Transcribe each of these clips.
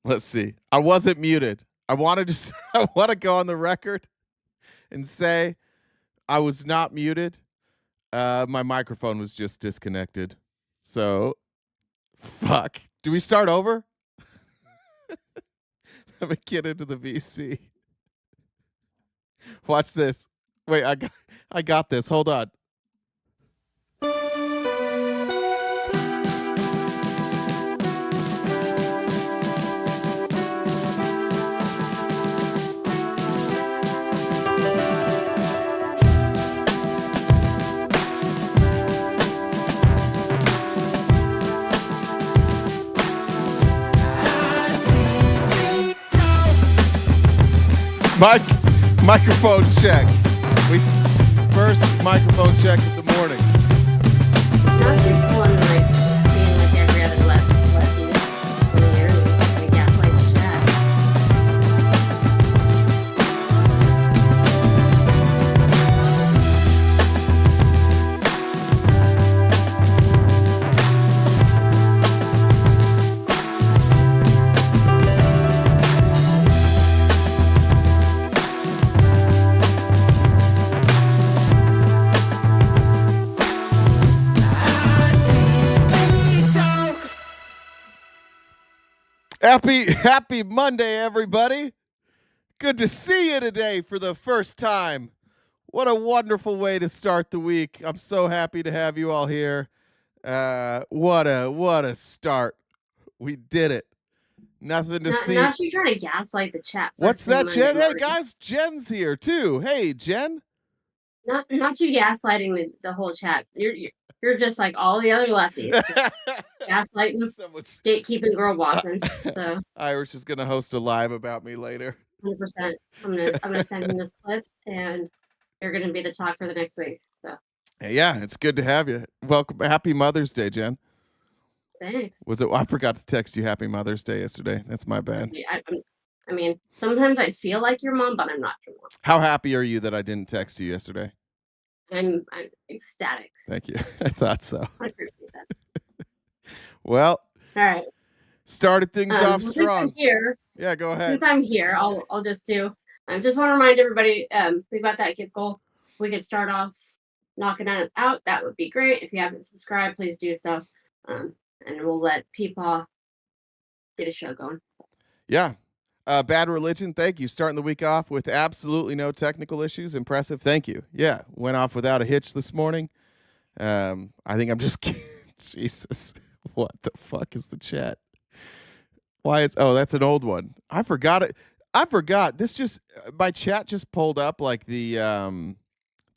Let's see. I wasn't muted. I want to go on the record and say I was not muted. My microphone was just disconnected. So, fuck. Do we start over? Let me get into the VC. Watch this. Wait, I got this. Hold on. Microphone check. First microphone check of the morning. Not just one like being like every other lefty in the year we gaslight the chat. Happy Monday, everybody. Good to see you today for the first time. What a wonderful way to start the week. I'm so happy to have you all here. What a start. We did it. Nothing to see. Not you trying to gaslight the chat. What's that, Jen? Hey, guys, Jen's here, too. Hey, Jen. Not you gaslighting the whole chat. You're just like all the other lefties. Gaslighting, gatekeeping girl bossing. So Irish is gonna host a live about me later. 100%. I'm gonna send him this clip, and you're gonna be the talk for the next week. So yeah, it's good to have you. Welcome. Happy Mother's Day, Jen. Thanks. I forgot to text you Happy Mother's Day yesterday. That's my bad. I mean, sometimes I feel like your mom, but I'm not your mom. How happy are you that I didn't text you yesterday? I'm ecstatic. Thank you. I thought so. I appreciate that. Well, all right. Started things off strong. Since I'm here, yeah, go ahead. Since I'm here, I'll just do. I just want to remind everybody, we've got that gift goal. We could start off knocking it out. That would be great. If you haven't subscribed, please do so. And we'll let people get a show going. Yeah. Bad Religion, thank you. Starting the week off with absolutely no technical issues. Impressive. Thank you. Yeah, went off without a hitch this morning. I think I'm just Jesus. What the fuck is the chat? That's an old one. I forgot it. I forgot. My chat just pulled up like the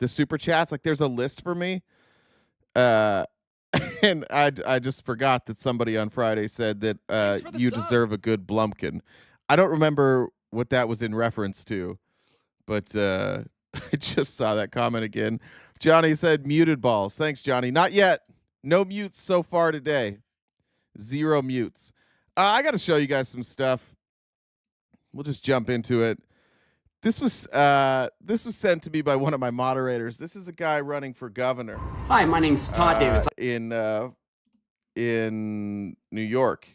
super chats. Like there's a list for me. And I just forgot that somebody on Friday said that you deserve a good Blumpkin. I don't remember what that was in reference to, but I just saw that comment again. Johnny said muted balls. Thanks, Johnny. Not yet. No mutes so far today. 0 mutes. I got to show you guys some stuff. We'll just jump into it. This was sent to me by one of my moderators. This is a guy running for governor. Hi, my name's Todd Davis. In New York.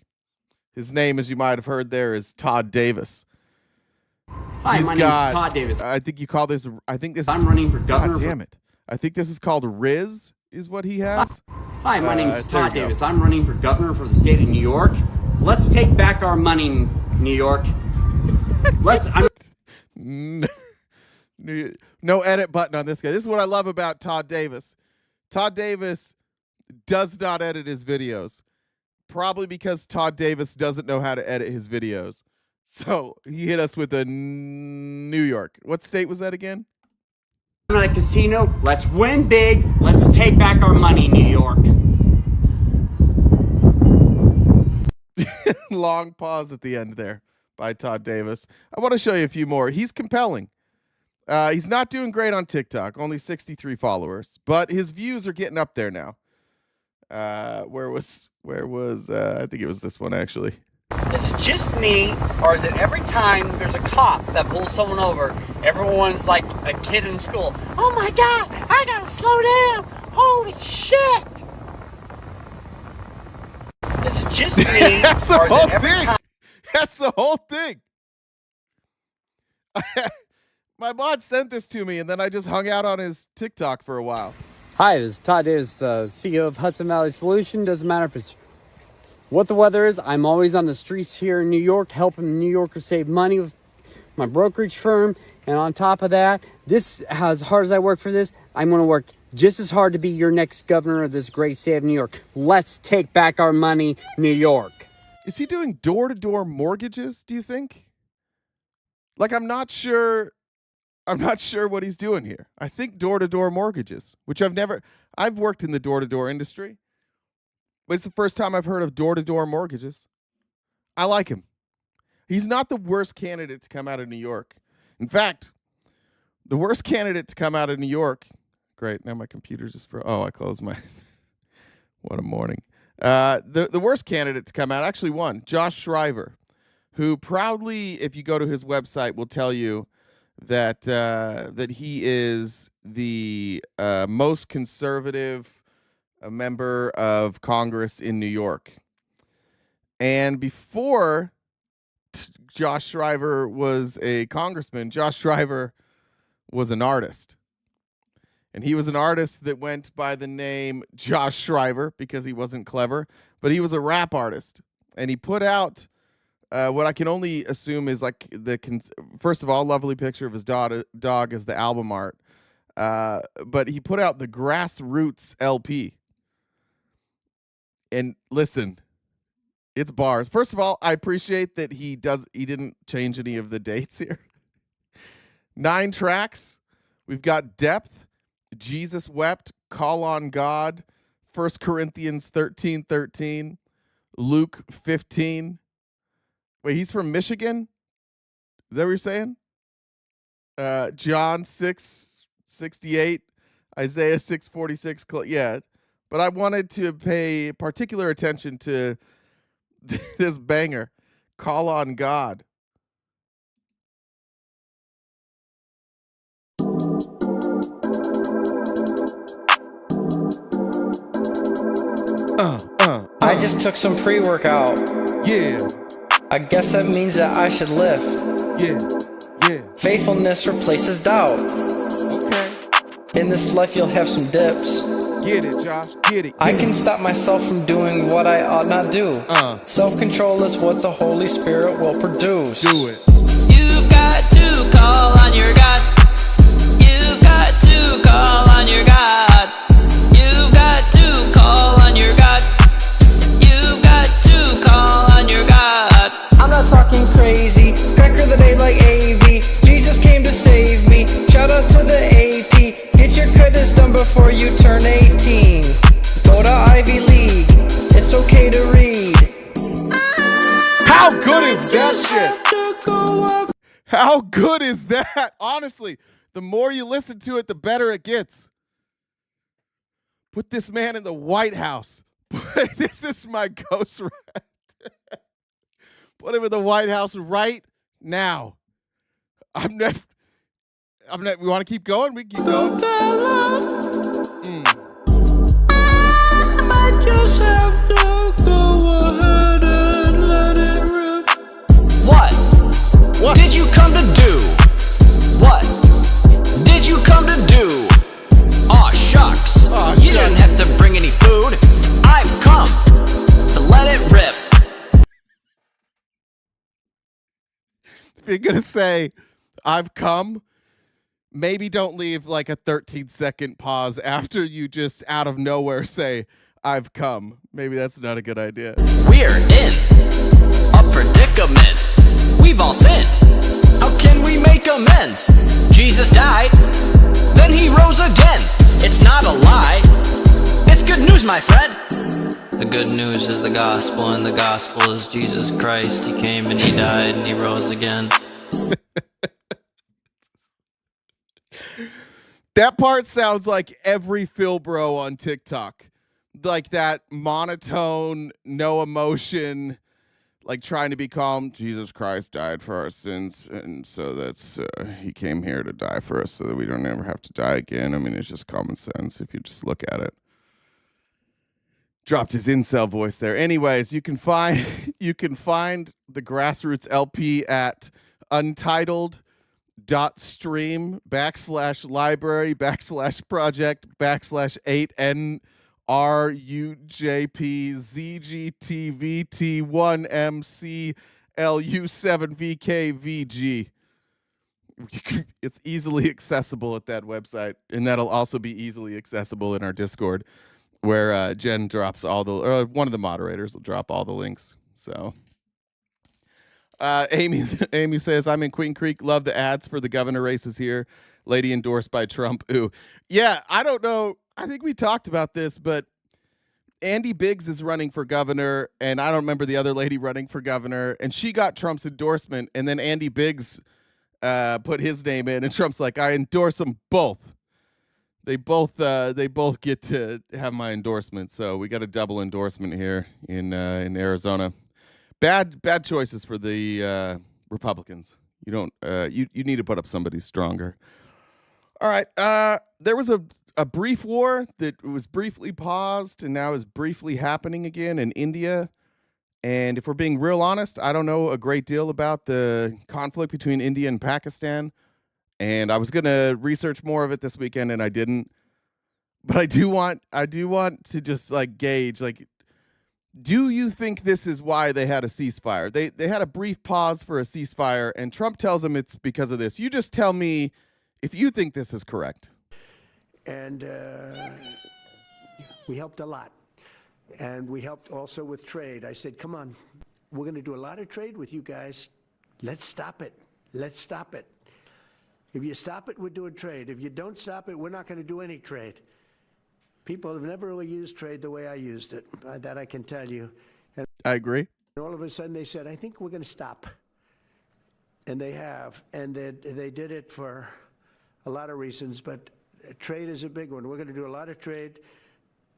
His name, as you might have heard there, is Todd Davis. Hi, my name's Todd Davis. I think you call this. I'm running for governor. God damn it! I think this is called Riz. Is what he has. Hi, my name's Todd Davis. I'm running for governor for the state of New York. Let's take back our money, New York. No edit button on this guy. This is what I love about Todd Davis. Todd Davis does not edit his videos. Probably because Todd Davis doesn't know how to edit his videos. So he hit us with a New York. What state was that again? I'm at a casino. Let's win big. Let's take back our money, New York. Long pause at the end there by Todd Davis. I want to show you a few more. He's compelling. He's not doing great on TikTok. Only 63 followers. But his views are getting up there now. Where was I think it was this one actually. Is it just me, or is it every time there's a cop that pulls someone over, everyone's like a kid in school? Oh my God, I gotta slow down. Holy shit. Is it just me, That's the or is whole it every thing. time? That's the whole thing. My bot sent this to me, and then I just hung out on his TikTok for a while. Hi, this is Todd Davis, the CEO of Hudson Valley Solution. Doesn't matter if it's what the weather is. I'm always on the streets here in New York, helping New Yorkers save money with my brokerage firm. And on top of that, as hard as I work for this, I'm going to work just as hard to be your next governor of this great state of New York. Let's take back our money, New York. Is he doing door-to-door mortgages, do you think? Like, I'm not sure what he's doing here. I think door-to-door mortgages, which I've worked in the door-to-door industry, but it's the first time I've heard of door-to-door mortgages. I like him. He's not the worst candidate to come out of New York. In fact, the worst candidate to come out of New York, great, now my computer's just I closed my, what a morning. The worst candidate to come out actually won, Josh Shriver, who proudly, if you go to his website, will tell you that he is the most conservative member of Congress in New York. And before Josh Shriver was a congressman, Josh Shriver was an artist. And he was an artist that went by the name Josh Shriver because he wasn't clever, but he was a rap artist. And he put out what I can only assume is like first of all, lovely picture of his dog as the album art. But he put out the Grassroots LP. And listen, it's bars. First of all, I appreciate that he didn't change any of the dates here. 9 tracks. We've got Depth, Jesus Wept, Call on God, 1 Corinthians 13:13, Luke 15. Wait, he's from Michigan? Is that what you're saying? John 6:68, Isaiah 6:46. Yeah, but I wanted to pay particular attention to this banger, Call on God. I just took some pre-workout. Yeah. I guess that means that I should lift. Yeah. Faithfulness replaces doubt. Okay. In this life you'll have some dips. Get it, Josh. Get it. I can stop myself from doing what I ought not do. Self-control is what the Holy Spirit will produce. Do it. You've got to call on your God. You've got to call on your God. You've got to call on your God. You've got to call on your God. I'm not talking crazy. Cracker of the day like AV. Jesus came to save me. Shout out to the AP. Get your credits done before you turn 18. Go to Ivy League. It's okay to read. How good is that shit? How good is that? Honestly, the more you listen to it, the better it gets. Put this man in the White House. This is my ghost rat. Put him in the White House right now. We want to keep going? We can keep going. I might just have to go ahead and let it rip. What did you come to do? What did you come to do? Aw, shucks. You didn't have to bring any food. I've come to let it rip. If you're going to say, I've come, maybe don't leave like a 13-second pause after you just out of nowhere say, I've come. Maybe that's not a good idea. We're in a predicament. We've all sinned. How can we make amends? Jesus died, then he rose again. It's not a lie. It's good news, my friend. The good news is the gospel, and the gospel is Jesus Christ. He came and he died and he rose again. That part sounds like every Phil Bro on TikTok. Like that monotone, no emotion, like trying to be calm. Jesus Christ died for our sins, and so that's he came here to die for us so that we don't ever have to die again. I mean, it's just common sense if you just look at it. Dropped his incel voice there. Anyways, you can find the Grassroots LP at untitled.stream/library/8NRUJPZGTVT1MCLU7VKVG. It's easily accessible at that website, and that'll also be easily accessible in our Discord, where Jen drops or one of the moderators will drop all the links. So Amy says, I'm in Queen Creek, love the ads for the governor races here. Lady endorsed by Trump. Ooh. Yeah, I don't know. I think we talked about this, but Andy Biggs is running for governor, and I don't remember the other lady running for governor, and she got Trump's endorsement, and then Andy Biggs put his name in, and Trump's like, I endorse them both. They both get to have my endorsement, so we got a double endorsement here in Arizona. Bad choices for the Republicans. You don't you need to put up somebody stronger. All right, there was a brief war that was briefly paused and now is briefly happening again in India. And if we're being real honest, I don't know a great deal about the conflict between India and Pakistan. And I was going to research more of it this weekend, and I didn't. But I do want to just like gauge, like, do you think this is why they had a ceasefire? They had a brief pause for a ceasefire, and Trump tells them it's because of this. You just tell me if you think this is correct. And we helped a lot. And we helped also with trade. I said, come on, we're going to do a lot of trade with you guys. Let's stop it. Let's stop it. If you stop it, we're doing trade. If you don't stop it, we're not going to do any trade. People have never really used trade the way I used it. That I can tell you. And I agree. all of a sudden they said, I think we're going to stop. And they have. And they did it for a lot of reasons, but trade is a big one. We're going to do a lot of trade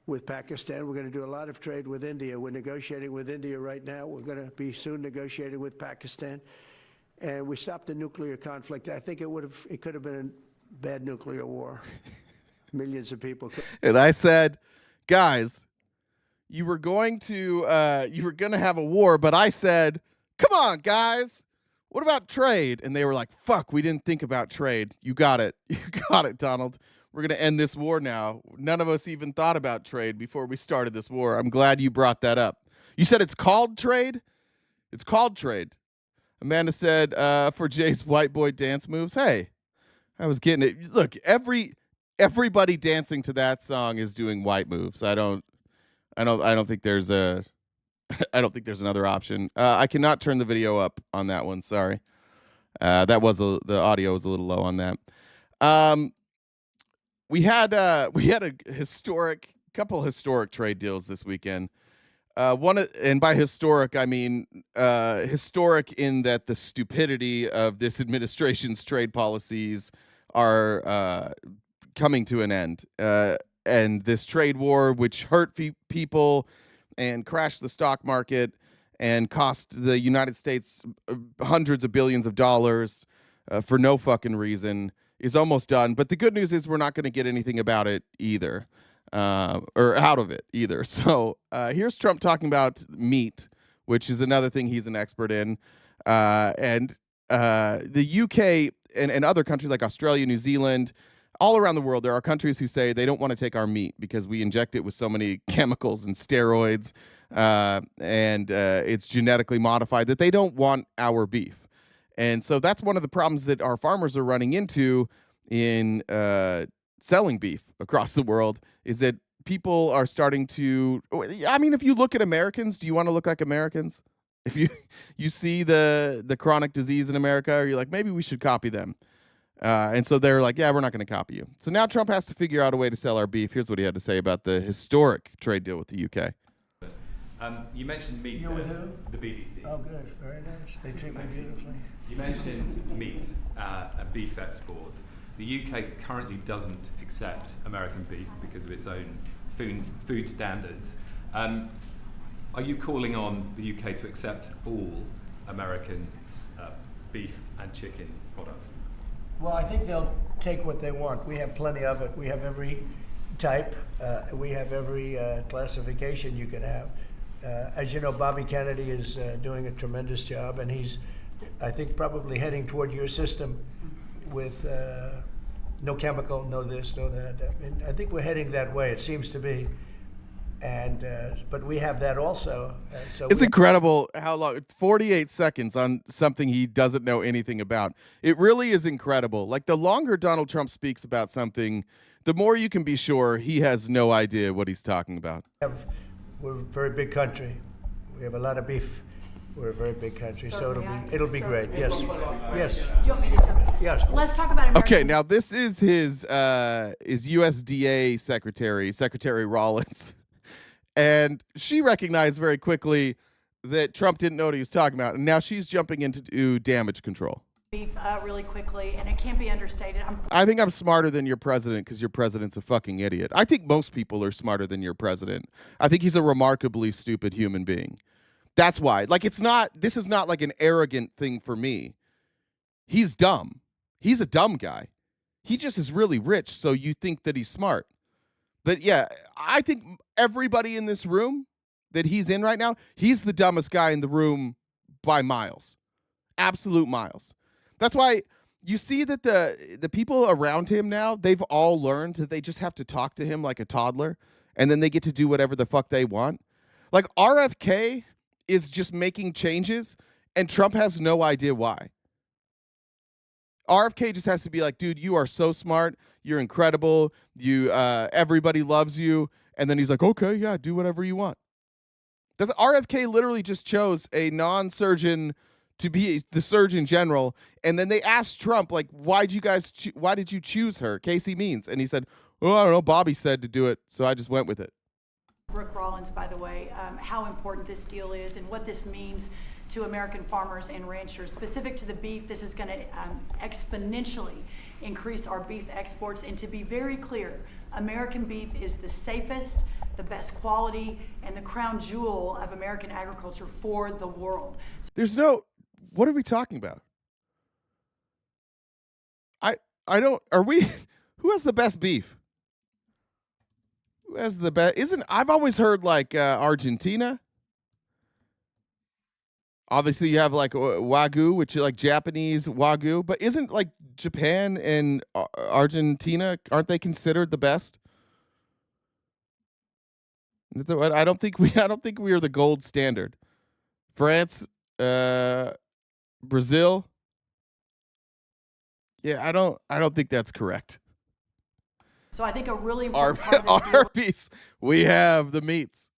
with Pakistan. We're going to do a lot of trade with India. We're negotiating with India right now. We're going to be soon negotiating with Pakistan. And we stopped the nuclear conflict. I think it could have been a bad nuclear war. Millions of people. And I said, guys, you were going to have a war, but I said, come on, guys. What about trade? And they were like, fuck, we didn't think about trade. You got it. You got it, Donald. We're going to end this war now. None of us even thought about trade before we started this war. I'm glad you brought that up. You said it's called trade? It's called trade. Amanda said, for Jay's white boy dance moves. Hey, I was getting it. Look, everybody dancing to that song is doing white moves. I don't think there's another option. I cannot turn the video up on that one. Sorry. The audio was a little low on that. We had a couple historic trade deals this weekend. And by historic, I mean historic in that the stupidity of this administration's trade policies are coming to an end. And this trade war, which hurt people and crashed the stock market and cost the United States hundreds of billions of dollars for no fucking reason, is almost done. But the good news is we're not going to get anything about it either, or out of it either. So here's Trump talking about meat, which is another thing he's an expert in. And the UK and other countries like Australia, New Zealand, all around the world, there are countries who say they don't want to take our meat because we inject it with so many chemicals and steroids, and it's genetically modified, that they don't want our beef. And so that's one of the problems that our farmers are running into in selling beef across the world, is that people are starting to, I mean, if you look at Americans, do you want to look like Americans? If you see the chronic disease in America, or you're like, maybe we should copy them. And so they're like, yeah, we're not going to copy you. So now Trump has to figure out a way to sell our beef. Here's what he had to say about the historic trade deal with the UK. You mentioned meat. You with who? The BBC. Oh, good. Very nice. They treat me beautifully. You mentioned meat and beef exports. The UK currently doesn't accept American beef because of its own food standards. Are you calling on the UK to accept all American beef and chicken products? Well, I think they'll take what they want. We have plenty of it. We have every type. We have every classification you can have. As you know, Bobby Kennedy is doing a tremendous job, and he's, I think, probably heading toward your system with no chemical, no this, no that. I mean, I think we're heading that way, it seems to be. And but we have that also. So it's incredible how long 48 seconds on something he doesn't know anything about. It really is incredible. Like, the longer Donald Trump speaks about something, the more you can be sure he has no idea what he's talking about. We're a very big country. We have a lot of beef. We're a very big country, so it'll be great. Yes, yes. You want me to jump in? Yes. Let's talk about American. Okay, now this is his USDA Secretary Rollins. And she recognized very quickly that Trump didn't know what he was talking about. And now she's jumping in to do damage control. Beef really quickly, and it can't be understated. I think I'm smarter than your president because your president's a fucking idiot. I think most people are smarter than your president. I think he's a remarkably stupid human being. That's why. Like, this is not like an arrogant thing for me. He's dumb. He's a dumb guy. He just is really rich, so you think that he's smart. But yeah, I think everybody in this room that he's in right now, he's the dumbest guy in the room by miles. Absolute miles. That's why you see that the people around him now, they've all learned that they just have to talk to him like a toddler, and then they get to do whatever the fuck they want. Like, RFK is just making changes, and Trump has no idea why. RFK just has to be like, dude, you are so smart. You're incredible. You, everybody loves you. And then he's like, okay, yeah, do whatever you want. RFK literally just chose a non-surgeon to be the Surgeon General. And then they asked Trump, like, why did you choose her, Casey Means? And he said, oh, I don't know. Bobby said to do it, so I just went with it. Brooke Rollins, by the way, how important this deal is and what this means to American farmers and ranchers. Specific to the beef, this is going to exponentially increase our beef exports. And to be very clear, American beef is the safest, the best quality, and the crown jewel of American agriculture for the world. So what are we talking about? Who has the best beef? Who has the best? I've always heard like Argentina. Obviously, you have like Wagyu, which is like Japanese Wagyu, but isn't like Japan and Argentina, aren't they considered the best? I don't think we are the gold standard. France, Brazil. Yeah, I don't think that's correct. So I think a really important part of this deal Arby's, we have the meats.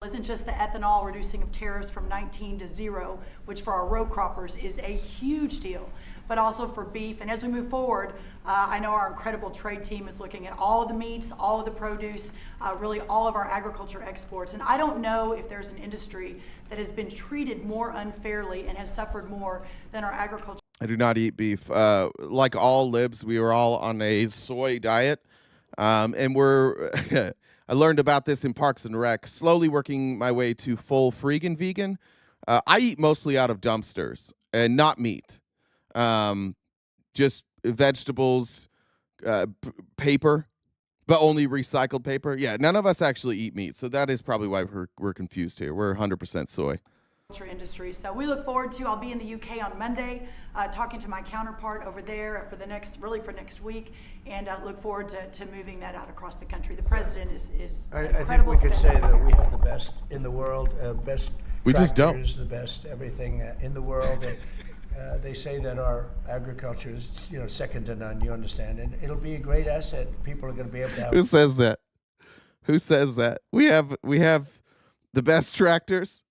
Isn't just the ethanol reducing of tariffs from 19 to 0, which for our row croppers is a huge deal, but also for beef. And as we move forward, I know our incredible trade team is looking at all of the meats, all of the produce, really all of our agriculture exports. And I don't know if there's an industry that has been treated more unfairly and has suffered more than our agriculture. I do not eat beef. Like all libs, we were all on a soy diet. And we're I learned about this in Parks and Rec, slowly working my way to full freegan vegan. I eat mostly out of dumpsters and not meat. Just vegetables, paper, but only recycled paper. Yeah, none of us actually eat meat, so that is probably why we're confused here. We're 100% soy. Industry. So we look forward to, I'll be in the UK on Monday, talking to my counterpart over there for next week, and look forward to moving that out across the country. The president is I think we could say that we have the best in the world, best we just don't. The best everything in the world. They say that our agriculture is, second to none. You understand, and it'll be a great asset. People are going to be able to have. Who says that? Who says that? We have the best tractors.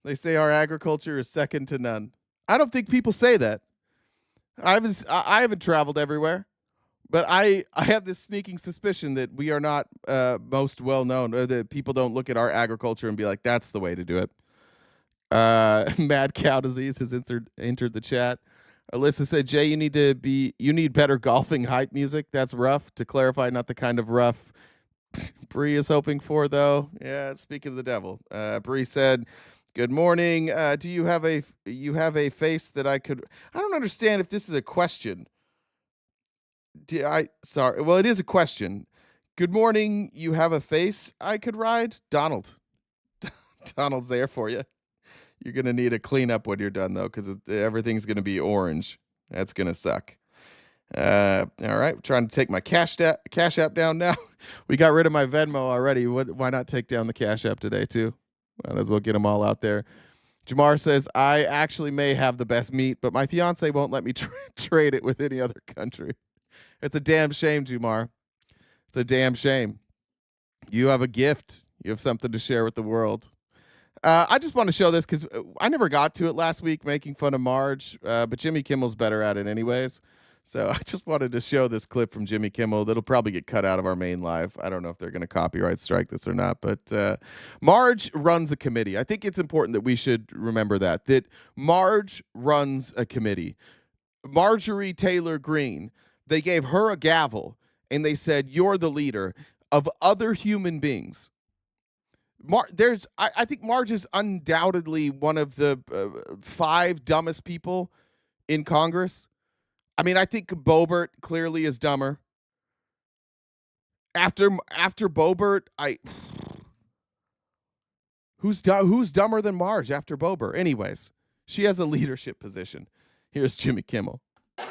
They say our agriculture is second to none. I don't think people say that. I haven't traveled everywhere, but I have this sneaking suspicion that we are not most well known, or that people don't look at our agriculture and be like, that's the way to do it. Mad Cow Disease has entered the chat. Alyssa said, Jay, you need better golfing hype music. That's rough. To clarify, not the kind of rough Bree is hoping for, though. Yeah, speaking of the devil. Bree said, good morning. Do you have a face that I could? I don't understand if this is a question. Sorry. Well, it is a question. Good morning. You have a face I could ride? Donald. Donald's there for you. You're going to need a cleanup when you're done, though, because everything's going to be orange. That's going to suck. All right. I'm trying to take my Cash App down now. We got rid of my Venmo already. Why not take down the Cash App today, too? Might as well get them all out there. Jamar says, I actually may have the best meat, but my fiance won't let me trade it with any other country. It's a damn shame, Jamar. It's a damn shame. You have a gift. You have something to share with the world. I just want to show this because I never got to it last week making fun of Marge, but Jimmy Kimmel's better at it anyways. So I just wanted to show this clip from Jimmy Kimmel that'll probably get cut out of our main live. I don't know if they're going to copyright strike this or not, but Marge runs a committee. I think it's important that we should remember that Marge runs a committee. Marjorie Taylor Greene, they gave her a gavel and they said, you're the leader of other human beings. I think Marge is undoubtedly one of the 5 dumbest people in Congress. I mean, I think Boebert clearly is dumber. After Boebert, who's dumber than Marge after Boebert? Anyways, she has a leadership position. Here's Jimmy Kimmel.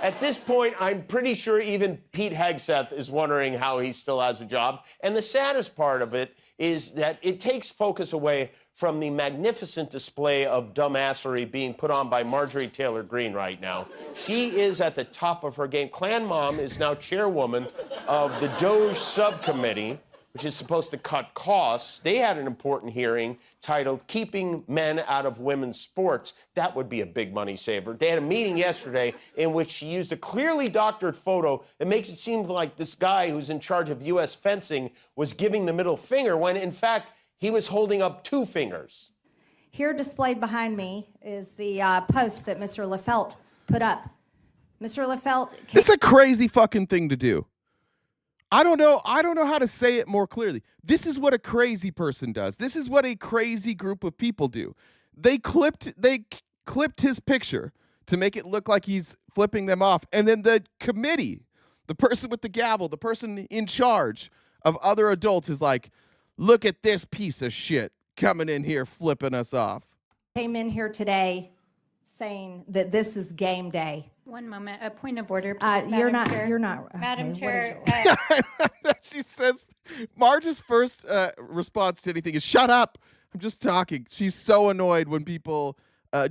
At this point, I'm pretty sure even Pete Hegseth is wondering how he still has a job. And the saddest part of it is that it takes focus away from the magnificent display of dumbassery being put on by Marjorie Taylor Greene right now. She is at the top of her game. Clan Mom is now chairwoman of the DOJ subcommittee, which is supposed to cut costs. They had an important hearing titled Keeping Men Out of Women's Sports. That would be a big money saver. They had a meeting yesterday in which she used a clearly doctored photo that makes it seem like this guy who's in charge of U.S. fencing was giving the middle finger when, in fact, he was holding up 2 fingers. Here displayed behind me is the post that Mr. Lefelt put up. Mr. Lefelt... It's a crazy fucking thing to do. I don't know how to say it more clearly. This is what a crazy person does. This is what a crazy group of people do. They clipped his picture to make it look like he's flipping them off. And then the committee, the person with the gavel, the person in charge of other adults is like, look at this piece of shit coming in here flipping us off. Came in here today saying that this is game day. One moment, a point of order, please, You're Madam Chair. not. Madam okay, Chair, She says, Marge's first response to anything is, shut up. I'm just talking. She's so annoyed when people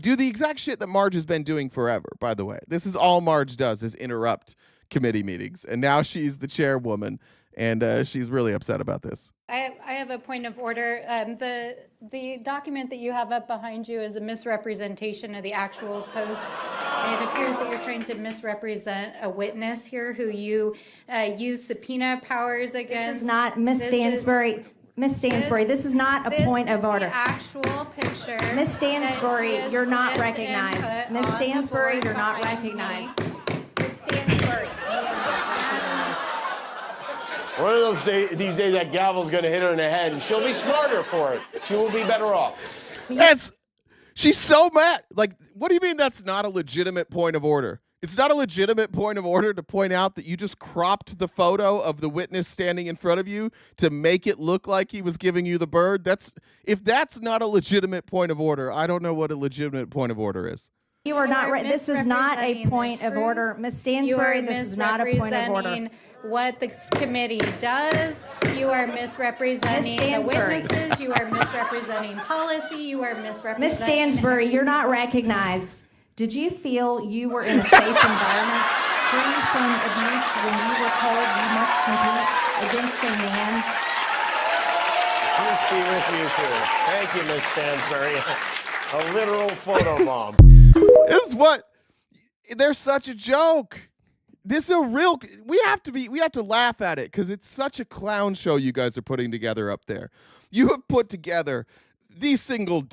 do the exact shit that Marge has been doing forever, by the way. This is all Marge does is interrupt committee meetings. And now she's the chairwoman, and she's really upset about this. I have a point of order. The document that you have up behind you is a misrepresentation of the actual post. It appears that you're trying to misrepresent a witness here who you use subpoena powers against. This is not, Miss Stansbury. Miss Stansbury, this is not a point of order. The actual picture. Miss Stansbury, you're not recognized. Miss Stansbury, you're not recognized. Miss Stansbury. One of those these days, that gavel's going to hit her in the head, and she'll be smarter for it. She will be better off. She's so mad. Like, what do you mean that's not a legitimate point of order? It's not a legitimate point of order to point out that you just cropped the photo of the witness standing in front of you to make it look like he was giving you the bird. If that's not a legitimate point of order, I don't know what a legitimate point of order is. You are not. This is not a point of order, Miss Stansbury. This is not a point of order. What the committee does, you are misrepresenting the witnesses, you are misrepresenting policy, you are misrepresenting... Miss Stansbury, you're not recognized. Did you feel you were in a safe environment, free from abuse when you were told you must compete against a man? Peace be with you, too. Thank you, Miss Stansbury. A literal photo bomb. This is what... They're such a joke. This is a real... We have to laugh at it because it's such a clown show you guys are putting together up there. You have put together the single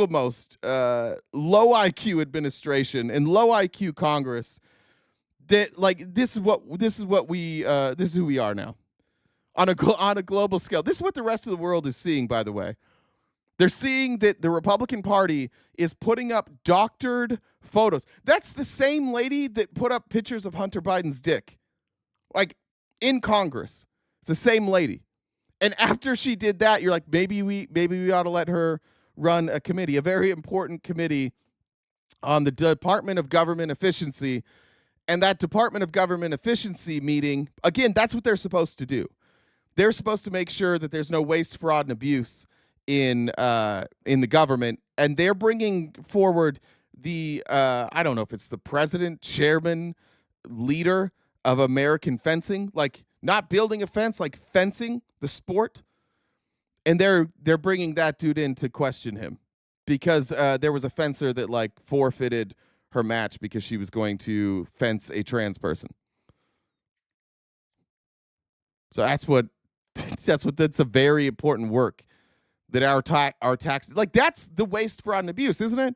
most low IQ administration and low IQ Congress that, like, this is who we are now on a global scale. This is what the rest of the world is seeing, by the way. They're seeing that the Republican Party is putting up doctored photos. That's the same lady that put up pictures of Hunter Biden's dick, like, in Congress. It's the same lady. And after she did that, you're like, maybe we ought to let her run a committee, a very important committee on the Department of Government Efficiency. And that Department of Government Efficiency meeting, again, that's what they're supposed to do. They're supposed to make sure that there's no waste, fraud, and abuse in the government. And they're bringing forward the, I don't know if it's the president, chairman, leader of American fencing, like not building a fence, like fencing, the sport. And they're bringing that dude in to question him because there was a fencer that like forfeited her match because she was going to fence a trans person. So that's a very important work that our tax, like that's the waste, fraud, and abuse, isn't it?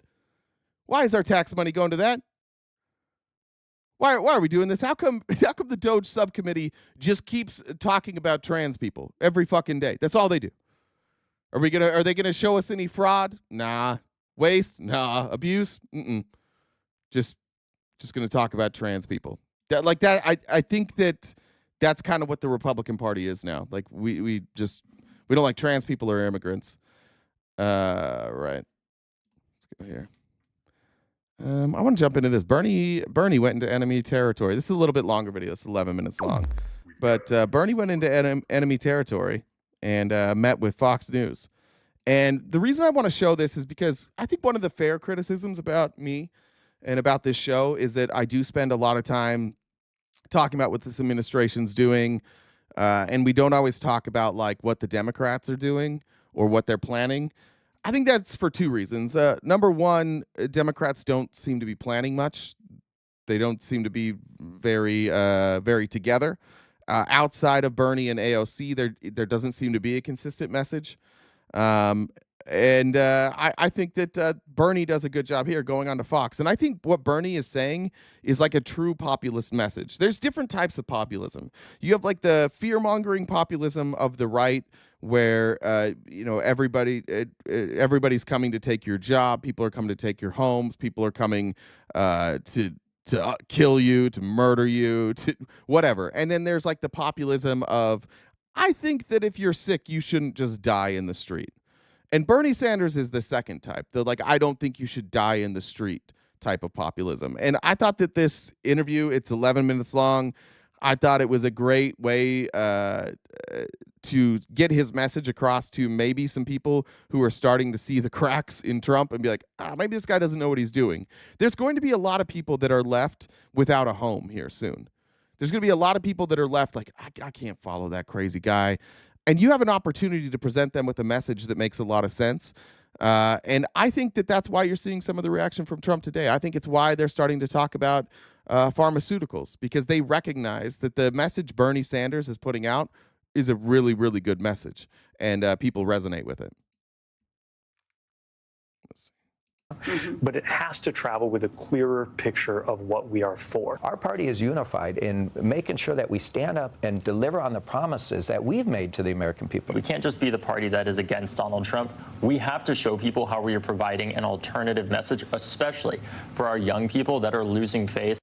Why is our tax money going to that? Why are we doing this? How come the Doge subcommittee just keeps talking about trans people every fucking day? That's all they do. Are they gonna show us any fraud? Nah. Waste? Nah. Abuse? Mm-mm. Just gonna talk about trans people. I think that's kind of what the Republican Party is now. Like we don't like trans people or immigrants. Right. Let's go here. I want to jump into this. Bernie went into enemy territory. This is a little bit longer video. It's 11 minutes long. But Bernie went into enemy territory and met with Fox News. And the reason I want to show this is because I think one of the fair criticisms about me and about this show is that I do spend a lot of time talking about what this administration's doing. And we don't always talk about like what the Democrats are doing or what they're planning. I think that's for two reasons. Number one, Democrats don't seem to be planning much. They don't seem to be very together. Outside of Bernie and AOC, there doesn't seem to be a consistent message. I think that Bernie does a good job here going on to Fox. And I think what Bernie is saying is like a true populist message. There's different types of populism. You have like the fear-mongering populism of the right where, everybody's coming to take your job. People are coming to take your homes. People are coming to kill you, to murder you, to whatever. And then there's like the populism of, I think that if you're sick, you shouldn't just die in the street. And Bernie Sanders is the second type. The like, I don't think you should die in the street type of populism. And I thought that this interview, it's 11 minutes long. I thought it was a great way to get his message across to maybe some people who are starting to see the cracks in Trump and be like, maybe this guy doesn't know what he's doing. There's going to be a lot of people that are left without a home here soon. There's going to be a lot of people that are left like, I can't follow that crazy guy. And you have an opportunity to present them with a message that makes a lot of sense. And I think that that's why you're seeing some of the reaction from Trump today. I think it's why they're starting to talk about pharmaceuticals, because they recognize that the message Bernie Sanders is putting out is a really, really good message, and people resonate with it. Let's see. But it has to travel with a clearer picture of what we are for. Our party is unified in making sure that we stand up and deliver on the promises that we've made to the American people. We can't just be the party that is against Donald Trump. We have to show people how we are providing an alternative message, especially for our young people that are losing faith.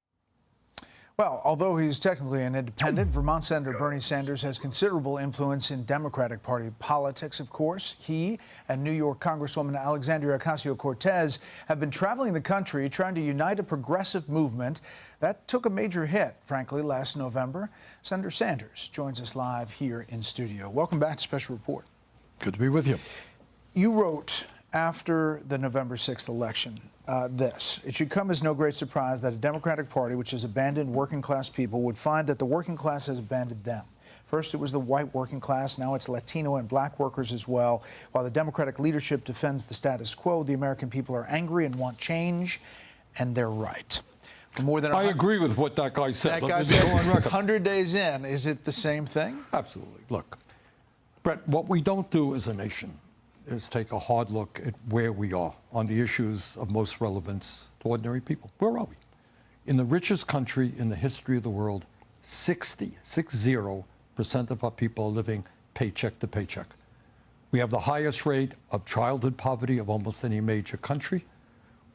Well, although he's technically an independent, Vermont Senator Bernie Sanders has considerable influence in Democratic Party politics, of course. He and New York Congresswoman Alexandria Ocasio-Cortez have been traveling the country trying to unite a progressive movement that took a major hit, frankly, last November. Senator Sanders joins us live here in studio. Welcome back to Special Report. Good to be with you. You wrote after the November 6th election this: it should come as no great surprise that a Democratic Party which has abandoned working class people would find that the working class has abandoned them. First, it was the white working class. Now it's Latino and black workers as well. While the Democratic leadership defends the status quo, the American people are angry and want change, and they're right. More than I agree with what that guy said. That guy said 100 days in. Is it the same thing? Absolutely. Look, Brett, what we don't do as a nation is take a hard look at where we are on the issues of most relevance to ordinary people. Where are we? In the richest country in the history of the world, 60% of our people are living paycheck to paycheck. We have the highest rate of childhood poverty of almost any major country.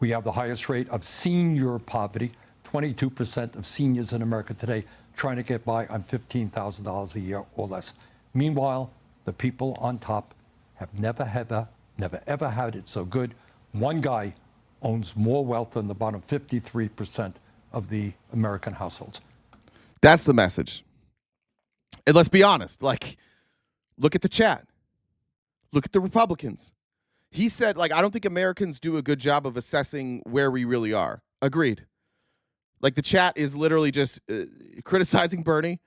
We have the highest rate of senior poverty. 22% of seniors in America today trying to get by on $15,000 a year or less. Meanwhile, the people on top have never ever had it so good. One guy owns more wealth than the bottom 53% of the American households. That's the message. And let's be honest, like, look at the chat. Look at the Republicans. He said, like, I don't think Americans do a good job of assessing where we really are. Agreed. Like, the chat is literally just criticizing Bernie,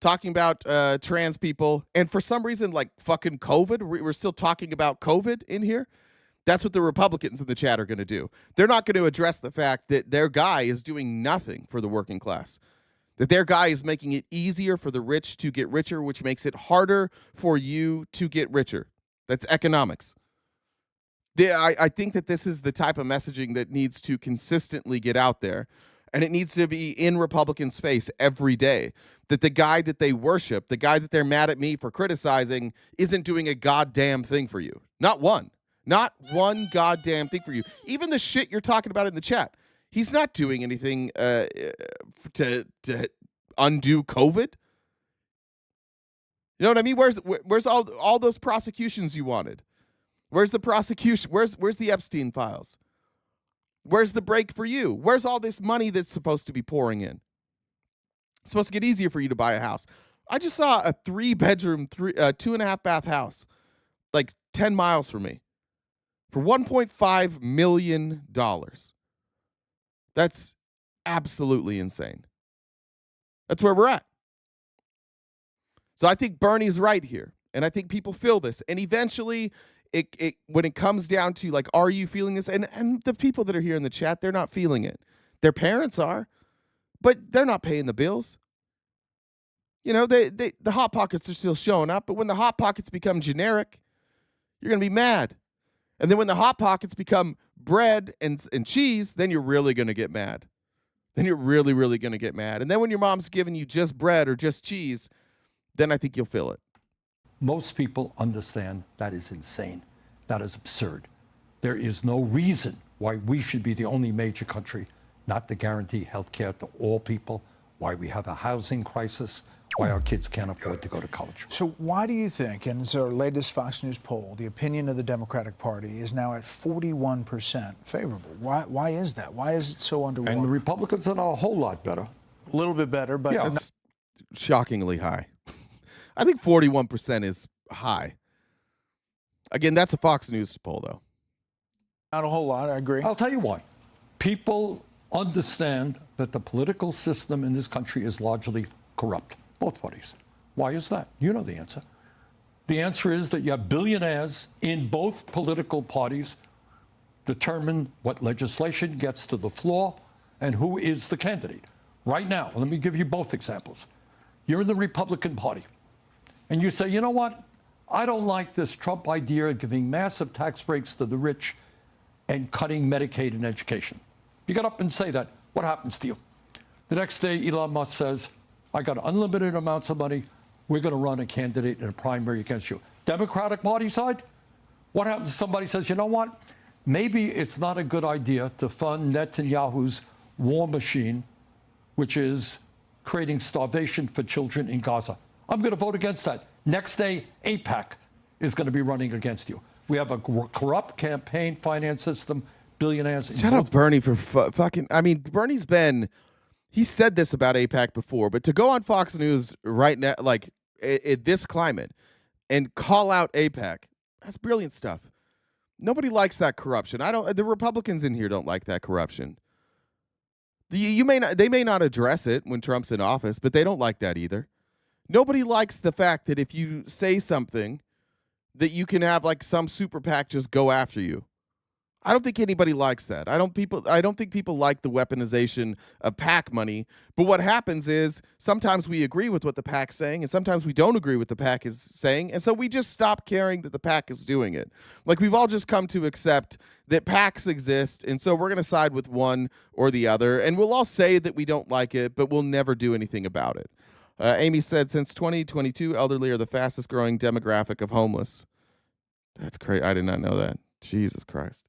talking about trans people, and for some reason, like, fucking COVID, we're still talking about COVID in here. That's what the Republicans in the chat are going to do. They're not going to address the fact that their guy is doing nothing for the working class, that their guy is making it easier for the rich to get richer, which makes it harder for you to get richer. That's economics. I think that this is the type of messaging that needs to consistently get out there, and it needs to be in Republicans' face every day, that the guy that they worship, the guy that they're mad at me for criticizing, isn't doing a goddamn thing for you. Not one. Not one goddamn thing for you. Even the shit you're talking about in the chat, he's not doing anything to undo COVID. You know what I mean? Where's all those prosecutions you wanted? Where's the prosecution? Where's the Epstein files? Where's the break for you? Where's all this money that's supposed to be pouring in? It's supposed to get easier for you to buy a house. I just saw a 3-bedroom, 2.5 bath house, like 10 miles from me, for $1.5 million. That's absolutely insane. That's where we're at. So I think Bernie's right here, and I think people feel this, and eventually, it when it comes down to, like, are you feeling this? And the people that are here in the chat, they're not feeling it. Their parents are, but they're not paying the bills. You know, the Hot Pockets are still showing up, but when the Hot Pockets become generic, you're gonna be mad. And then when the Hot Pockets become bread and cheese, then you're really gonna get mad. Then you're really, really gonna get mad. And then when your mom's giving you just bread or just cheese, then I think you'll feel it. Most people understand that is insane. That is absurd. There is no reason why we should be the only major country not to guarantee health care to all people, why we have a housing crisis, why our kids can't afford to go to college. So why do you think, and it's our latest Fox News poll, the opinion of the Democratic Party is now at 41% favorable? Why is that? Why is it so underwater? And the Republicans are a whole lot better. A little bit better, but... Yeah, it's shockingly high. I think 41% is high. Again, that's a Fox News poll, though. Not a whole lot, I agree. I'll tell you why. People understand that the political system in this country is largely corrupt. Both parties. Why is that? You know the answer. The answer is that you have billionaires in both political parties determine what legislation gets to the floor and who is the candidate. Right now, let me give you both examples. You're in the Republican Party, and you say, you know what? I don't like this Trump idea of giving massive tax breaks to the rich and cutting Medicaid and education. You get up and say that. What happens to you? The next day, Elon Musk says, I got unlimited amounts of money. We're going to run a candidate in a primary against you. Democratic Party side, what happens if somebody says, you know what? Maybe it's not a good idea to fund Netanyahu's war machine, which is creating starvation for children in Gaza. I'm going to vote against that. Next day, AIPAC is going to be running against you. We have a corrupt campaign finance system, billionaires. Shout out Bernie for fucking... I mean, Bernie's been... He said this about AIPAC before, but to go on Fox News right now, like, in this climate, and call out AIPAC, that's brilliant stuff. Nobody likes that corruption. The Republicans in here don't like that corruption. They may not address it when Trump's in office, but they don't like that either. Nobody likes the fact that if you say something, that you can have, like, some super PAC just go after you. I don't think anybody likes that. I don't think people like the weaponization of PAC money. But what happens is sometimes we agree with what the PAC's saying, and sometimes we don't agree with the PAC is saying, and so we just stop caring that the PAC is doing it. Like, we've all just come to accept that PACs exist, and so we're going to side with one or the other, and we'll all say that we don't like it, but we'll never do anything about it. Amy said, since 2022, elderly are the fastest growing demographic of homeless. That's crazy. I did not know that. Jesus Christ.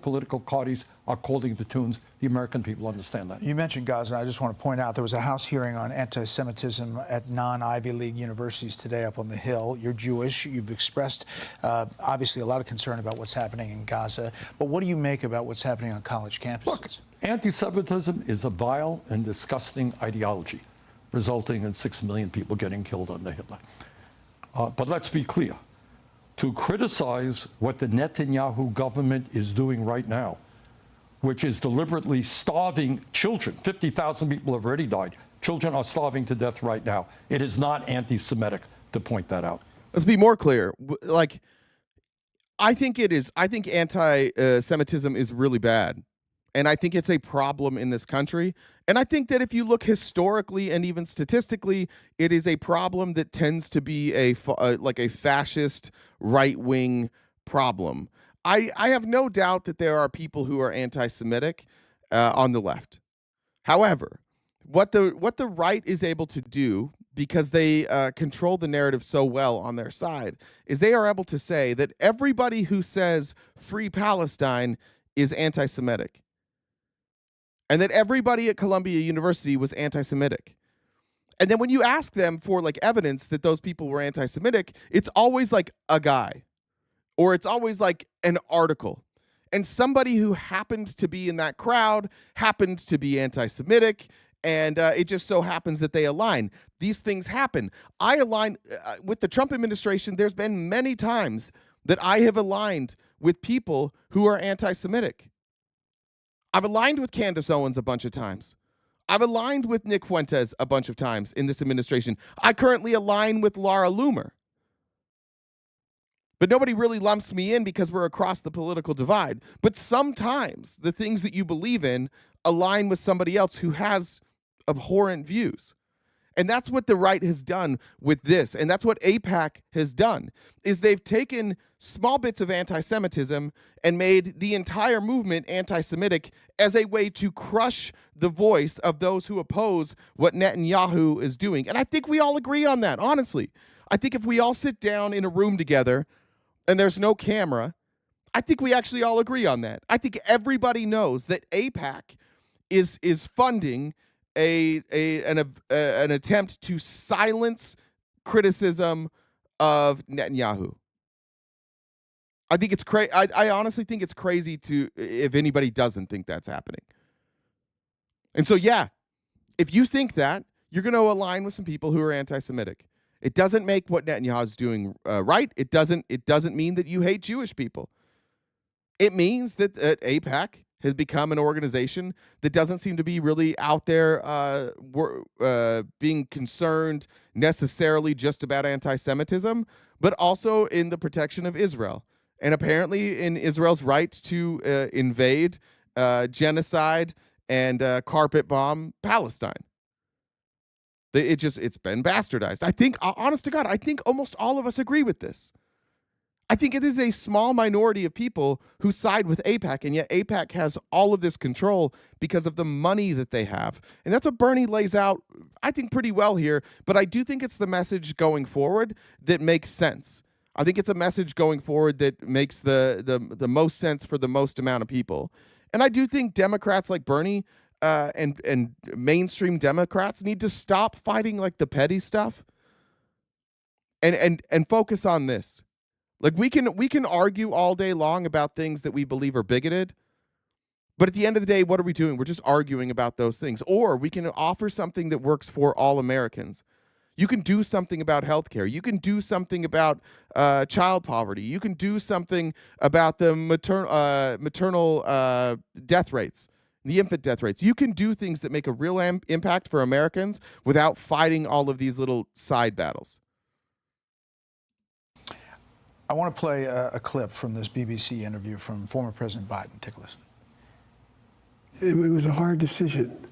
political parties are calling the tunes. The American people understand that. You mentioned Gaza, and I just want to point out there was a House hearing on anti-Semitism at non-Ivy League universities today up on the Hill. You're Jewish. You've expressed, obviously, a lot of concern about what's happening in Gaza. But what do you make about what's happening on college campuses? Look, anti-Semitism is a vile and disgusting ideology, resulting in 6 million people getting killed under Hitler. But let's be clear. To criticize what the Netanyahu government is doing right now, which is deliberately starving children. 50,000 people have already died. Children are starving to death right now. It is not anti-Semitic to point that out. Let's be more clear. Like, I think it is. I think anti-Semitism is really bad. And I think it's a problem in this country. And I think that if you look historically and even statistically, it is a problem that tends to be like a fascist right-wing problem. I have no doubt that there are people who are anti-Semitic on the left. However, what the right is able to do, because they control the narrative so well on their side, is they are able to say that everybody who says free Palestine is anti-Semitic. And that everybody at Columbia University was anti-Semitic. And then when you ask them for like evidence that those people were anti-Semitic, it's always like a guy, or it's always like an article. And somebody who happened to be in that crowd happened to be anti-Semitic, and it just so happens that they align. These things happen. I align with the Trump administration. There's been many times that I have aligned with people who are anti-Semitic. I've aligned with Candace Owens a bunch of times. I've aligned with Nick Fuentes a bunch of times in this administration. I currently align with Laura Loomer. But nobody really lumps me in because we're across the political divide. But sometimes the things that you believe in align with somebody else who has abhorrent views. And that's what the right has done with this. And that's what AIPAC has done, is they've taken small bits of anti-Semitism and made the entire movement anti-Semitic as a way to crush the voice of those who oppose what Netanyahu is doing. And I think we all agree on that, honestly. I think if we all sit down in a room together and there's no camera, I think we actually all agree on that. I think everybody knows that AIPAC is funding an attempt to silence criticism of Netanyahu. I think it's crazy. I honestly think it's crazy if anybody doesn't think that's happening. And so, yeah, if you think that, you're going to align with some people who are anti-Semitic. It doesn't make what Netanyahu is doing right. It doesn't mean that you hate Jewish people. It means that AIPAC has become an organization that doesn't seem to be really out there being concerned necessarily just about anti-Semitism, but also in the protection of Israel. And apparently in Israel's right to invade, genocide, and carpet bomb Palestine. It's been bastardized. I think, honest to God, I think almost all of us agree with this. I think it is a small minority of people who side with AIPAC, and yet AIPAC has all of this control because of the money that they have. And that's what Bernie lays out, I think, pretty well here. But I do think it's the message going forward that makes sense. I think it's a message going forward that makes the most sense for the most amount of people. And I do think Democrats like Bernie and mainstream Democrats need to stop fighting like the petty stuff and focus on this. Like we can argue all day long about things that we believe are bigoted, but at the end of the day, what are we doing? We're just arguing about those things. Or we can offer something that works for all Americans. You can do something about healthcare. You can do something about child poverty. You can do something about the maternal death rates, the infant death rates. You can do things that make a real impact for Americans without fighting all of these little side battles. I want to play a clip from this BBC interview from former President Biden. Take a listen. It was a hard decision,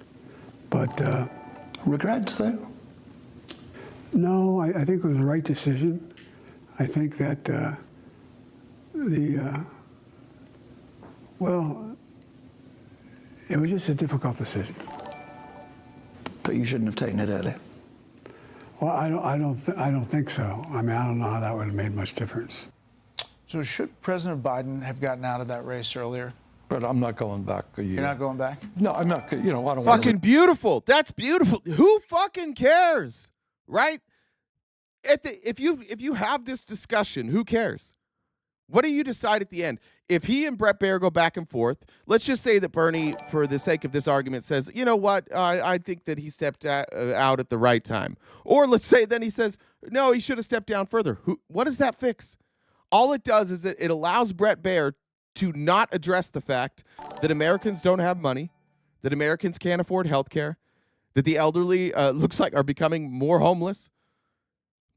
but... Regrets, though? No, I think it was the right decision. I think that well, it was just a difficult decision. But you shouldn't have taken it earlier. Well, I don't think so. I mean, I don't know how that would have made much difference. So should President Biden have gotten out of that race earlier? But I'm not going back a year. You're not going back? No, I'm not. I don't want Fucking beautiful. That's beautiful. Who fucking cares, right? If you have this discussion, who cares? What do you decide at the end? If he and Bret Baier go back and forth, let's just say that Bernie, for the sake of this argument, says, you know what, I think that he stepped out at the right time. Or let's say then he says, no, he should have stepped down further. What does that fix? All it does is it allows Bret Baier to not address the fact that Americans don't have money, that Americans can't afford health care, that the elderly looks like are becoming more homeless,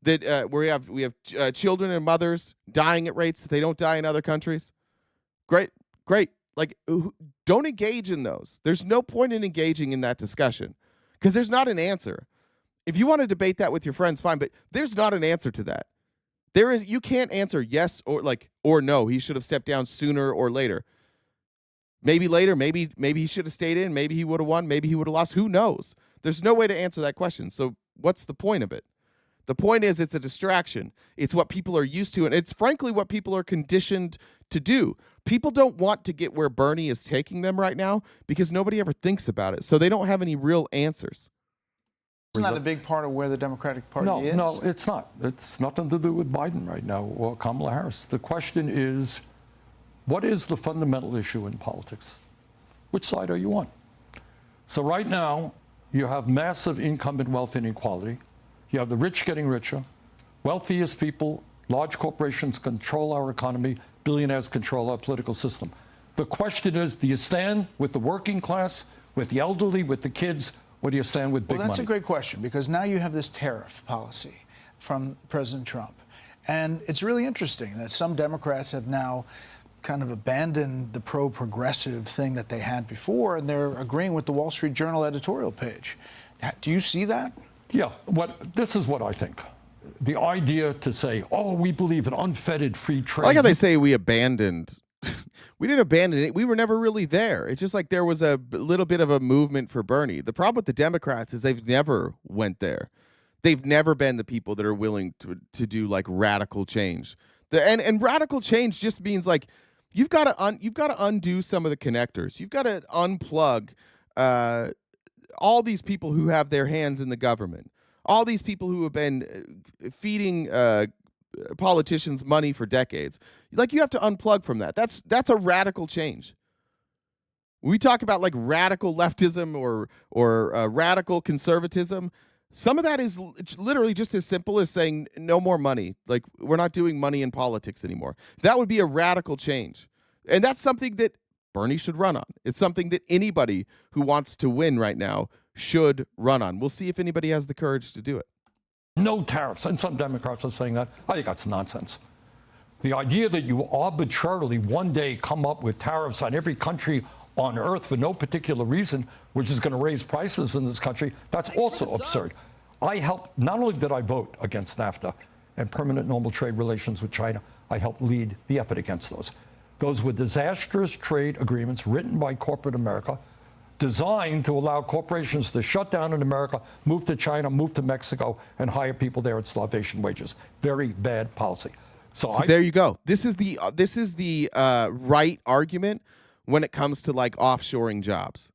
that we have children and mothers dying at rates that they don't die in other countries. Great. Like, don't engage in those. There's no point in engaging in that discussion because there's not an answer. If you want to debate that with your friends, fine, but there's not an answer to that. You can't answer yes or no. He should have stepped down sooner or later. Maybe later, maybe he should have stayed in, maybe he would have won, maybe he would have lost. Who knows? There's no way to answer that question. So what's the point of it? The point is it's a distraction. It's what people are used to, and it's frankly what people are conditioned to do. People don't want to get where Bernie is taking them right now because nobody ever thinks about it. So they don't have any real answers. It's not a big part of where the Democratic Party is. No, it's not. It's nothing to do with Biden right now or Kamala Harris. The question is, what is the fundamental issue in politics? Which side are you on? So right now, you have massive income and wealth inequality. You have the rich getting richer. Wealthiest people, large corporations control our economy. Billionaires control our political system. The question is, do you stand with the working class, with the elderly, with the kids? Or do you stand with big money? Well, that's a great question because now you have this tariff policy from President Trump. And it's really interesting that some Democrats have now kind of abandoned the pro-progressive thing that they had before, and they're agreeing with the Wall Street Journal editorial page. Do you see that? Yeah, this is what I think. The idea to say, oh, we believe in unfettered free trade. I like how they say we abandoned. We didn't abandon it. We were never really there. It's just like there was a little bit of a movement for Bernie. The problem with the Democrats is they've never went there. They've never been the people that are willing to do like radical change. And radical change just means like you've got to undo some of the connectors. You've got to unplug all these people who have their hands in the government. All these people who have been feeding politicians money for decades. Like you have to unplug from that. That's a radical change. We talk about like radical leftism or radical conservatism. Some of that is literally just as simple as saying no more money. Like we're not doing money in politics anymore. That would be a radical change. And that's something that Bernie should run on. It's something that anybody who wants to win right now should run on. We'll see if anybody has the courage to do it. No tariffs. And some Democrats are saying that. I think that's nonsense. The idea that you arbitrarily one day come up with tariffs on every country on earth for no particular reason, which is going to raise prices in this country, that's also absurd. Not only did I vote against NAFTA and permanent normal trade relations with China, I helped lead the effort against those. Those were disastrous trade agreements written by corporate America, designed to allow corporations to shut down in America, move to China, move to Mexico, and hire people there at starvation wages. Very bad policy. So there you go. This is the right argument when it comes to like offshoring jobs.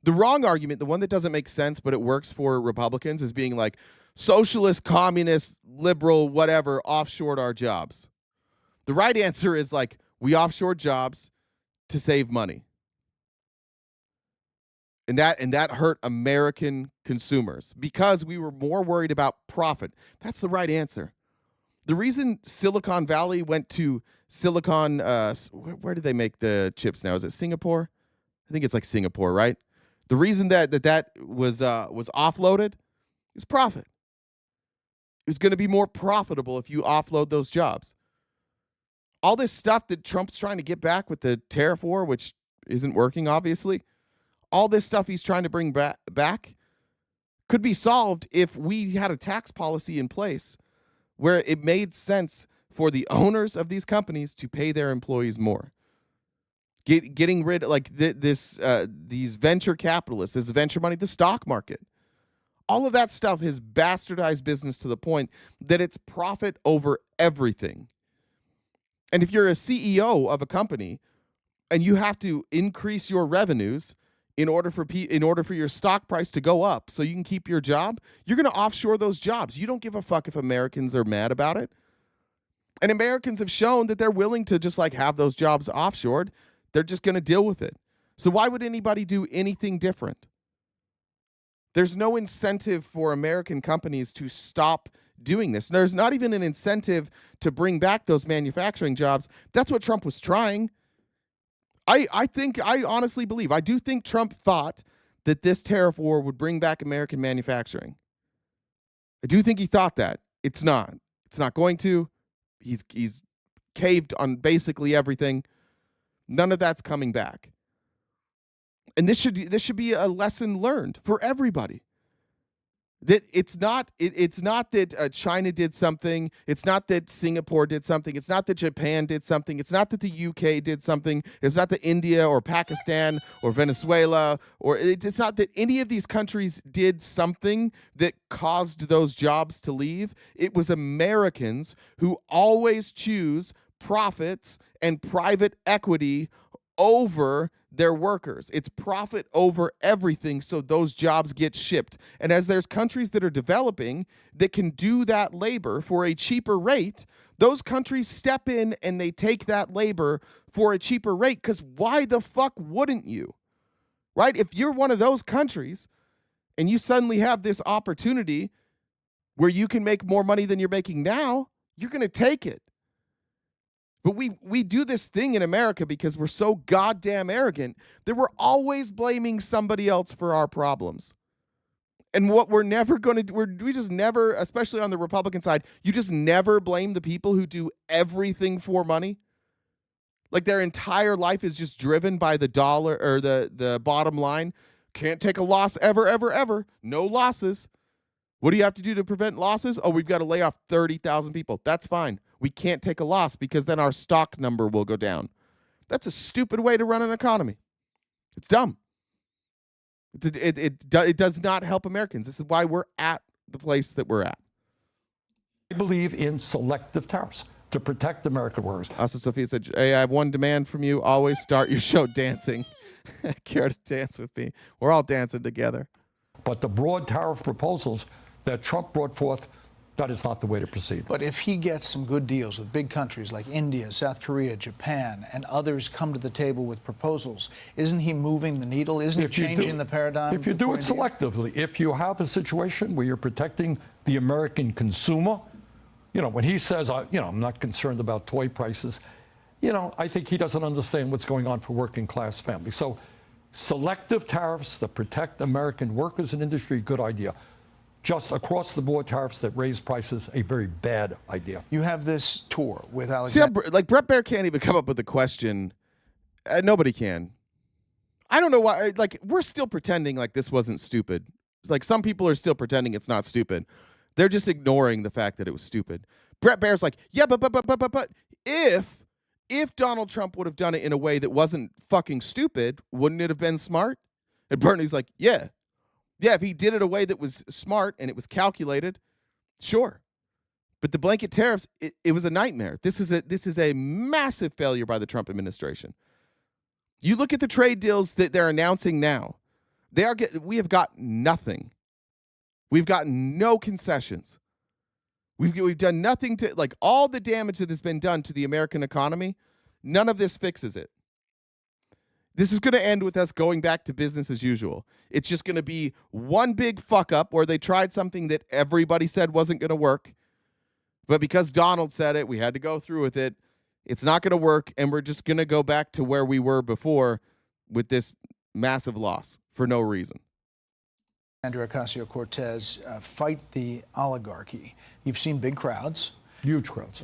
The wrong argument, the one that doesn't make sense, but it works for Republicans, is being like socialist, communist, liberal, whatever, offshored our jobs. The right answer is like we offshored jobs to save money. And that hurt American consumers because we were more worried about profit. That's the right answer. The reason Silicon Valley went to Silicon, where do they make the chips now? Is it Singapore? I think it's like Singapore, right? The reason that was offloaded is profit. It was going to be more profitable if you offload those jobs. All this stuff that Trump's trying to get back with the tariff war, which isn't working, obviously. All this stuff he's trying to bring back could be solved if we had a tax policy in place where it made sense for the owners of these companies to pay their employees more. Getting rid of like these venture capitalists, this venture money, the stock market. All of that stuff has bastardized business to the point that it's profit over everything. And if you're a CEO of a company, and you have to increase your revenues in order for your stock price to go up so you can keep your job, you're going to offshore those jobs. You don't give a fuck if Americans are mad about it. And Americans have shown that they're willing to just like have those jobs offshored. They're just going to deal with it. So why would anybody do anything different? There's no incentive for American companies to stop doing this. There's not even an incentive to bring back those manufacturing jobs. That's what Trump was trying. I honestly believe, I do think Trump thought that this tariff war would bring back American manufacturing. I do think he thought that. It's not. It's not going to. He's caved on basically everything. None of that's coming back. And this should be a lesson learned for everybody. That it's not that China did something. It's not that Singapore did something. It's not that Japan did something. It's not that the UK did something. It's not that India or Pakistan or Venezuela or it's not that any of these countries did something that caused those jobs to leave. It was Americans who always choose profits and private equity over their workers. It's profit over everything, so those jobs get shipped. And as there's countries that are developing that can do that labor for a cheaper rate, those countries step in and they take that labor for a cheaper rate, because why the fuck wouldn't you? Right? If you're one of those countries and you suddenly have this opportunity where you can make more money than you're making now, you're going to take it. But we do this thing in America because we're so goddamn arrogant that we're always blaming somebody else for our problems. And what we're never going to do, we just never, especially on the Republican side, you just never blame the people who do everything for money. Like their entire life is just driven by the dollar or the bottom line. Can't take a loss ever, ever, ever. No losses. What do you have to do to prevent losses? Oh, we've got to lay off 30,000 people. That's fine. We can't take a loss because then our stock number will go down. That's a stupid way to run an economy. It's dumb. It does not help Americans. This is why we're at the place that we're at. I believe in selective tariffs to protect American workers. Also, Sophia said, hey, I have one demand from you. Always start your show dancing. Care to dance with me. We're all dancing together. But the broad tariff proposals that Trump brought forth, that is not the way to proceed. But if he gets some good deals with big countries like India, South Korea, Japan, and others come to the table with proposals, isn't he moving the needle? Isn't he changing the paradigm? If you do it selectively, if you have a situation where you're protecting the American consumer, you know, when he says, I'm not concerned about toy prices, I think he doesn't understand what's going on for working class families. So selective tariffs that protect American workers and industry, good idea. Just across the board tariffs that raise prices, a very bad idea. You have this tour with Alexander. See, like Bret Baier can't even come up with a question. Nobody can. I don't know why. Like, we're still pretending like this wasn't stupid. Like, some people are still pretending it's not stupid. They're just ignoring the fact that it was stupid. Bret Baier's like, yeah, but if Donald Trump would have done it in a way that wasn't fucking stupid, wouldn't it have been smart? And Bernie's like, yeah. Yeah, if he did it a way that was smart and it was calculated, sure. But the blanket tariffs, it was a nightmare. This is a massive failure by the Trump administration. You look at the trade deals that they're announcing now. We have got nothing. We've got no concessions. We've done nothing to, like, all the damage that has been done to the American economy, none of this fixes it. This is going to end with us going back to business as usual. It's just going to be one big fuck up where they tried something that everybody said wasn't going to work. But because Donald said it, we had to go through with it. It's not going to work, and we're just going to go back to where we were before with this massive loss for no reason. Alexandria Ocasio-Cortez fight the oligarchy. You've seen big crowds. Huge crowds.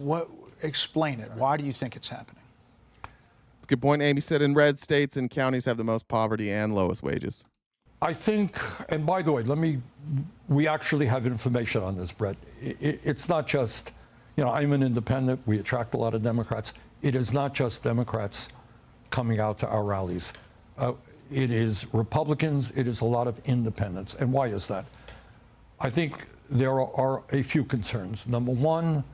Explain it. Why do you think it's happening? It's a good point. Amy said in red states and counties have the most poverty and lowest wages. I think, and by the way, we actually have information on this, Brett. It's not just, I'm an independent. We attract a lot of Democrats. It is not just Democrats coming out to our rallies. It is Republicans. It is a lot of independents. And why is that? I think there are a few concerns. Number one,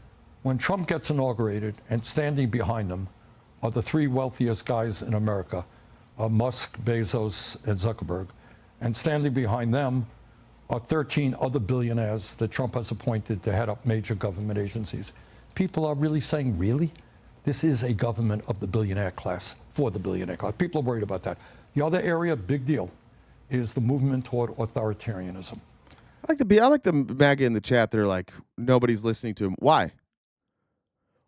when Trump gets inaugurated and standing behind him are the three wealthiest guys in America, Musk, Bezos, and Zuckerberg. And standing behind them are 13 other billionaires that Trump has appointed to head up major government agencies. People are really saying, really? This is a government of the billionaire class, for the billionaire class. People are worried about that. The other area, big deal, is the movement toward authoritarianism. I like the MAGA in the chat that are like, nobody's listening to him. Why?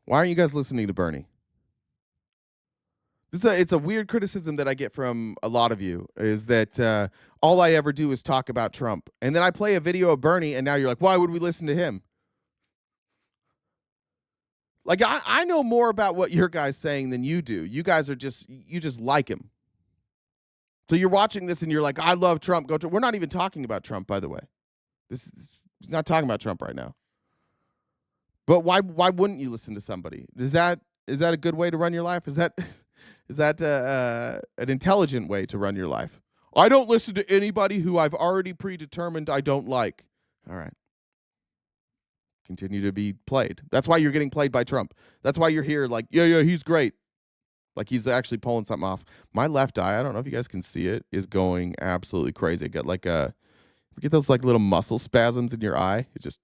Why aren't you guys listening to Bernie? It's a weird criticism that I get from a lot of you, is that all I ever do is talk about Trump. And then I play a video of Bernie, and now you're like, why would we listen to him? Like, I know more about what your guy's saying than you do. You guys are you just like him. So you're watching this, and you're like, I love Trump. Go Trump. We're not even talking about Trump, by the way. This is not talking about Trump right now. But why wouldn't you listen to somebody? Is that a good way to run your life? Is that an intelligent way to run your life? I don't listen to anybody who I've already predetermined I don't like. All right. Continue to be played. That's why you're getting played by Trump. That's why you're here like, yeah, he's great. Like he's actually pulling something off. My left eye, I don't know if you guys can see it, is going absolutely crazy. I got like you get those like little muscle spasms in your eye. It just...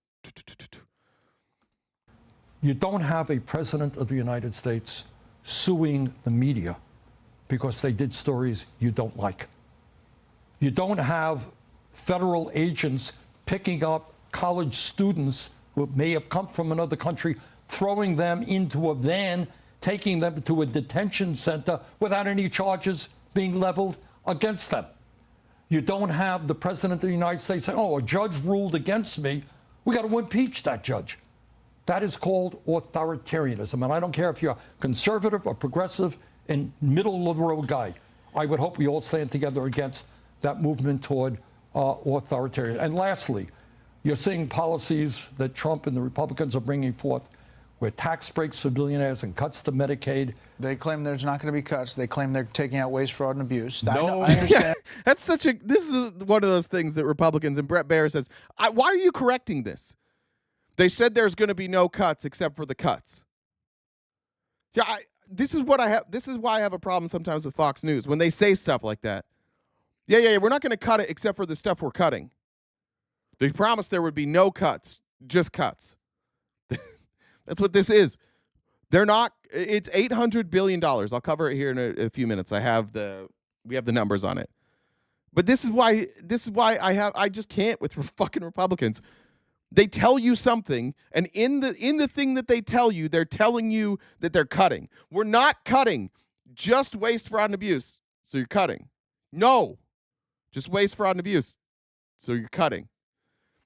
You don't have a president of the United States suing the media because they did stories you don't like. You don't have federal agents picking up college students who may have come from another country, throwing them into a van, taking them to a detention center without any charges being leveled against them. You don't have the president of the United States saying, oh, a judge ruled against me. We got to impeach that judge. That is called authoritarianism. And I don't care if you're conservative or progressive and middle of the road guy. I would hope we all stand together against that movement toward authoritarian. And lastly, you're seeing policies that Trump and the Republicans are bringing forth where tax breaks for billionaires and cuts to Medicaid. They claim there's not going to be cuts. They claim they're taking out waste, fraud, and abuse. No. I understand. This is one of those things that Republicans, and Brett Baer says, why are you correcting this? They said there's going to be no cuts except for the cuts. Yeah, this is why I have a problem sometimes with Fox News when they say stuff like that. Yeah, we're not going to cut it except for the stuff we're cutting. They promised there would be no cuts, just cuts. That's what this is. They're not. It's $800 billion. I'll cover it here in a few minutes. We have the numbers on it. But this is why I just can't with fucking Republicans. They tell you something, and in the thing that they tell you, they're telling you that they're cutting. We're not cutting, just waste, fraud, and abuse. So you're cutting. No, just waste, fraud, and abuse. So you're cutting.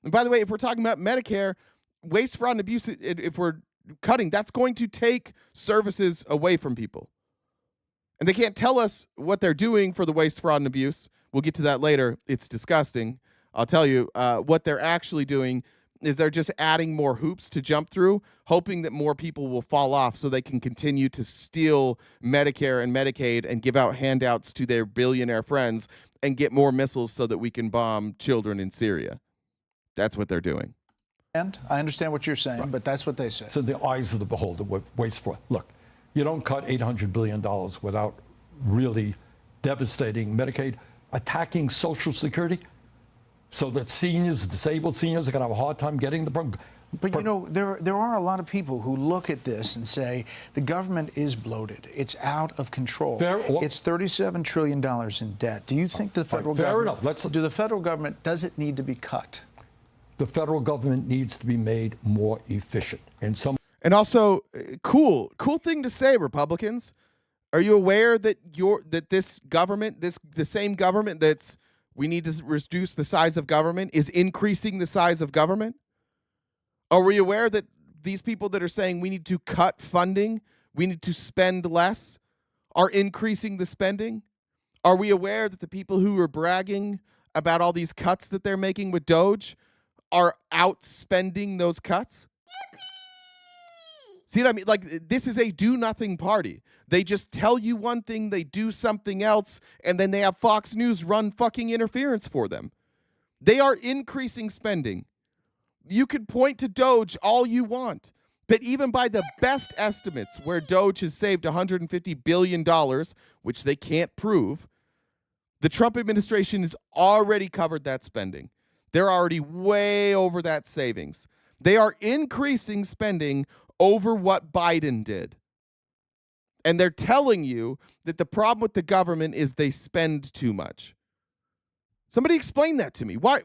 And by the way, if we're talking about Medicare, waste, fraud, and abuse, if we're cutting, that's going to take services away from people. And they can't tell us what they're doing for the waste, fraud, and abuse. We'll get to that later. It's disgusting. I'll tell you what they're actually doing is they're just adding more hoops to jump through, hoping that more people will fall off so they can continue to steal Medicare and Medicaid and give out handouts to their billionaire friends and get more missiles so that we can bomb children in Syria. That's what they're doing. And I understand what you're saying, but that's what they say. So the eyes of the beholder, waste for. Look, you don't cut $800 billion without really devastating Medicaid, attacking Social Security, so that seniors, disabled seniors, are going to have a hard time getting the program. But you know, there are a lot of people who look at this and say the government is bloated. It's out of control. It's $37 trillion in debt. Do you think the federal government? Do the federal government, does it need to be cut? The federal government needs to be made more efficient. And also, cool thing to say, Republicans. Are you aware that this government, the same government that's we need to reduce the size of government is increasing the size of government? Are we aware that these people that are saying we need to cut funding, we need to spend less, are increasing the spending? Are we aware that the people who are bragging about all these cuts that they're making with Doge are outspending those cuts? See what I mean? Like, this is a do-nothing party. They just tell you one thing, they do something else, and then they have Fox News run fucking interference for them. They are increasing spending. You could point to Doge all you want. that even by the best estimates, where Doge has saved $150 billion, which they can't prove, the Trump administration has already covered that spending. They're already way over that savings. They are increasing spending over what Biden did. And they're telling you that the problem with the government is they spend too much. Somebody explain that to me. Why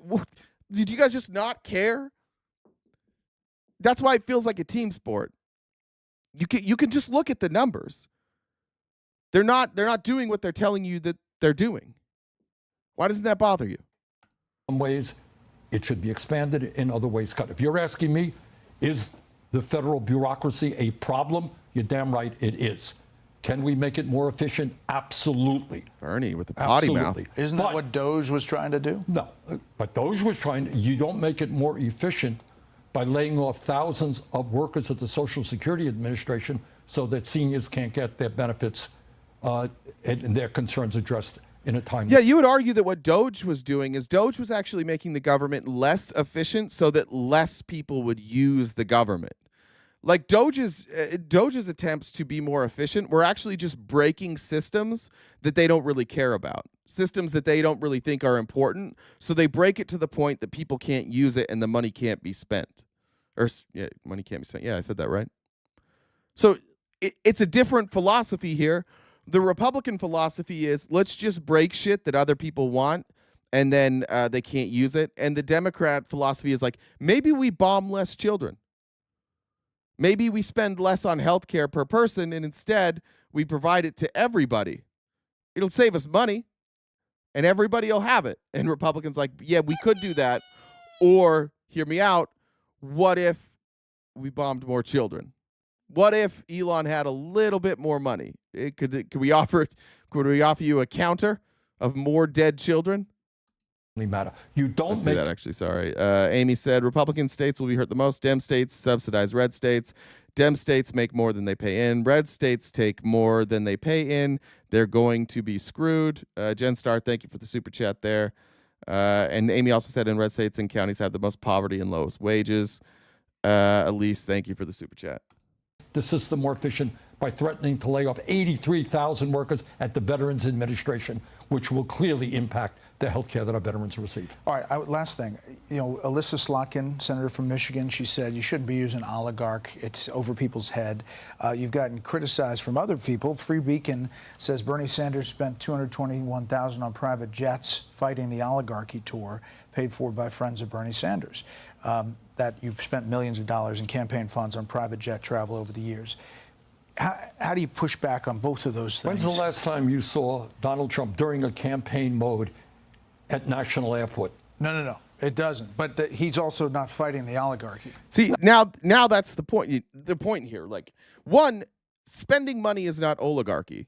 did you guys just not care? That's why it feels like a team sport. You can just look at the numbers. They're not doing what they're telling you that they're doing. Why doesn't that bother you? In some ways, it should be expanded. In other ways, cut. If you're asking me, is the federal bureaucracy a problem? You're damn right it is. Can we make it more efficient? Absolutely. Bernie with the potty mouth. Isn't that what Doge was trying to do? No, but Doge was trying to, you don't make it more efficient by laying off thousands of workers at the Social Security Administration so that seniors can't get their benefits and their concerns addressed in a timely. Yeah, you would argue that what Doge was doing is Doge was actually making the government less efficient so that less people would use the government. Like Doge's attempts to be more efficient were actually just breaking systems that they don't really care about, systems that they don't really think are important. So they break it to the point that people can't use it and the money can't be spent. Or yeah, money can't be spent. Yeah, I said that right. So it's a different philosophy here. The Republican philosophy is let's just break shit that other people want and then they can't use it. And the Democrat philosophy is like, maybe we bomb less children. Maybe we spend less on healthcare per person and instead we provide it to everybody. It'll save us money and everybody will have it. And Republicans like, yeah, we could do that. Or, hear me out, what if we bombed more children? What if Elon had a little bit more money? Could we offer you a counter of more dead children? Matter. You don't Let's see that actually. Sorry. Amy said Republican states will be hurt the most. Dem states subsidize red states. Dem states make more than they pay in. Red states take more than they pay in. They're going to be screwed. Jen Starr, thank you for the super chat there. And Amy also said in red states and counties have the most poverty and lowest wages. Elise, thank you for the super chat. The system more efficient by threatening to lay off 83,000 workers at the Veterans Administration, which will clearly impact the health care that our veterans receive. All right, last thing. You know, Alyssa Slotkin, senator from Michigan, she said you shouldn't be using oligarch. It's over people's head. You've gotten criticized from other people. Free Beacon says Bernie Sanders spent $221,000 on private jets fighting the oligarchy tour, paid for by friends of Bernie Sanders. That you've spent millions of dollars in campaign funds on private jet travel over the years. How do you push back on both of those things? When's the last time you saw Donald Trump during a campaign mode at National Airport? No, it doesn't. But he's also not fighting the oligarchy. See, now that's the point. The point here, like, one, spending money is not oligarchy.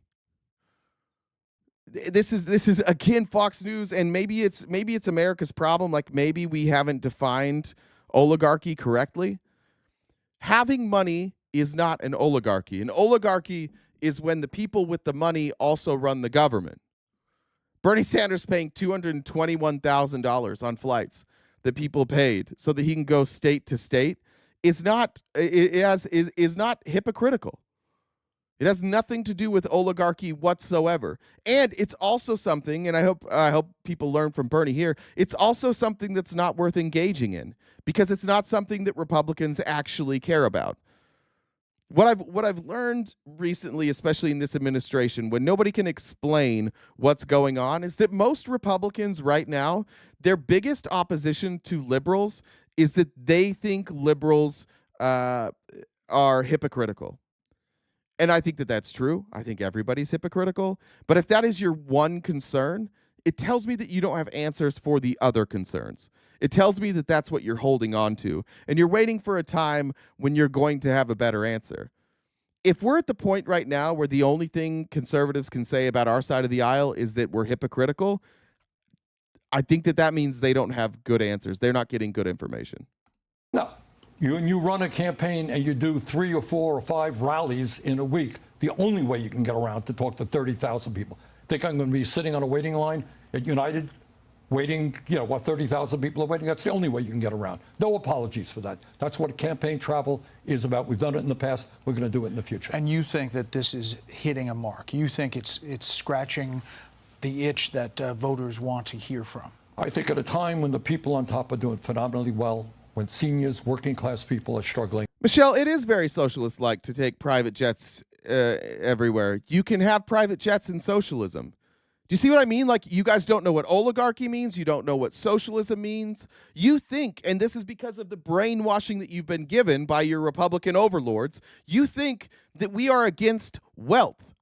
This is again Fox News, and maybe it's America's problem. Like maybe we haven't defined oligarchy correctly. Having money is not an oligarchy. An oligarchy is when the people with the money also run the government. Bernie Sanders paying $221,000 on flights that people paid so that he can go state to state is not hypocritical. It has nothing to do with oligarchy whatsoever. And it's also something, and I hope people learn from Bernie here, it's also something that's not worth engaging in because it's not something that Republicans actually care about. What I've learned recently, especially in this administration, when nobody can explain what's going on, is that most Republicans right now, their biggest opposition to liberals is that they think liberals are hypocritical. And I think that that's true. I think everybody's hypocritical. But if that is your one concern, it tells me that you don't have answers for the other concerns. It tells me that that's what you're holding on to. And you're waiting for a time when you're going to have a better answer. If we're at the point right now where the only thing conservatives can say about our side of the aisle is that we're hypocritical, I think that means they don't have good answers. They're not getting good information. No. You run a campaign and you do 3 or 4 or 5 rallies in a week. The only way you can get around to talk to 30,000 people. Think I'm going to be sitting on a waiting line at United waiting, 30,000 people are waiting. That's the only way you can get around. No apologies for that. That's what campaign travel is about. We've done it in the past. We're going to do it in the future. And you think that this is hitting a mark? You think it's scratching the itch that voters want to hear from? I think at a time when the people on top are doing phenomenally well, when seniors, working class people are struggling. Michelle, it is very socialist-like to take private jets everywhere. You can have private jets in socialism. Do you see what I mean? Like, you guys don't know what oligarchy means. You don't know what socialism means. You think, and this is because of the brainwashing that you've been given by your Republican overlords, you think that we are against wealth.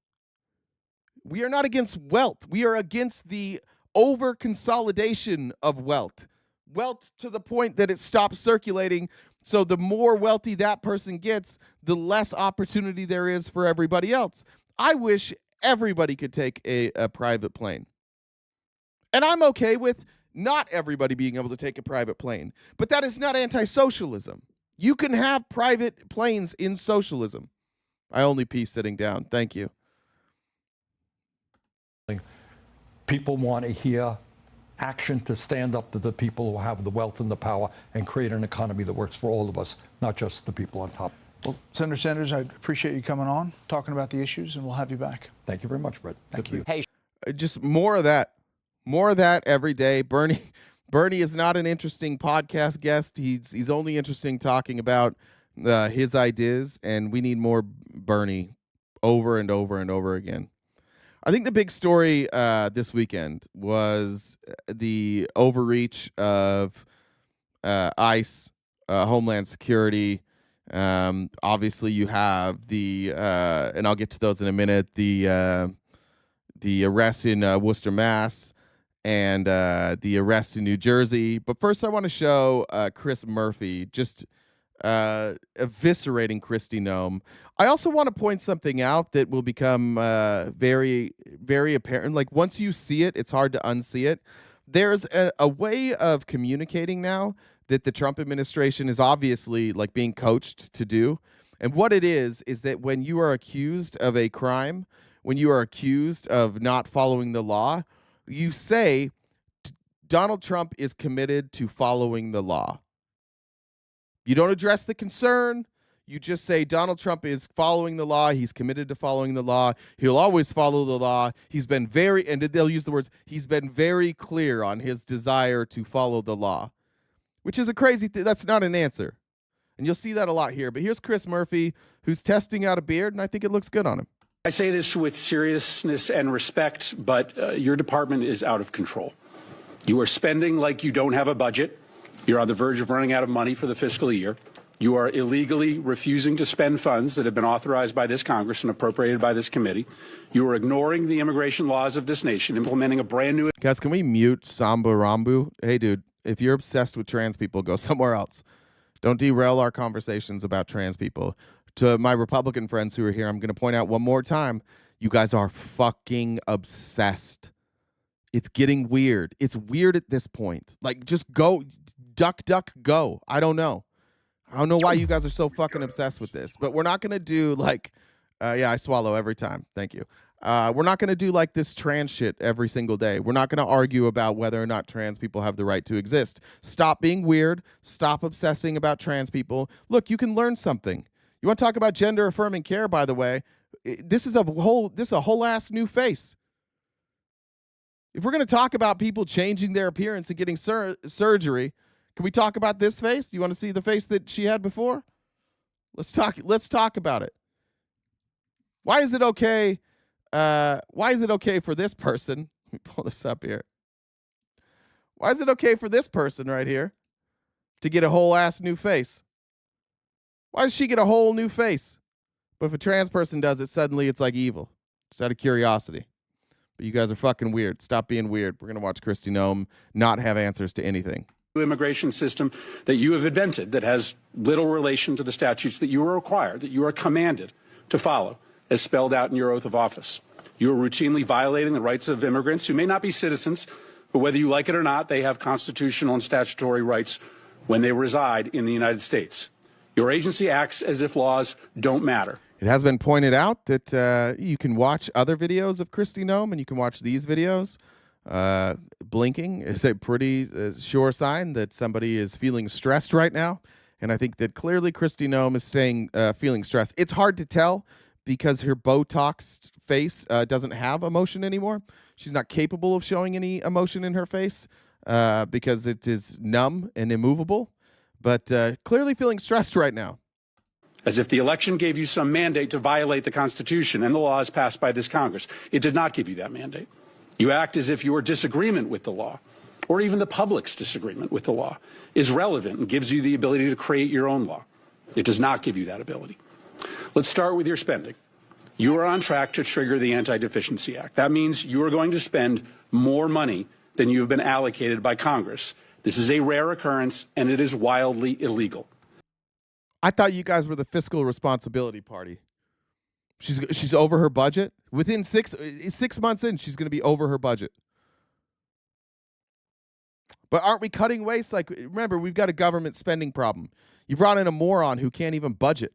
We are not against wealth. We are against the over-consolidation of wealth. Wealth to the point that it stops circulating. So the more wealthy that person gets, the less opportunity there is for everybody else. I wish everybody could take a private plane. And I'm okay with not everybody being able to take a private plane. But that is not anti-socialism. You can have private planes in socialism. I only pee sitting down. Thank you. People want to hear action to stand up to the people who have the wealth and the power and create an economy that works for all of us, not just the people on top. Well, Senator Sanders, I appreciate you coming on, talking about the issues, and we'll have you back. Thank you very much, Brett. Thank you. Hey, just more of that. More of that every day. Bernie is not an interesting podcast guest. He's only interesting talking about his ideas, and we need more Bernie over and over and over again. I think the big story this weekend was the overreach of ICE, Homeland Security. Obviously, you have the, and I'll get to those in a minute, the arrest in Worcester, Mass, and the arrest in New Jersey. But first, I want to show Chris Murphy just eviscerating Kristi Noem. I also want to point something out that will become very, very apparent. Like, once you see it, it's hard to unsee it. There's a way of communicating now that the Trump administration is obviously like being coached to do. And what it is that when you are accused of a crime, when you are accused of not following the law, you say Donald Trump is committed to following the law. You don't address the concern. You just say Donald Trump is following the law. He's committed to following the law. He'll always follow the law. He's been very, and they'll use the words, he's been very clear on his desire to follow the law, which is a crazy thing. That's not an answer. And you'll see that a lot here. But here's Chris Murphy, who's testing out a beard, and I think it looks good on him. I say this with seriousness and respect, but your department is out of control. You are spending like you don't have a budget. You're on the verge of running out of money for the fiscal year. You are illegally refusing to spend funds that have been authorized by this Congress and appropriated by this committee. You are ignoring the immigration laws of this nation, implementing a brand new... Guys, can we mute Samba Rambu? Hey, dude, if you're obsessed with trans people, go somewhere else. Don't derail our conversations about trans people. To my Republican friends who are here, I'm going to point out one more time, you guys are fucking obsessed. It's getting weird. It's weird at this point. Like, just go, duck, go. I don't know. I don't know why you guys are so fucking obsessed with this, but we're not going to do like, yeah, I swallow every time. Thank you. We're not going to do like this trans shit every single day. We're not going to argue about whether or not trans people have the right to exist. Stop being weird. Stop obsessing about trans people. Look, you can learn something. You want to talk about gender affirming care, by the way, this is a whole ass new face. If we're going to talk about people changing their appearance and getting surgery, can we talk about this face? Do you want to see the face that she had before? Let's talk about it. Why is it okay? Why is it okay for this person? Let me pull this up here. Why is it okay for this person right here to get a whole ass new face? Why does she get a whole new face? But if a trans person does it, suddenly it's like evil. Just out of curiosity. But you guys are fucking weird. Stop being weird. We're going to watch Kristi Noem not have answers to anything. Immigration system that you have invented that has little relation to the statutes that you are required, that you are commanded to follow, as spelled out in your oath of office. You are routinely violating the rights of immigrants who may not be citizens, but whether you like it or not, they have constitutional and statutory rights when they reside in the United States. Your agency acts as if laws don't matter. It has been pointed out that you can watch other videos of Kristi Noem and you can watch these videos. Blinking is a pretty sure sign that somebody is feeling stressed right now. And I think that clearly Kristi Noem is feeling stressed. It's hard to tell because her Botox face doesn't have emotion anymore. She's not capable of showing any emotion in her face because it is numb and immovable. But clearly feeling stressed right now. As if the election gave you some mandate to violate the Constitution and the laws passed by this Congress. It did not give you that mandate. You act as if your disagreement with the law, or even the public's disagreement with the law, is relevant and gives you the ability to create your own law. It does not give you that ability. Let's start with your spending. You are on track to trigger the Anti-Deficiency Act. That means you are going to spend more money than you have been allocated by Congress. This is a rare occurrence, and it is wildly illegal. I thought you guys were the fiscal responsibility party. She's over her budget. Within 6 months in, she's going to be over her budget. But aren't we cutting waste? Like, remember, we've got a government spending problem. You brought in a moron who can't even budget.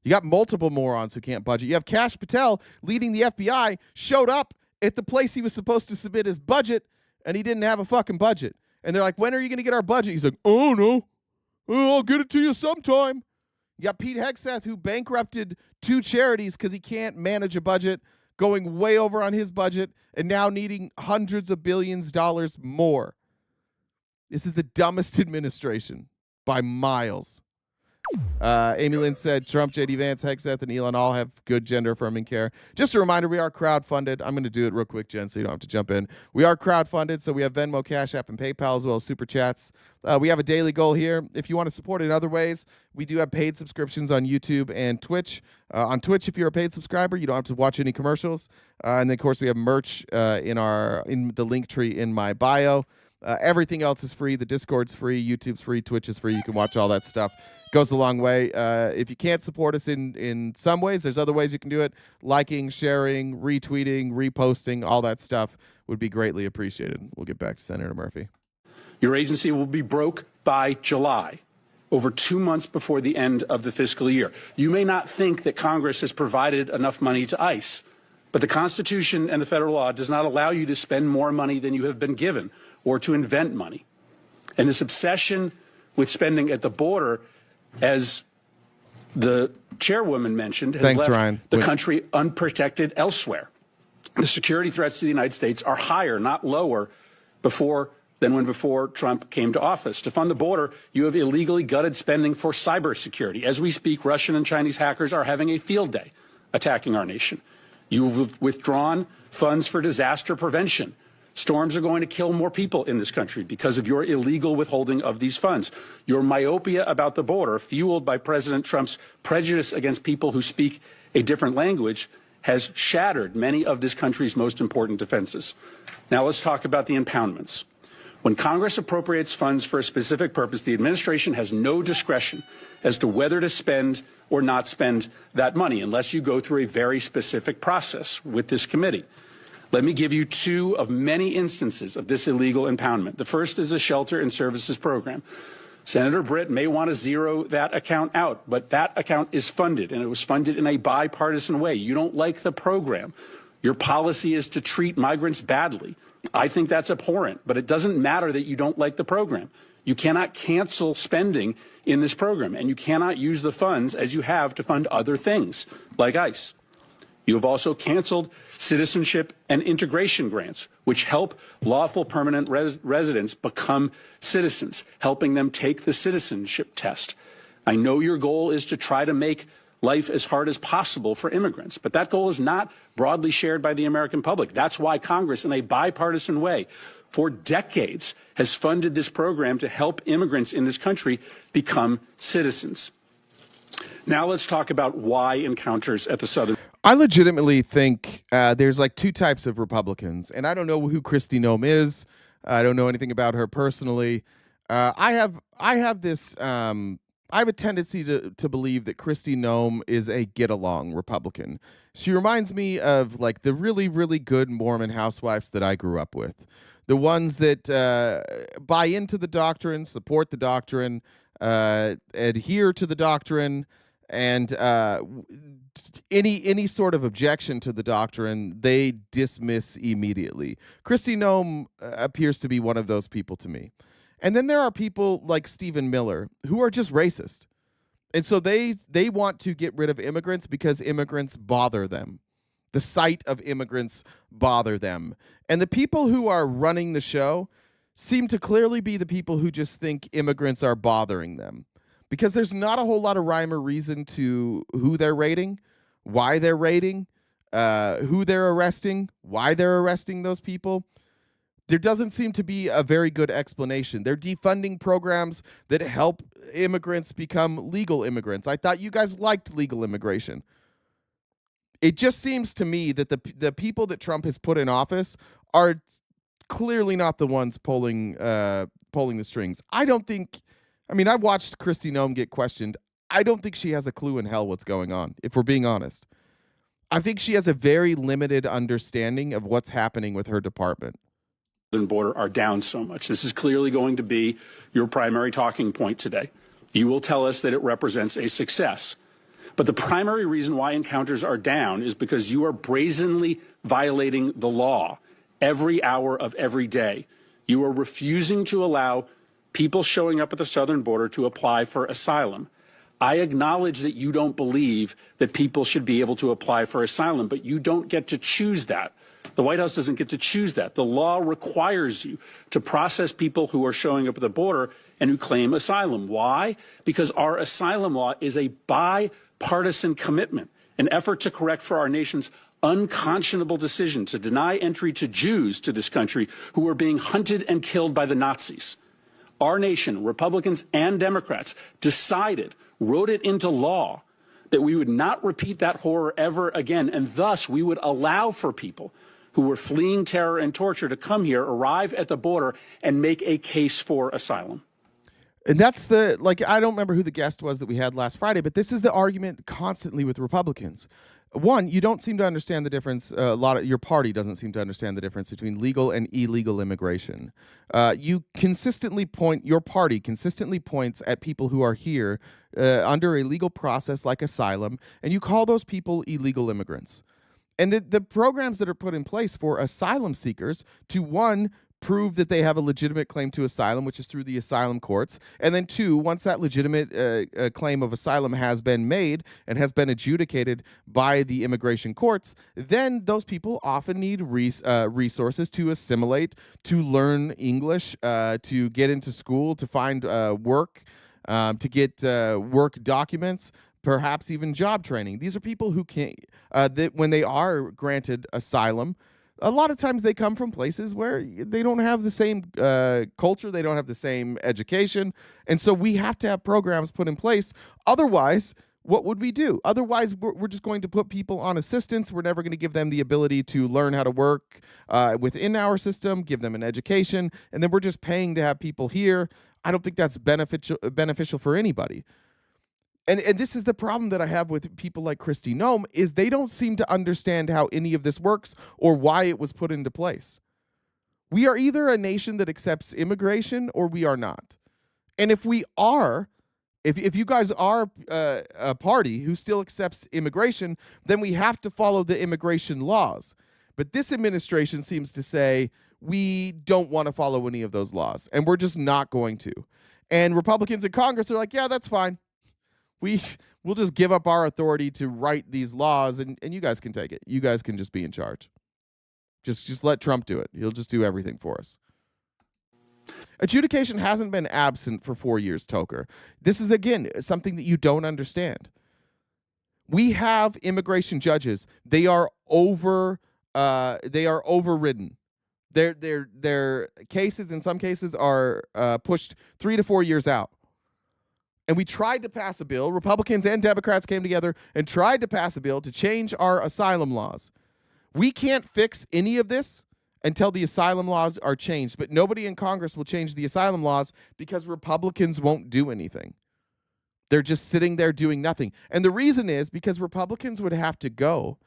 You got multiple morons who can't budget. You have Kash Patel leading the FBI, showed up at the place he was supposed to submit his budget, and he didn't have a fucking budget. And they're like, when are you going to get our budget? He's like, oh, no. I'll get it to you sometime. You got Pete Hegseth, who bankrupted 2 charities because he can't manage a budget, going way over on his budget, and now needing hundreds of billions of dollars more. This is the dumbest administration by miles. Amy Lynn said Trump, J.D. Vance, Hegseth, and Elon all have good gender-affirming care. Just a reminder, we are crowdfunded. I'm going to do it real quick, Jen, so you don't have to jump in. We are crowdfunded, so we have Venmo, Cash App, and PayPal, as well as Super Chats. We have a daily goal here. If you want to support in other ways, we do have paid subscriptions on YouTube and Twitch. On Twitch, if you're a paid subscriber, you don't have to watch any commercials. And then, of course, we have merch in the link tree in my bio. Everything else is free. The Discord's free. YouTube's free. Twitch is free. You can watch all that stuff. Goes a long way. If you can't support us in some ways, there's other ways you can do it. Liking, sharing, retweeting, reposting, all that stuff would be greatly appreciated. We'll get back to Senator Murphy. Your agency will be broke by July, over 2 months before the end of the fiscal year. You may not think that Congress has provided enough money to ICE, but the Constitution and the federal law does not allow you to spend more money than you have been given or to invent money. And this obsession with spending at the border, as the chairwoman mentioned, has left the country unprotected elsewhere. The security threats to the United States are higher, not lower, than before Trump came to office. To fund the border, you have illegally gutted spending for cybersecurity. As we speak, Russian and Chinese hackers are having a field day attacking our nation. You've withdrawn funds for disaster prevention. Storms are going to kill more people in this country because of your illegal withholding of these funds. Your myopia about the border, fueled by President Trump's prejudice against people who speak a different language, has shattered many of this country's most important defenses. Now let's talk about the impoundments. When Congress appropriates funds for a specific purpose, the administration has no discretion as to whether to spend or not spend that money unless you go through a very specific process with this committee. Let me give you 2 of many instances of this illegal impoundment. The first is the Shelter and Services Program. Senator Britt may want to zero that account out, but that account is funded, and it was funded in a bipartisan way. You don't like the program. Your policy is to treat migrants badly. I think that's abhorrent, but it doesn't matter that you don't like the program. You cannot cancel spending in this program, and you cannot use the funds as you have to fund other things, like ICE. You have also canceled citizenship and integration grants, which help lawful permanent residents become citizens, helping them take the citizenship test. I know your goal is to try to make life as hard as possible for immigrants, but that goal is not broadly shared by the American public. That's why Congress, in a bipartisan way, for decades, has funded this program to help immigrants in this country become citizens. Now let's talk about why encounters at the southern. I legitimately think there's like 2 types of Republicans, and I don't know who Kristi Noem is. I don't know anything about her personally. I have a tendency to believe that Kristi Noem is a get-along Republican. She reminds me of like the really, really good Mormon housewives that I grew up with. The ones that buy into the doctrine, support the doctrine, adhere to the doctrine, And any sort of objection to the doctrine, they dismiss immediately. Kristi Noem appears to be one of those people to me. And then there are people like Stephen Miller who are just racist. And so they want to get rid of immigrants because immigrants bother them. The sight of immigrants bother them. And the people who are running the show seem to clearly be the people who just think immigrants are bothering them. Because there's not a whole lot of rhyme or reason to who they're raiding, why they're raiding, who they're arresting, why they're arresting those people. There doesn't seem to be a very good explanation. They're defunding programs that help immigrants become legal immigrants. I thought you guys liked legal immigration. It just seems to me that the people that Trump has put in office are clearly not the ones pulling the strings. I watched Kristi Noem get questioned. I don't think she has a clue in hell what's going on, if we're being honest. I think she has a very limited understanding of what's happening with her department. Border are down so much. This is clearly going to be your primary talking point today. You will tell us that it represents a success. But the primary reason why encounters are down is because you are brazenly violating the law every hour of every day. You are refusing to allow people showing up at the southern border to apply for asylum. I acknowledge that you don't believe that people should be able to apply for asylum, but you don't get to choose that. The White House doesn't get to choose that. The law requires you to process people who are showing up at the border and who claim asylum. Why? Because our asylum law is a bipartisan commitment, an effort to correct for our nation's unconscionable decision to deny entry to Jews to this country who were being hunted and killed by the Nazis. Our nation, Republicans and Democrats, wrote it into law that we would not repeat that horror ever again, and thus we would allow for people who were fleeing terror and torture to come here, arrive at the border, and make a case for asylum. And that's I don't remember who the guest was that we had last Friday, but this is the argument constantly with Republicans. One, you don't seem to understand the difference. Your party doesn't seem to understand the difference between legal and illegal immigration. Your party consistently points at people who are here under a legal process like asylum, and you call those people illegal immigrants. And the programs that are put in place for asylum seekers to, one, prove that they have a legitimate claim to asylum, which is through the asylum courts, and then two, once that legitimate claim of asylum has been made and has been adjudicated by the immigration courts, then those people often need resources to assimilate, to learn English, to get into school, to find work, to get work documents, perhaps even job training. These are people who can't, that when they are granted asylum, a lot of times they come from places where they don't have the same culture, they don't have the same education, and so we have to have programs put in place. Otherwise, what would we do? Otherwise, we're just going to put people on assistance. We're never going to give them the ability to learn how to work within our system, give them an education, and then we're just paying to have people here. I don't think that's beneficial for anybody. And this is the problem that I have with people like Kristi Noem, is they don't seem to understand how any of this works or why it was put into place. We are either a nation that accepts immigration or we are not. And if we are, if you guys are a party who still accepts immigration, then we have to follow the immigration laws. But this administration seems to say we don't want to follow any of those laws, and we're just not going to. And Republicans in Congress are like, yeah, that's fine. We'll just give up our authority to write these laws, and you guys can take it. You guys can just be in charge. Just let Trump do it. He'll just do everything for us. Adjudication hasn't been absent for 4 years, Toker. This is, again, something that you don't understand. We have immigration judges. They are overridden. Their cases, in some cases, are pushed 3 to 4 years out. And we tried to pass a bill. Republicans and Democrats came together and tried to pass a bill to change our asylum laws. We can't fix any of this until the asylum laws are changed. But nobody in Congress will change the asylum laws because Republicans won't do anything. They're just sitting there doing nothing. And the reason is because Republicans would have to go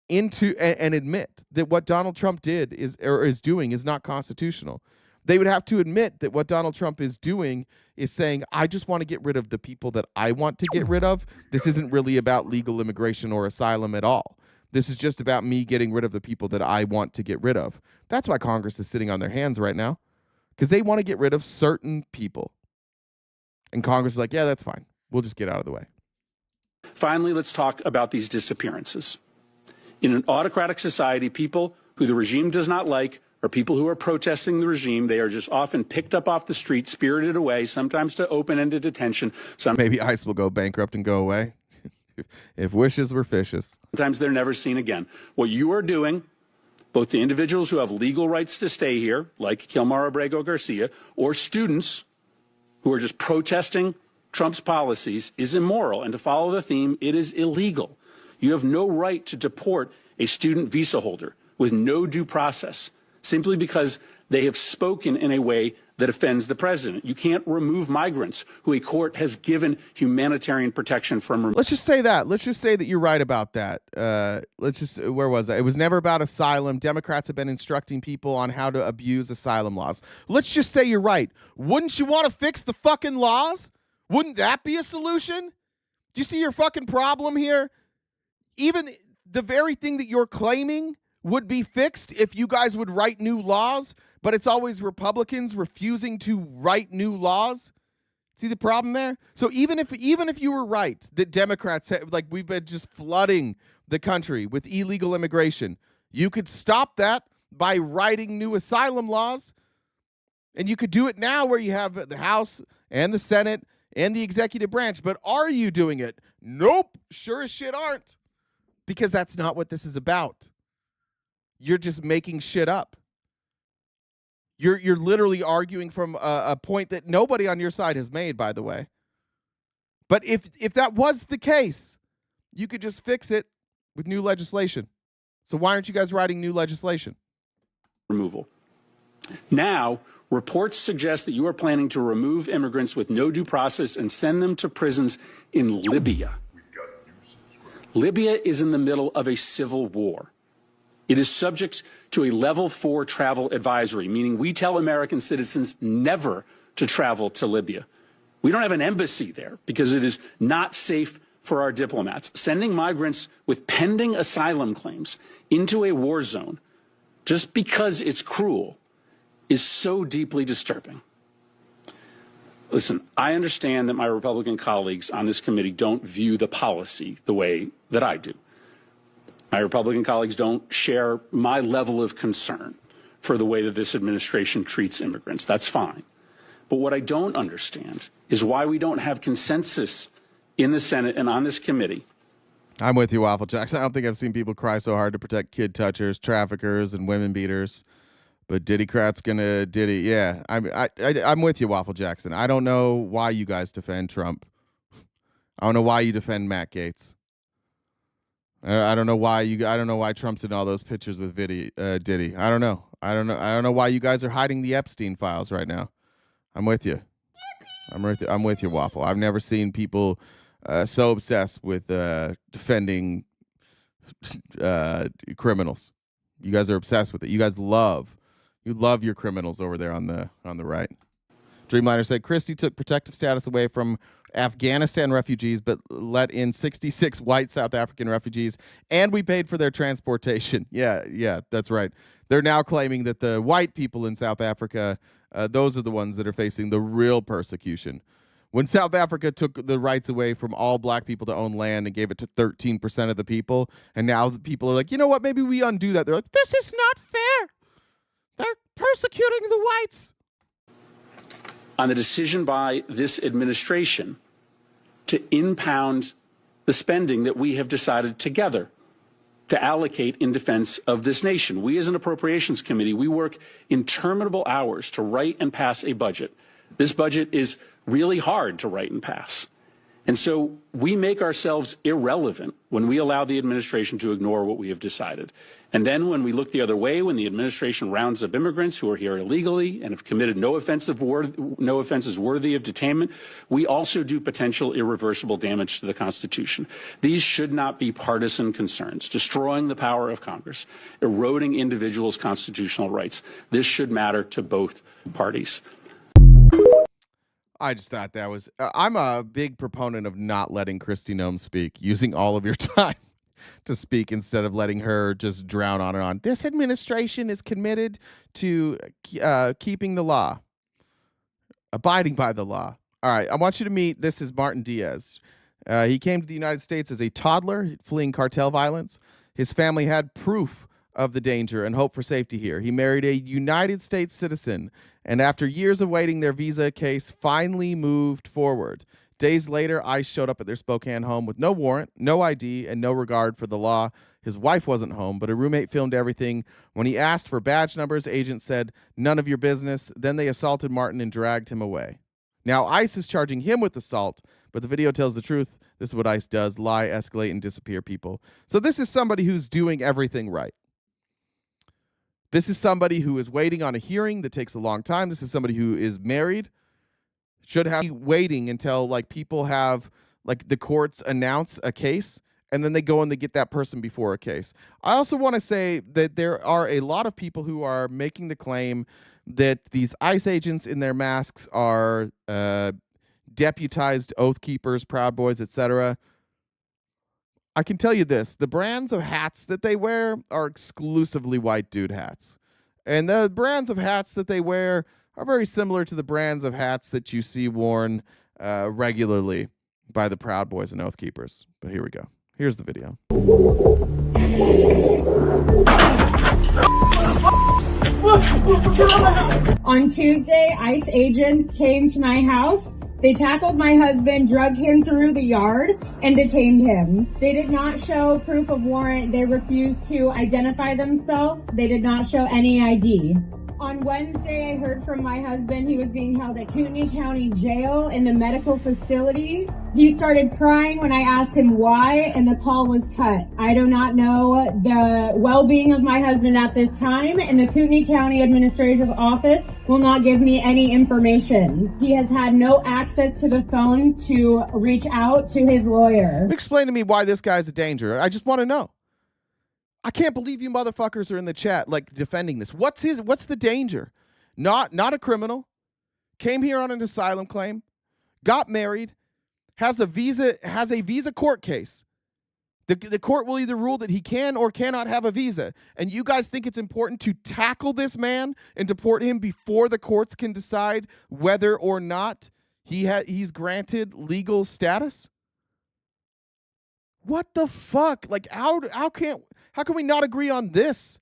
into and admit that what Donald Trump did is doing is not constitutional. They would have to admit that what Donald Trump is doing is saying, I just want to get rid of the people that I want to get rid of. This isn't really about legal immigration or asylum at all. This is just about me getting rid of the people that I want to get rid of. That's why Congress is sitting on their hands right now, because they want to get rid of certain people. And Congress is like, yeah, that's fine. We'll just get out of the way. Finally, let's talk about these disappearances. In an autocratic society, people who the regime does not like are people who are protesting the regime. They are just often picked up off the street, spirited away, sometimes to open-ended detention. Maybe ICE will go bankrupt and go away. If wishes were fishes. Sometimes they're never seen again. What you are doing, both the individuals who have legal rights to stay here, like Kilmar Abrego Garcia, or students who are just protesting Trump's policies, is immoral. And to follow the theme, it is illegal. You have no right to deport a student visa holder with no due process simply because they have spoken in a way that offends the president. You can't remove migrants who a court has given humanitarian protection from. Let's just say that. Let's just say that you're right about that. Where was that? It was never about asylum. Democrats have been instructing people on how to abuse asylum laws. Let's just say you're right. Wouldn't you want to fix the fucking laws? Wouldn't that be a solution? Do you see your fucking problem here? Even the very thing that you're claiming would be fixed if you guys would write new laws, but it's always Republicans refusing to write new laws. See the problem there? So even if you were right that Democrats have, like, we've been just flooding the country with illegal immigration, you could stop that by writing new asylum laws, and you could do it now where you have the House and the Senate and the executive branch. But are you doing it? Nope, sure as shit aren't, because that's not what this is about. You're just making shit up. You're literally arguing from a point that nobody on your side has made, by the way. But if that was the case, you could just fix it with new legislation. So why aren't you guys writing new legislation? Removal. Now, reports suggest that you are planning to remove immigrants with no due process and send them to prisons in Libya. Libya is in the middle of a civil war. It is subject to a level 4 travel advisory, meaning we tell American citizens never to travel to Libya. We don't have an embassy there because it is not safe for our diplomats. Sending migrants with pending asylum claims into a war zone just because it's cruel is so deeply disturbing. Listen, I understand that my Republican colleagues on this committee don't view the policy the way that I do. My Republican colleagues don't share my level of concern for the way that this administration treats immigrants. That's fine. But what I don't understand is why we don't have consensus in the Senate and on this committee. I'm with you, Waffle Jackson. I don't think I've seen people cry so hard to protect kid touchers, traffickers, and women beaters. But Diddycrat's gonna Diddy. Yeah, I'm with you, Waffle Jackson. I don't know why you guys defend Trump. I don't know why you defend Matt Gaetz. I don't know why Trump's in all those pictures with Diddy. I don't know. I don't know why you guys are hiding the Epstein files right now. I'm with you. I'm with you, Waffle. I've never seen people so obsessed with defending criminals. You guys are obsessed with it. You guys love your criminals over there on the right. Dreamliner said Christie took protective status away from Afghanistan refugees, but let in 66 white South African refugees, and we paid for their transportation. Yeah, that's right. They're now claiming that the white people in South Africa, those are the ones that are facing the real persecution. When South Africa took the rights away from all black people to own land and gave it to 13% of the people, and now the people are like, you know what, maybe we undo that. They're like, this is not fair. They're persecuting the whites. On the decision by this administration to impound the spending that we have decided together to allocate in defense of this nation. We as an appropriations committee, we work interminable hours to write and pass a budget. This budget is really hard to write and pass. And so we make ourselves irrelevant when we allow the administration to ignore what we have decided. And then when we look the other way, when the administration rounds up immigrants who are here illegally and have committed no offenses worthy of detainment, we also do potential irreversible damage to the Constitution. These should not be partisan concerns, destroying the power of Congress, eroding individuals' constitutional rights. This should matter to both parties. I just thought that was... I'm a big proponent of not letting Kristi Noem speak, using all of your time to speak instead of letting her just drown on and on. This administration is committed to keeping the law, abiding by the law. All right, I want you to meet, this is Martin Diaz. He came to the United States as a toddler, fleeing cartel violence. His family had proof of the danger and hope for safety here. He married a United States citizen, and after years of waiting, their visa case finally moved forward. Days later, ICE showed up at their Spokane home with no warrant, no ID, and no regard for the law. His wife wasn't home, but a roommate filmed everything. When he asked for badge numbers, agents said, "None of your business." Then they assaulted Martin and dragged him away. Now, ICE is charging him with assault, but the video tells the truth. This is what ICE does: lie, escalate, and disappear people. So this is somebody who's doing everything right. This is somebody who is waiting on a hearing that takes a long time. This is somebody who is married. Should have been waiting until like people have like the courts announce a case and then they go and they get that person before a case. I also want to say that there are a lot of people who are making the claim that these ICE agents in their masks are deputized oath keepers, Proud Boys, etc. I can tell you this, the brands of hats that they wear are exclusively white dude hats. And the brands of hats that they wear are very similar to the brands of hats that you see worn regularly by the Proud Boys and Oath Keepers. But here we go. Here's the video. On Tuesday, ICE agents came to my house. They tackled my husband, dragged him through the yard, and detained him. They did not show proof of warrant. They refused to identify themselves. They did not show any ID. On Wednesday, I heard from my husband he was being held at Kootenai County Jail in the medical facility. He started crying when I asked him why, and the call was cut. I do not know the well-being of my husband at this time, and the Kootenai County Administrative Office will not give me any information. He has had no access to the phone to reach out to his lawyer. Explain to me why this guy's a danger. I just want to know. I can't believe you motherfuckers are in the chat like defending this. What's the danger? Not a criminal. Came here on an asylum claim. Got married. Has a visa court case. The court will either rule that he can or cannot have a visa. And you guys think it's important to tackle this man and deport him before the courts can decide whether or not he's granted legal status? What the fuck? Like how can we not agree on this?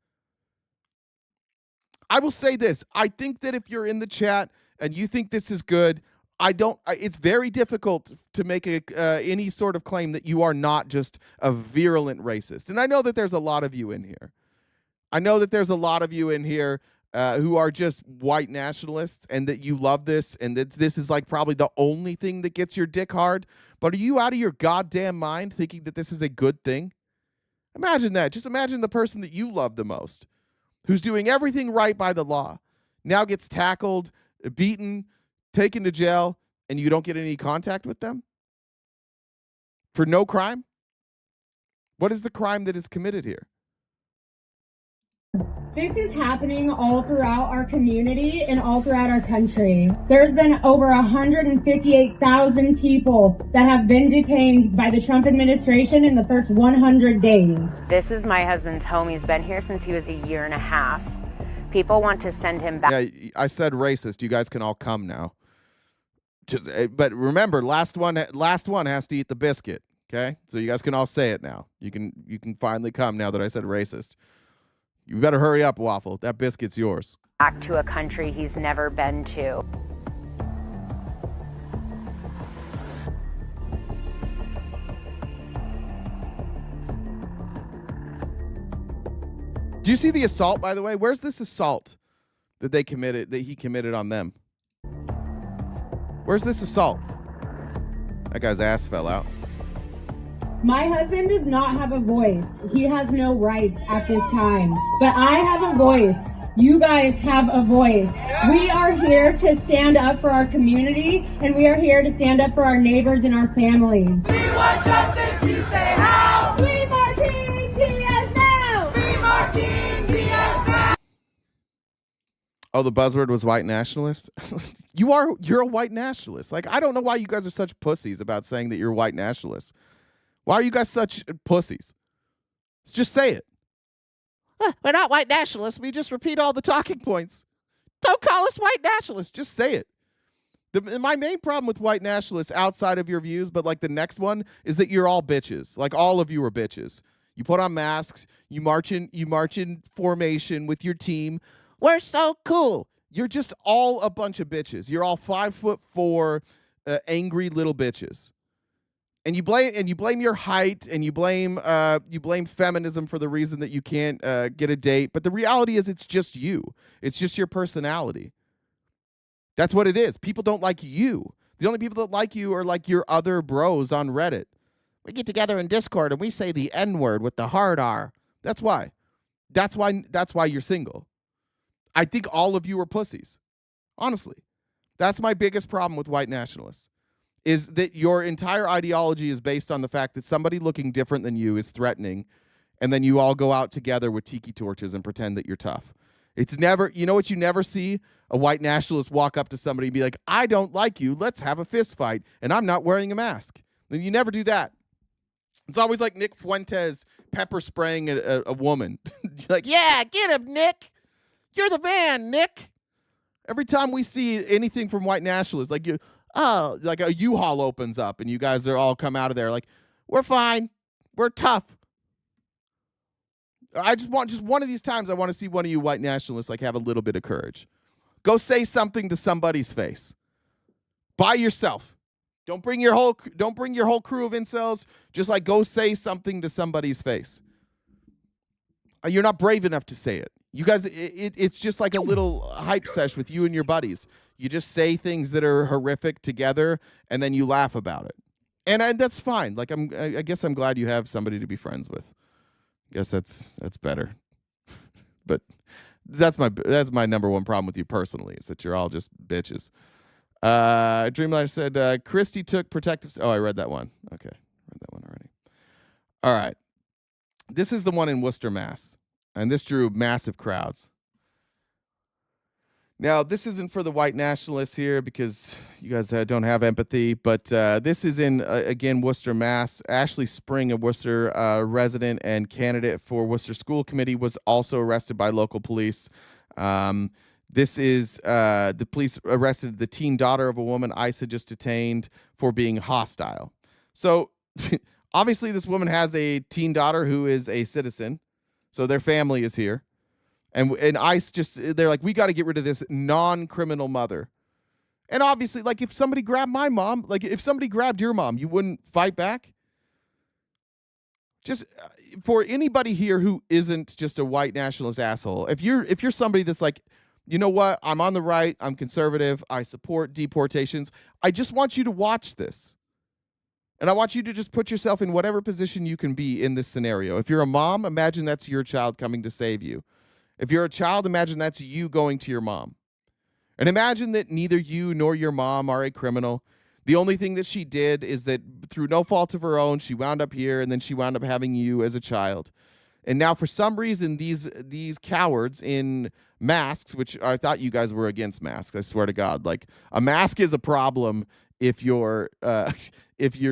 I will say this. I think that if you're in the chat and you think this is good, it's very difficult to make any sort of claim that you are not just a virulent racist. And I know that there's a lot of you in here. I know that there's a lot of you in here who are just white nationalists and that you love this and that this is like probably the only thing that gets your dick hard. But are you out of your goddamn mind thinking that this is a good thing? Imagine that. Just imagine the person that you love the most, who's doing everything right by the law, now gets tackled, beaten, taken to jail, and you don't get any contact with them? For no crime? What is the crime that is committed here? This is happening all throughout our community and all throughout our country. There's been over 158,000 people that have been detained by the Trump administration in the first 100 days. This is my husband's home. He's been here since he was a year and a half. People want to send him back. Yeah, I said racist. You guys can all come now. But remember, last one has to eat the biscuit. Okay, so you guys can all say it now. You can finally come now that I said racist. You better hurry up, Waffle. That biscuit's yours. Back to a country he's never been to. Do you see the assault, by the way? Where's this assault that he committed on them? Where's this assault? That guy's ass fell out. My husband does not have a voice. He has no rights at this time. But I have a voice. You guys have a voice. We are here to stand up for our community, and we are here to stand up for our neighbors and our families. We want justice, you say how? Free Martin Diaz now! Free Martin Diaz now! Oh, the buzzword was white nationalist? You're a white nationalist. Like, I don't know why you guys are such pussies about saying that you're white nationalists. Why are you guys such pussies? Just say it. We're not white nationalists. We just repeat all the talking points. Don't call us white nationalists. Just say it. My main problem with white nationalists outside of your views, but like the next one, is that you're all bitches. Like all of you are bitches. You put on masks. You march in formation with your team. We're so cool. You're just all a bunch of bitches. You're all 5'4", angry little bitches. And you blame your height, and you blame feminism for the reason that you can't get a date. But the reality is, it's just you. It's just your personality. That's what it is. People don't like you. The only people that like you are like your other bros on Reddit. We get together in Discord and we say the N-word with the hard R. That's why. That's why you're single. I think all of you are pussies. Honestly, that's my biggest problem with white nationalists. Is that your entire ideology is based on the fact that somebody looking different than you is threatening, and then you all go out together with tiki torches and pretend that you're tough. It's never, you know what you never see? A white nationalist walk up to somebody and be like, I don't like you, let's have a fist fight, and I'm not wearing a mask. And you never do that. It's always like Nick Fuentes pepper spraying a woman. You're like, yeah, get him, Nick. You're the man, Nick. Every time we see anything from white nationalists, like you... Oh, like a U-Haul opens up and you guys are all come out of there like, we're fine. We're tough. I just one of these times I want to see one of you white nationalists like have a little bit of courage. Go say something to somebody's face. By yourself. Don't bring your whole crew of incels. Just like go say something to somebody's face. You're not brave enough to say it. You guys, it's just like a little hype sesh with you and your buddies. You just say things that are horrific together, and then you laugh about it, and that's fine. Like I guess I'm glad you have somebody to be friends with. I guess that's better. But that's my number one problem with you personally, is that you're all just bitches. Dreamlighter said Christie took protective. Oh, I read that one. Okay, read that one already. All right, this is the one in Worcester, Mass, and this drew massive crowds. Now, this isn't for the white nationalists here because you guys don't have empathy, but this is in, again, Worcester, Mass. Ashley Spring, a Worcester resident and candidate for Worcester School Committee, was also arrested by local police. This is the police arrested the teen daughter of a woman ICE had just detained for being hostile. So, obviously, this woman has a teen daughter who is a citizen, so their family is here. And ICE they're like, we got to get rid of this non-criminal mother. And obviously, like, if somebody grabbed my mom, like, if somebody grabbed your mom, you wouldn't fight back? Just for anybody here who isn't just a white nationalist asshole, if you're somebody that's like, you know what, I'm on the right, I'm conservative, I support deportations, I just want you to watch this. And I want you to just put yourself in whatever position you can be in this scenario. If you're a mom, imagine that's your child coming to save you. If you're a child, imagine that's you going to your mom. And imagine that neither you nor your mom are a criminal. The only thing that she did is that through no fault of her own, she wound up here, and then she wound up having you as a child. And now for some reason, these cowards in masks, which I thought you guys were against masks, I swear to God. Like, a mask is a problem if you're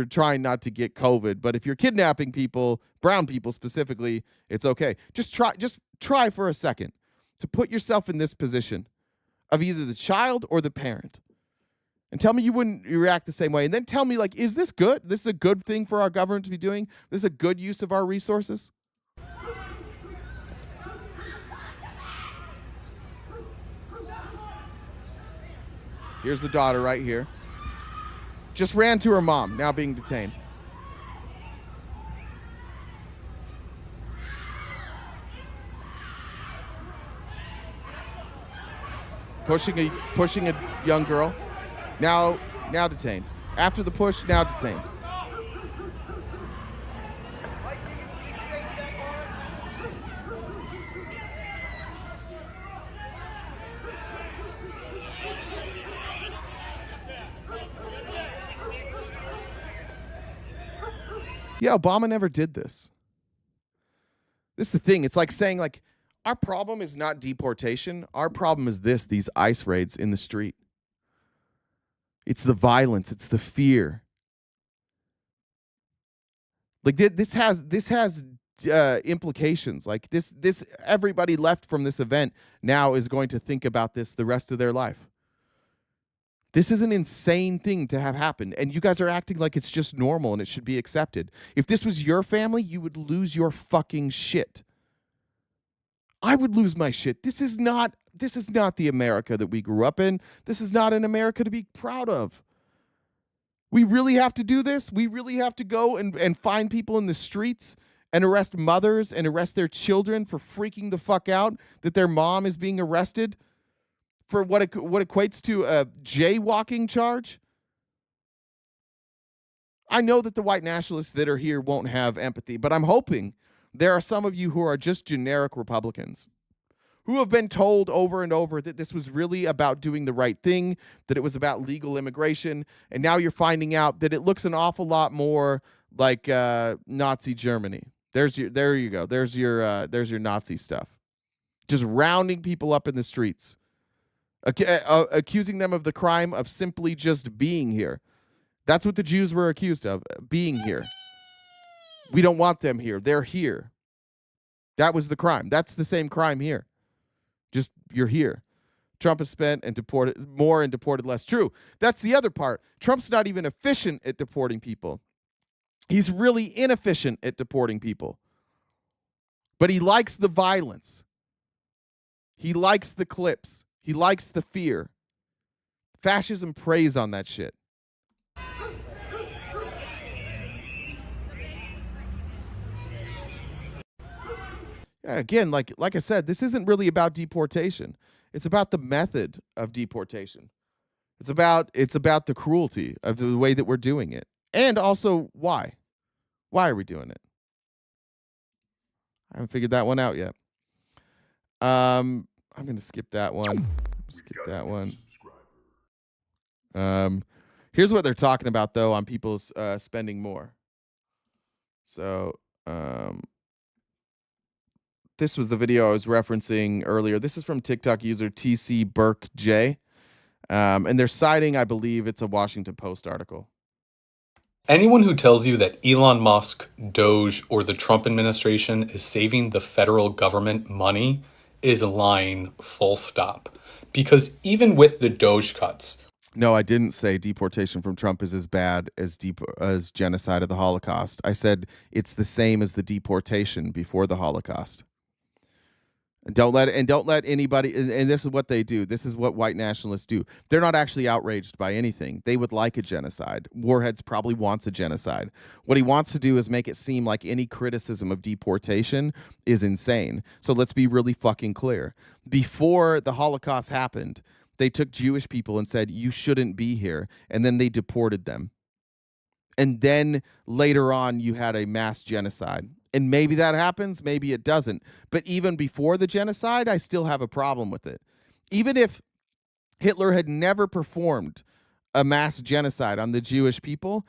trying not to get COVID. But if you're kidnapping people, brown people specifically, it's okay. Just try for a second to put yourself in this position of either the child or the parent. And tell me you wouldn't react the same way. And then tell me, like, is this good? This is a good thing for our government to be doing? This is a good use of our resources? Here's the daughter right here. Just ran to her mom, now being detained. Pushing a young girl, now detained. After the push, now detained. Yeah, Obama never did this. This is the thing. It's like saying, like, our problem is not deportation. Our problem is these ICE raids in the street. It's the violence. It's the fear. Like, this has implications. Like, this everybody left from this event now is going to think about this the rest of their life. This is an insane thing to have happen, and you guys are acting like it's just normal and it should be accepted. If this was your family, you would lose your fucking shit. I would lose my shit. This is not the America that we grew up in. This is not an America to be proud of. We really have to do this? We really have to go and find people in the streets and arrest mothers and arrest their children for freaking the fuck out that their mom is being arrested for what equates to a jaywalking charge? I know that the white nationalists that are here won't have empathy, but I'm hoping there are some of you who are just generic Republicans who have been told over and over that this was really about doing the right thing, that it was about legal immigration, and now you're finding out that it looks an awful lot more like Nazi Germany. There you go. There's your Nazi stuff. Just rounding people up in the streets. Accusing them of the crime of simply just being here. That's what the Jews were accused of, being here. We don't want them here. They're here. That was the crime. That's the same crime here. Just you're here. Trump has spent and deported more and deported less. True. That's the other part. Trump's not even efficient at deporting people. He's really inefficient at deporting people. But he likes the violence. He likes the clips. He likes the fear. Fascism preys on that shit. Yeah, again, like I said, this isn't really about deportation. It's about the method of deportation. It's about the cruelty of the way that we're doing it. And also why. Why are we doing it? I haven't figured that one out yet. I'm going to skip that one. Here's what they're talking about, though, on people's spending more. So this was the video I was referencing earlier. This is from TikTok user TC Burke J. And they're citing, I believe, it's a Washington Post article. Anyone who tells you that Elon Musk, Doge, or the Trump administration is saving the federal government money is lying, full stop. Because even with the Doge cuts... No, I didn't say deportation from Trump is as bad as genocide of the Holocaust. I said it's the same as the deportation before the Holocaust. Don't let anybody, and this is what they do. This is what white nationalists do. They're not actually outraged by anything. They would like a genocide. Warheads probably wants a genocide. What he wants to do is make it seem like any criticism of deportation is insane. So let's be really fucking clear. Before the Holocaust happened, they took Jewish people and said, you shouldn't be here. And then they deported them. And then later on, you had a mass genocide. And maybe that happens, maybe it doesn't. But even before the genocide, I still have a problem with it. Even if Hitler had never performed a mass genocide on the Jewish people,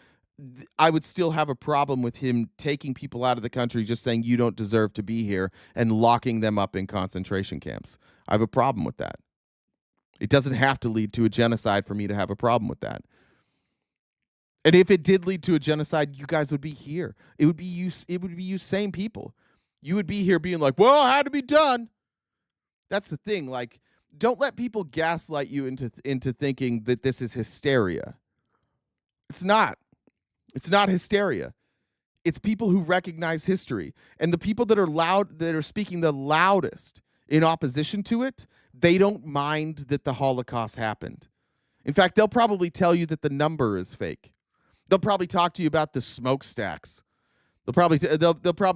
I would still have a problem with him taking people out of the country, just saying you don't deserve to be here, and locking them up in concentration camps. I have a problem with that. It doesn't have to lead to a genocide for me to have a problem with that. And if it did lead to a genocide, you guys would be here. It would be you same people. You would be here being like, well, it had to be done. That's the thing. Like, don't let people gaslight you into thinking that this is hysteria. It's not. It's not hysteria. It's people who recognize history. And the people that are speaking the loudest in opposition to it, they don't mind that the Holocaust happened. In fact, they'll probably tell you that the number is fake. They'll probably talk to you about the smokestacks. They'll probably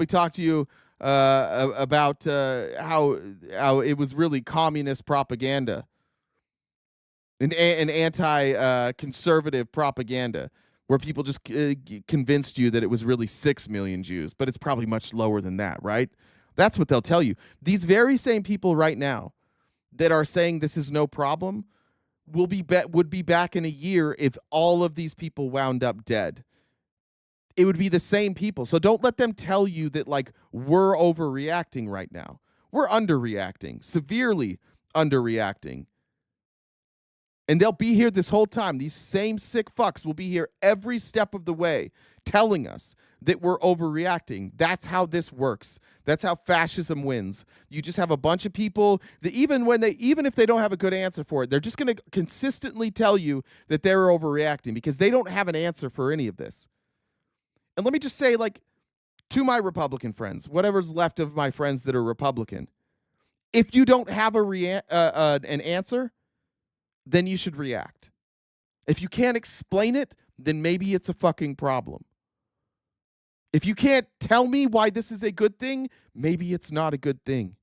talk to you about how it was really communist propaganda and anti-conservative propaganda, where people just convinced you that it was really 6 million Jews, but it's probably much lower than that, right? That's what they'll tell you. These very same people right now that are saying this is no problem would be back in a year if all of these people wound up dead. it would be the same people. So don't let them tell you that, like, we're overreacting right now. We're underreacting, severely underreacting. And they'll be here this whole time. These same sick fucks will be here every step of the way telling us that we're overreacting. That's how this works. That's how fascism wins. You just have a bunch of people that even if they don't have a good answer for it, they're just going to consistently tell you that they're overreacting because they don't have an answer for any of this. And let me just say, like, to my Republican friends, whatever's left of my friends that are Republican, if you don't have an answer, then you should react. If you can't explain it, then maybe it's a fucking problem. If you can't tell me why this is a good thing, maybe it's not a good thing.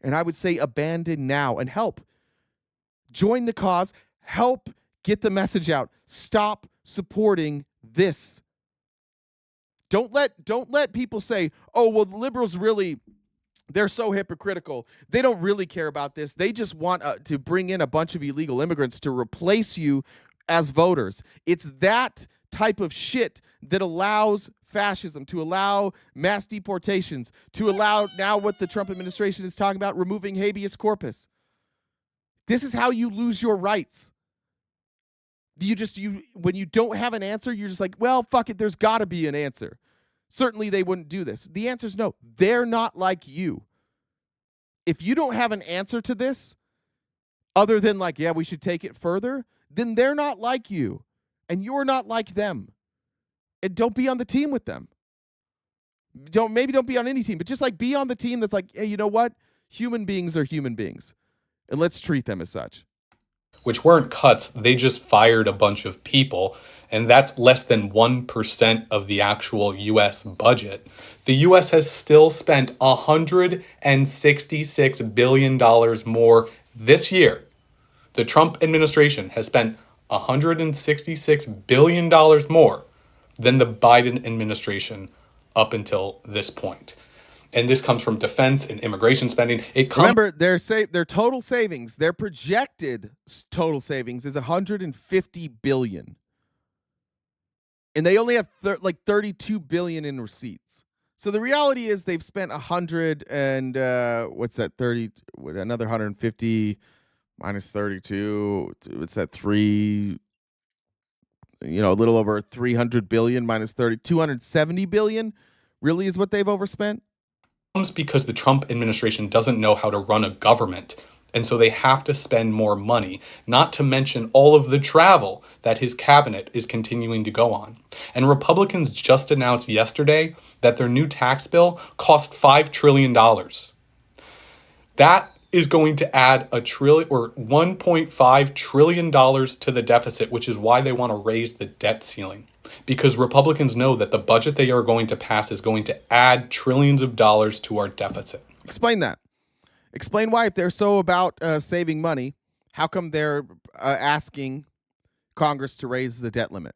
And I would say abandon now and help. Join the cause. Help get the message out. Stop supporting this. Don't let people say, oh, well, the liberals really, they're so hypocritical. They don't really care about this. They just want to bring in a bunch of illegal immigrants to replace you as voters. It's that type of shit that allows fascism, to allow mass deportations, to allow now what the Trump administration is talking about, removing habeas corpus. This is how you lose your rights. When you don't have an answer, you're just like, well, fuck it, there's got to be an answer. Certainly they wouldn't do this. The answer is no. They're not like you. If you don't have an answer to this, other than like, yeah, we should take it further, then they're not like you. And you're not like them. And don't be on the team with them. Maybe don't be on any team, but just like be on the team that's like, hey, you know what? Human beings are human beings. And let's treat them as such. Which weren't cuts, they just fired a bunch of people, and that's less than 1% of the actual U.S. budget. The U.S. has still spent $166 billion more this year. The Trump administration has spent $166 billion more than the Biden administration up until this point. And this comes from defense and immigration spending. Remember, their total savings, their projected total savings is $150 billion. And they only have $32 billion in receipts. So the reality is they've spent 100 and another 150 minus 32. What's that? A little over 300 billion minus 270 billion really is what they've overspent. Because the Trump administration doesn't know how to run a government, and so they have to spend more money, not to mention all of the travel that his cabinet is continuing to go on. And Republicans just announced yesterday that their new tax bill cost $5 trillion. That is going to add $1.5 trillion to the deficit, which is why they want to raise the debt ceiling. Because Republicans know that the budget they are going to pass is going to add trillions of dollars to our deficit. Explain that. Explain why, if they're so about saving money, how come they're asking Congress to raise the debt limit?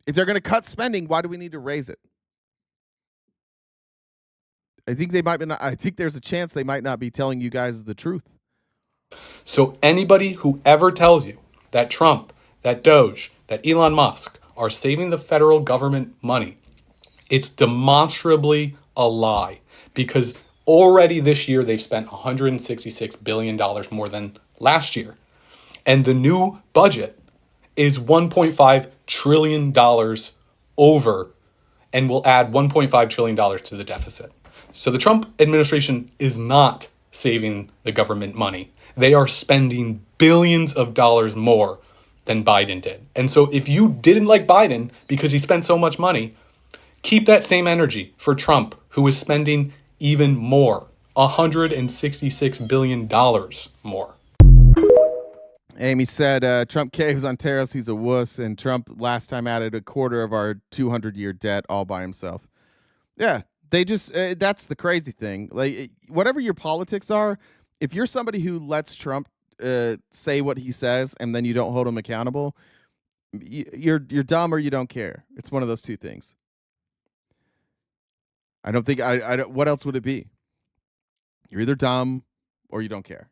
If they're going to cut spending, why do we need to raise it? I think there's a chance they might not be telling you guys the truth. So anybody who ever tells you that Trump, that Doge, that Elon Musk are saving the federal government money, it's demonstrably a lie, because already this year they've spent $166 billion more than last year. And the new budget is $1.5 trillion over and will add $1.5 trillion to the deficit. So the Trump administration is not saving the government money. They are spending billions of dollars more than Biden did. And so if you didn't like Biden because he spent so much money, keep that same energy for Trump, who is spending even more, $166 billion more. Amy said, Trump caves on tariffs, he's a wuss, and Trump last time added a quarter of our 200-year debt all by himself. Yeah, they just, that's the crazy thing. Like, whatever your politics are, if you're somebody who lets Trump say what he says and then you don't hold him accountable, you're dumb or you don't care. It's one of those two things. I don't think what else would it be? You're either dumb or you don't care.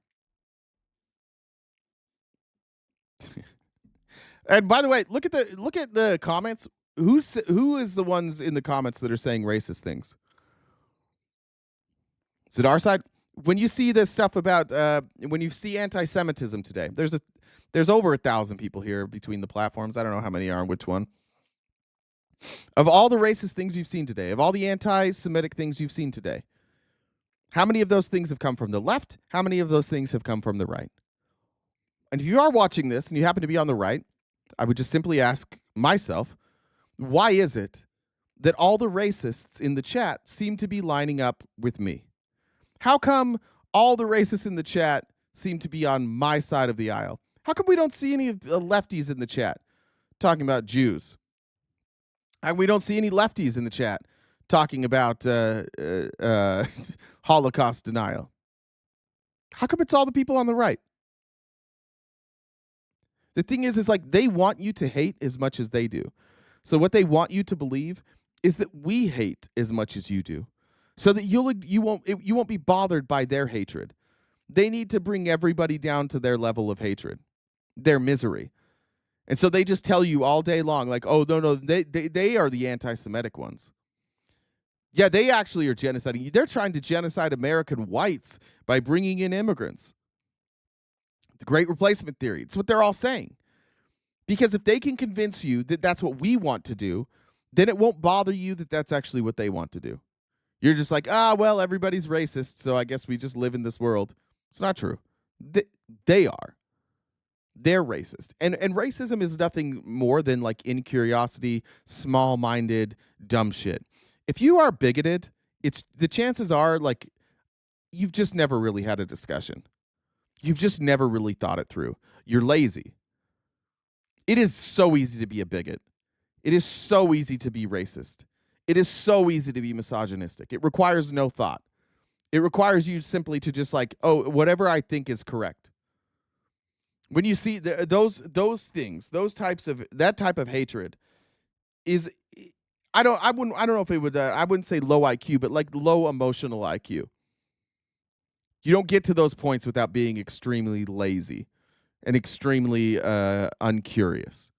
And by the way, look at the comments. who is the ones in the comments that are saying racist things? Is it our side? When you see this stuff about when you see anti-Semitism today, there's over 1,000 people here between the platforms. I don't know how many are on which one. Of all the racist things you've seen today, of all the anti-Semitic things you've seen today, how many of those things have come from the left? How many of those things have come from the right? And if you are watching this and you happen to be on the right, I would just simply ask myself, why is it that all the racists in the chat seem to be lining up with me? How come all the racists in the chat seem to be on my side of the aisle? How come we don't see any of the lefties in the chat talking about Jews? And we don't see any lefties in the chat talking about Holocaust denial. How come it's all the people on the right? The thing is like they want you to hate as much as they do. So what they want you to believe is that we hate as much as you do, so that you won't be bothered by their hatred. They need to bring everybody down to their level of hatred, their misery. And so they just tell you all day long, like, oh, no, they are the anti-Semitic ones. Yeah, they actually are genociding you. They're trying to genocide American whites by bringing in immigrants. The Great Replacement Theory. It's what they're all saying. Because if they can convince you that that's what we want to do, then it won't bother you that that's actually what they want to do. You're just like, well, everybody's racist, so I guess we just live in this world. It's not true. They are. They're racist. And racism is nothing more than like incuriosity, small-minded, dumb shit. If you are bigoted, the chances are like you've just never really had a discussion. You've just never really thought it through. You're lazy. It is so easy to be a bigot. It is so easy to be racist. It is so easy to be misogynistic. It requires no thought. It requires you simply to just like, oh, whatever I think is correct. When you see those things, that type of hatred is, I don't know if it would, I wouldn't say low IQ, but like low emotional IQ. You don't get to those points without being extremely lazy and extremely uncurious.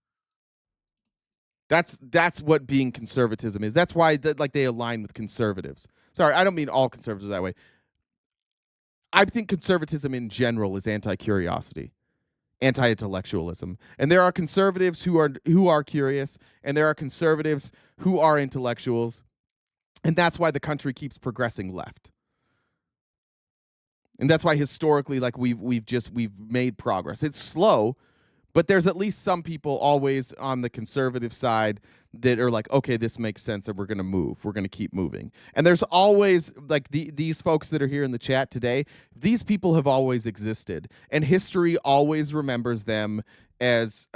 That's what being conservatism is. That's why they align with conservatives. Sorry, I don't mean all conservatives that way. I think conservatism in general is anti-curiosity, anti-intellectualism. And there are conservatives who are curious, and there are conservatives who are intellectuals. And that's why the country keeps progressing left. And that's why historically, like we've made progress. It's slow, but there's at least some people always on the conservative side that are like, okay, this makes sense, and we're going to move. We're going to keep moving. And there's always like these folks that are here in the chat today. These people have always existed, and history always remembers them as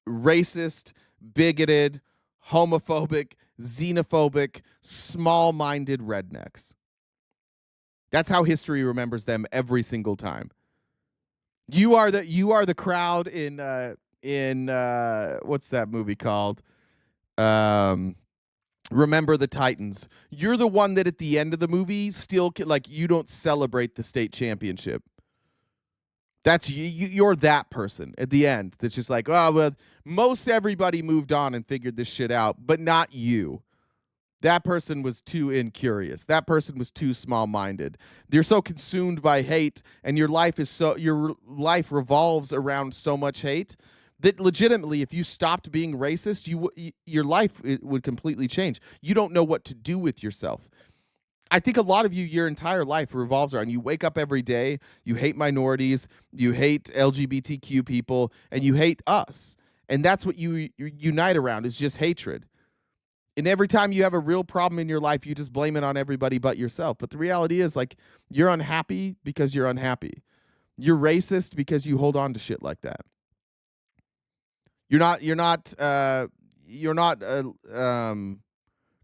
racist, bigoted, homophobic, xenophobic, small-minded rednecks. That's how history remembers them every single time. You are the crowd in what's that movie called? Remember the Titans. You're the one that at the end of the movie still like you don't celebrate the state championship. That's you're that person at the end that's just like, oh well, most everybody moved on and figured this shit out, but not you. That person was too incurious. That person was too small-minded. You're so consumed by hate, and your life revolves around so much hate that legitimately, if you stopped being racist, your life would completely change. You don't know what to do with yourself. I think a lot of your entire life revolves around you wake up every day, you hate minorities, you hate LGBTQ people, and you hate us. And that's what you unite around is just hatred. And every time you have a real problem in your life, you just blame it on everybody but yourself. But the reality is, like, you're unhappy because you're unhappy. You're racist because you hold on to shit like that. You're not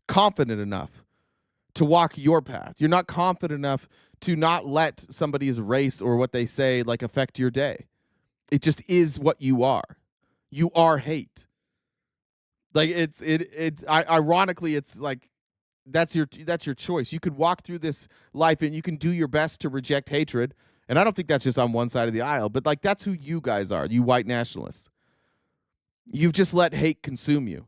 confident enough to walk your path. You're not confident enough to not let somebody's race or what they say like affect your day. It just is what you are. You are hate. Like it's ironically, it's like that's your choice. You could walk through this life and you can do your best to reject hatred. And I don't think that's just on one side of the aisle, but like that's who you guys are, you white nationalists. You've just let hate consume you.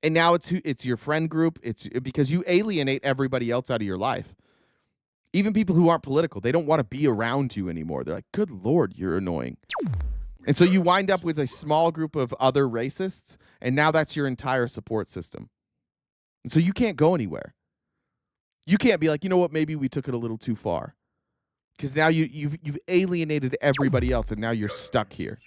And now it's your friend group. It's because you alienate everybody else out of your life. Even people who aren't political, they don't want to be around you anymore. They're like, good Lord, you're annoying. And so you wind up with a small group of other racists, and now that's your entire support system. And so you can't go anywhere. You can't be like, you know what, maybe we took it a little too far. Because now you've alienated everybody else, and now you're stuck here.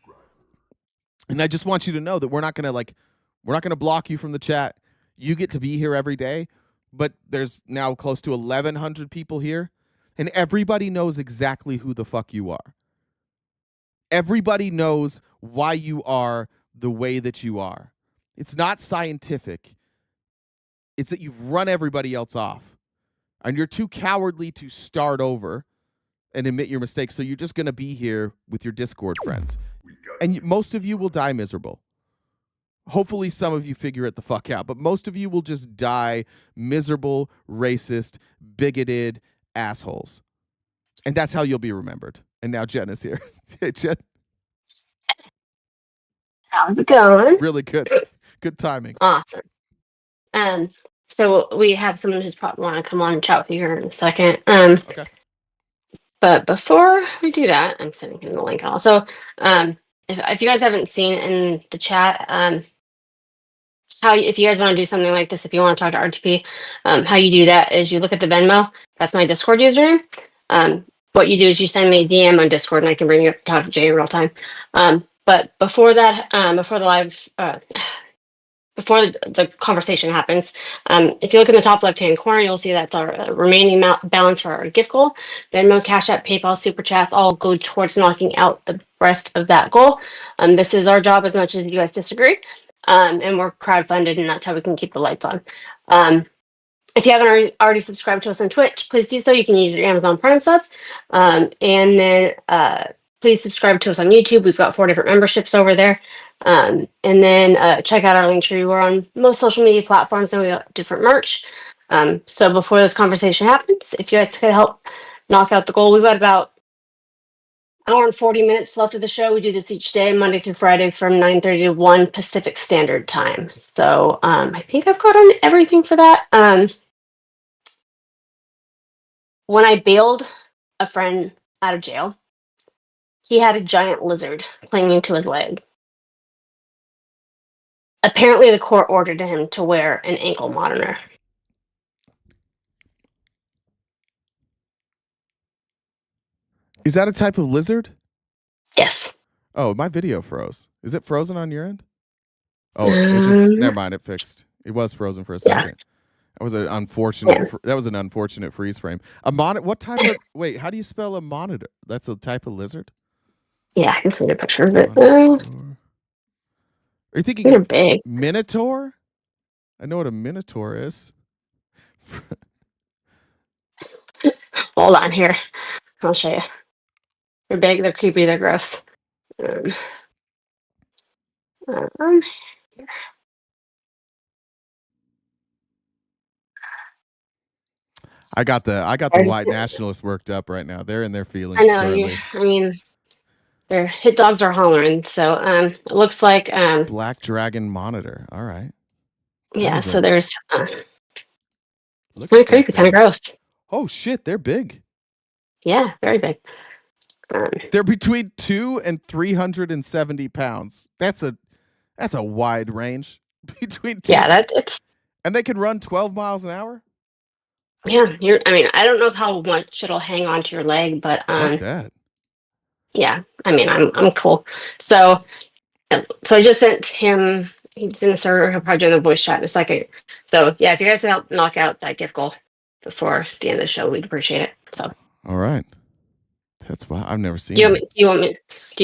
And I just want you to know that we're not gonna block you from the chat. You get to be here every day, but there's now close to 1,100 people here, and everybody knows exactly who the fuck you are. Everybody knows why you are the way that you are. It's not scientific. It's that you've run everybody else off, and you're too cowardly to start over and admit your mistakes. So you're just going to be here with your Discord friends, and most of you will die miserable. Hopefully some of you figure it the fuck out, but most of you will just die miserable, racist, bigoted assholes. And that's how you'll be remembered. And now Jen is here. Hey, Jen. How's it going? Really good. Good timing. Awesome. So we have someone who's probably want to come on and chat with you here in a second. Okay. But before we do that, I'm sending him the link also. If you guys haven't seen in the chat, if you guys want to do something like this, if you want to talk to RTP, how you do that is you look at the Venmo. That's my Discord username. What you do is you send me a DM on Discord, and I can bring you up to talk to Jay in real time. But before that, before the conversation happens, if you look in the top left-hand corner, you'll see that's our remaining balance for our gift goal. Venmo, Cash App, PayPal, Super Chats all go towards knocking out the rest of that goal. This is our job as much as you guys disagree. And we're crowdfunded, and that's how we can keep the lights on. If you haven't already subscribed to us on Twitch, please do so. You can use your Amazon Prime sub. And then please subscribe to us on YouTube. We've got 4 different memberships over there. And then check out our link tree. We're on most social media platforms, and we got different merch. So before this conversation happens, if you guys could help knock out the goal, we've got about an hour and 40 minutes left of the show. We do this each day, Monday through Friday, from 9:30 to 1 Pacific Standard Time. So I think I've got on everything for that. When I bailed a friend out of jail, he had a giant lizard clinging to his leg. Apparently, the court ordered him to wear an ankle monitor. Is that a type of lizard? Yes. Oh, my video froze. Is it frozen on your end? Oh, it just never mind. It fixed. It was frozen for a second. That was an unfortunate. That was an unfortunate freeze frame. A monitor. What type of? Wait, how do you spell a monitor? That's a type of lizard. Yeah, I can send a picture of it. Are you thinking they're big? Minotaur? I know what a minotaur is. Hold on here. I'll show you. They're big, they're creepy, they're gross. I got the white nationalists worked up right now. They're in their feelings. I know. I mean, their hit dogs are hollering. So it looks like Black Dragon Monitor. All right. Yeah. So there's kind of creepy, kind of gross. Oh shit! They're big. Yeah, very big. They're between 200 and 370 pounds. That's a wide range between. And they can run 12 miles an hour. Yeah, I mean, I don't know how much it'll hang onto your leg, but like that. Yeah, I mean, I'm cool. So I just sent him. He's in the server. He'll probably do the voice chat in a second. So yeah, if you guys can help knock out that gift goal before the end of the show, we'd appreciate it. So. All right. That's why I've never seen. Are you going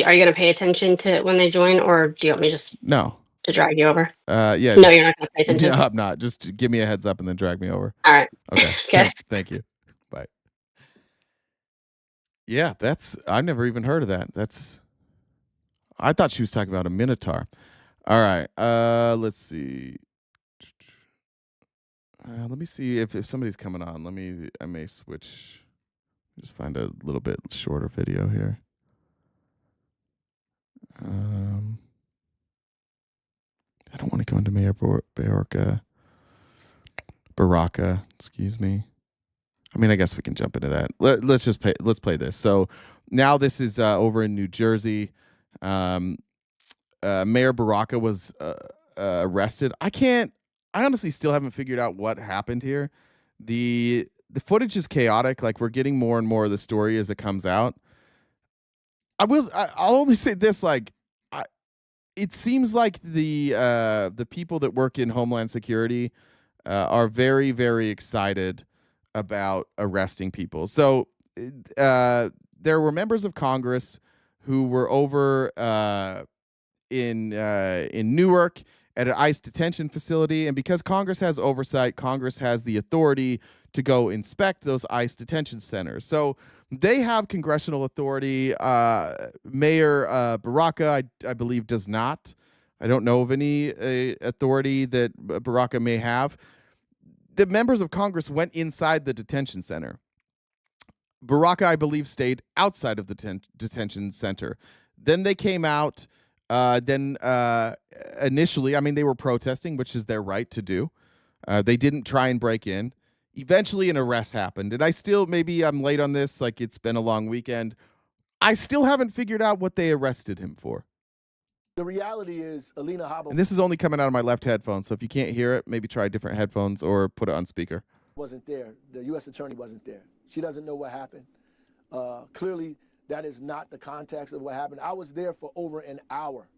to pay attention to when they join, or do you want me just to drag you over? Yeah. No, you're not going to pay attention. No, I'm not. Just give me a heads up and then drag me over. All right. Okay. Okay. Thank you. Bye. Yeah, I've never even heard of that. I thought she was talking about a minotaur. All right. Let's see. Let me see if somebody's coming on. I may switch. Just find a little bit shorter video here. I don't want to go into Mayor Baraka, excuse me. I mean, I guess we can jump into that. Let's play this. So now this is over in New Jersey. Mayor Baraka was arrested. I honestly still haven't figured out what happened here. The footage is chaotic. Like, we're getting more and more of the story as it comes out. I'll only say this, like, it seems like the people that work in Homeland Security are very, very excited about arresting people. So there were members of Congress who were over in Newark at an ICE detention facility, and because Congress has oversight, Congress has the authority to go inspect those ICE detention centers. So they have congressional authority. Mayor Baraka, I believe, does not. I don't know of any authority that Baraka may have. The members of Congress went inside the detention center. Baraka, I believe, stayed outside of the detention center. Then they came out. Initially, I mean, they were protesting, which is their right to do. They didn't try and break in. Eventually, an arrest happened. And maybe I'm late on this, like it's been a long weekend. I still haven't figured out what they arrested him for. The reality is, Alina Habba And this is only coming out of my left headphone, so if you can't hear it, maybe try different headphones or put it on speaker. wasn't there. The U.S. attorney wasn't there. She doesn't know what happened. Clearly, that is not the context of what happened. I was there for over an hour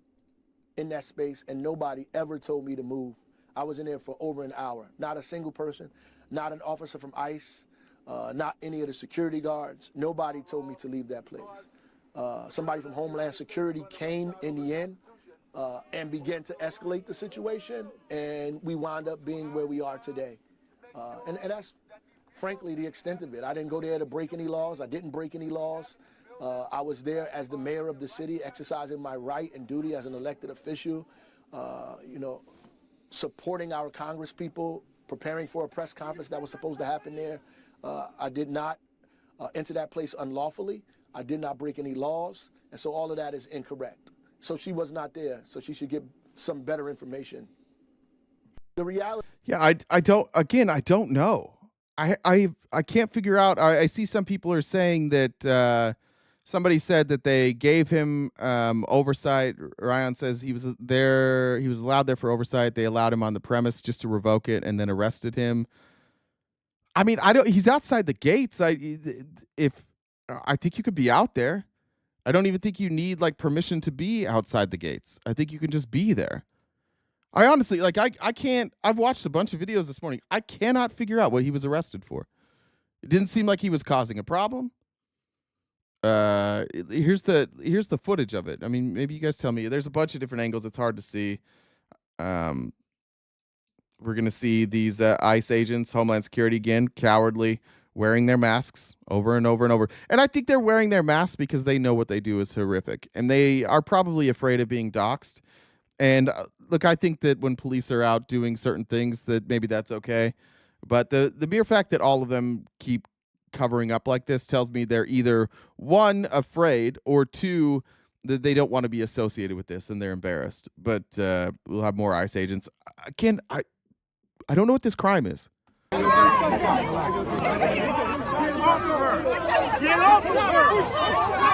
in that space, and nobody ever told me to move. I was in there for over an hour. Not a single person, not an officer from ICE, not any of the security guards. Nobody told me to leave that place. Somebody from Homeland Security came in the end and began to escalate the situation, and we wound up being where we are today. And that's frankly the extent of it. I didn't go there to break any laws. I didn't break any laws. I was there as the mayor of the city, exercising my right and duty as an elected official, supporting our Congress people, preparing for a press conference that was supposed to happen there. I did not enter that place unlawfully. I did not break any laws, and so all of that is incorrect. So she was not there, so she should get some better information. The reality. Yeah, I don't know. I can't figure out. I see some people are saying that somebody said that they gave him oversight. Ryan says he was there. He was allowed there for oversight. They allowed him on the premise just to revoke it and then arrested him. I mean, he's outside the gates. I think you could be out there. I don't even think you need like permission to be outside the gates. I think you can just be there. I honestly, I can't, I've watched a bunch of videos this morning. I cannot figure out what he was arrested for. It didn't seem like he was causing a problem. Here's the footage of it. I mean, maybe you guys tell me. There's a bunch of different angles. It's hard to see. We're going to see these ICE agents, Homeland Security again, cowardly, wearing their masks over and over and over. And I think they're wearing their masks because they know what they do is horrific. And they are probably afraid of being doxxed. And look, I think that when police are out doing certain things, that maybe that's okay. But the mere fact that all of them keep covering up like this tells me they're either, one, afraid, or two, that they don't want to be associated with this and they're embarrassed. But we'll have more ICE agents. I don't know what this crime is. Get off of her! Get off of her!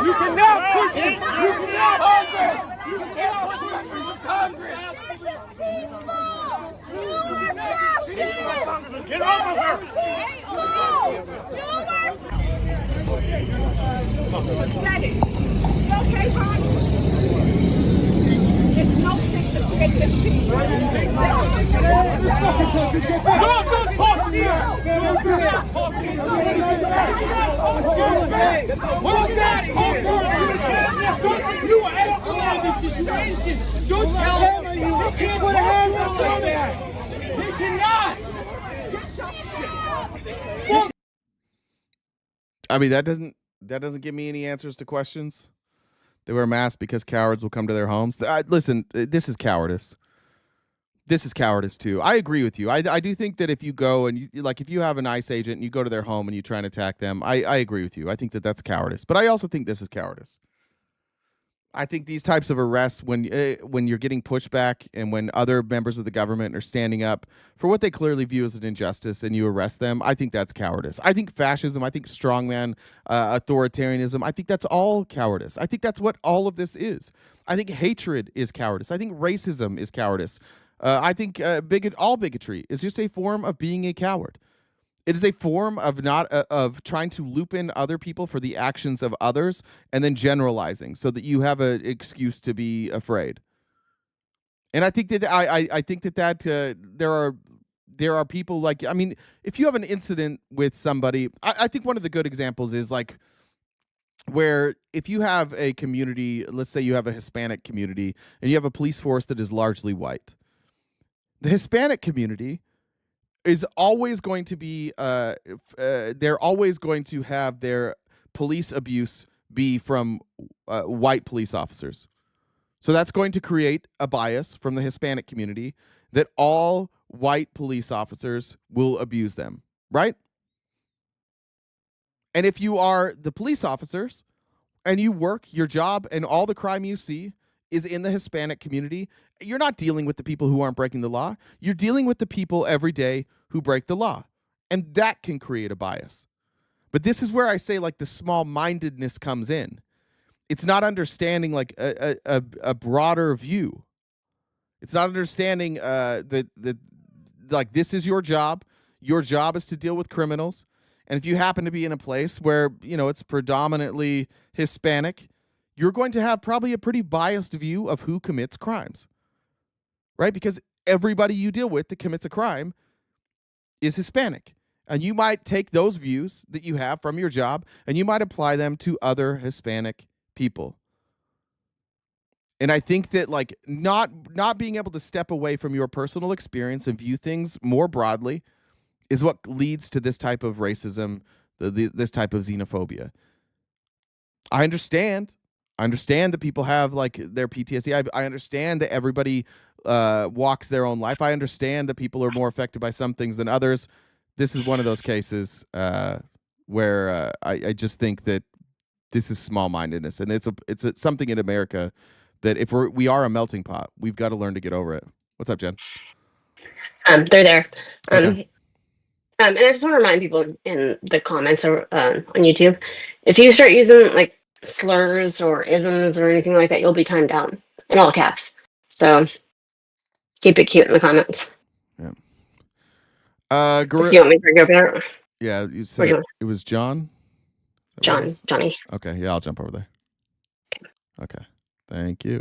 You cannot push it! You cannot Congress! You cannot push members of Congress! Get off of her! Okay, Sean? It's no thing to take this thing. Don't talk to you! You are escalating the situation. Don't tell me you can't put a hand on there. You cannot. I mean, that doesn't give me any answers to questions. They wear masks because cowards will come to their homes. Listen, this is cowardice. This is cowardice too. I agree with you. I do think that if you go and if you have an ICE agent and you go to their home and you try and attack them, I agree with you. I think that that's cowardice. But I also think this is cowardice. I think these types of arrests, when you're getting pushback and when other members of the government are standing up for what they clearly view as an injustice and you arrest them, I think that's cowardice. I think fascism, I think strongman authoritarianism, I think that's all cowardice. I think that's what all of this is. I think hatred is cowardice. I think racism is cowardice. I think all bigotry is just a form of being a coward. It is a form of not of trying to loop in other people for the actions of others and then generalizing so that you have an excuse to be afraid. And I think that I think that there are people like, I mean, if you have an incident with somebody, I think one of the good examples is like where if you have a community, let's say you have a Hispanic community and you have a police force that is largely white. The Hispanic community is always going to be they're always going to have their police abuse be from white police officers. So that's going to create a bias from the Hispanic community that all white police officers will abuse them, right? And if you are the police officers and you work your job and all the crime you see is in the Hispanic community, you're not dealing with the people who aren't breaking the law. You're dealing with the people every day who break the law. And that can create a bias. But this is where I say like the small-mindedness comes in. It's not understanding like a broader view. It's not understanding that like this is your job. Your job is to deal with criminals. And if you happen to be in a place where, you know, it's predominantly Hispanic, you're going to have probably a pretty biased view of who commits crimes, right? Because everybody you deal with that commits a crime is Hispanic. And you might take those views that you have from your job and you might apply them to other Hispanic people. And I think that like not being able to step away from your personal experience and view things more broadly is what leads to this type of racism, this type of xenophobia. I understand that people have like their PTSD. I understand that everybody walks their own life. I understand that people are more affected by some things than others. This is one of those cases where I just think that this is small-mindedness, and it's something in America that if we are a melting pot, we've got to learn to get over it. What's up, Jen? They're there. Okay. And I just want to remind people in the comments or on YouTube, if you start using like slurs or isms or anything like that, you'll be timed out in all caps. So keep it cute in the comments. Yeah. Do you want me to go over there? Yeah, you said it was John? Johnny. Okay, yeah, I'll jump over there. Okay. Thank you.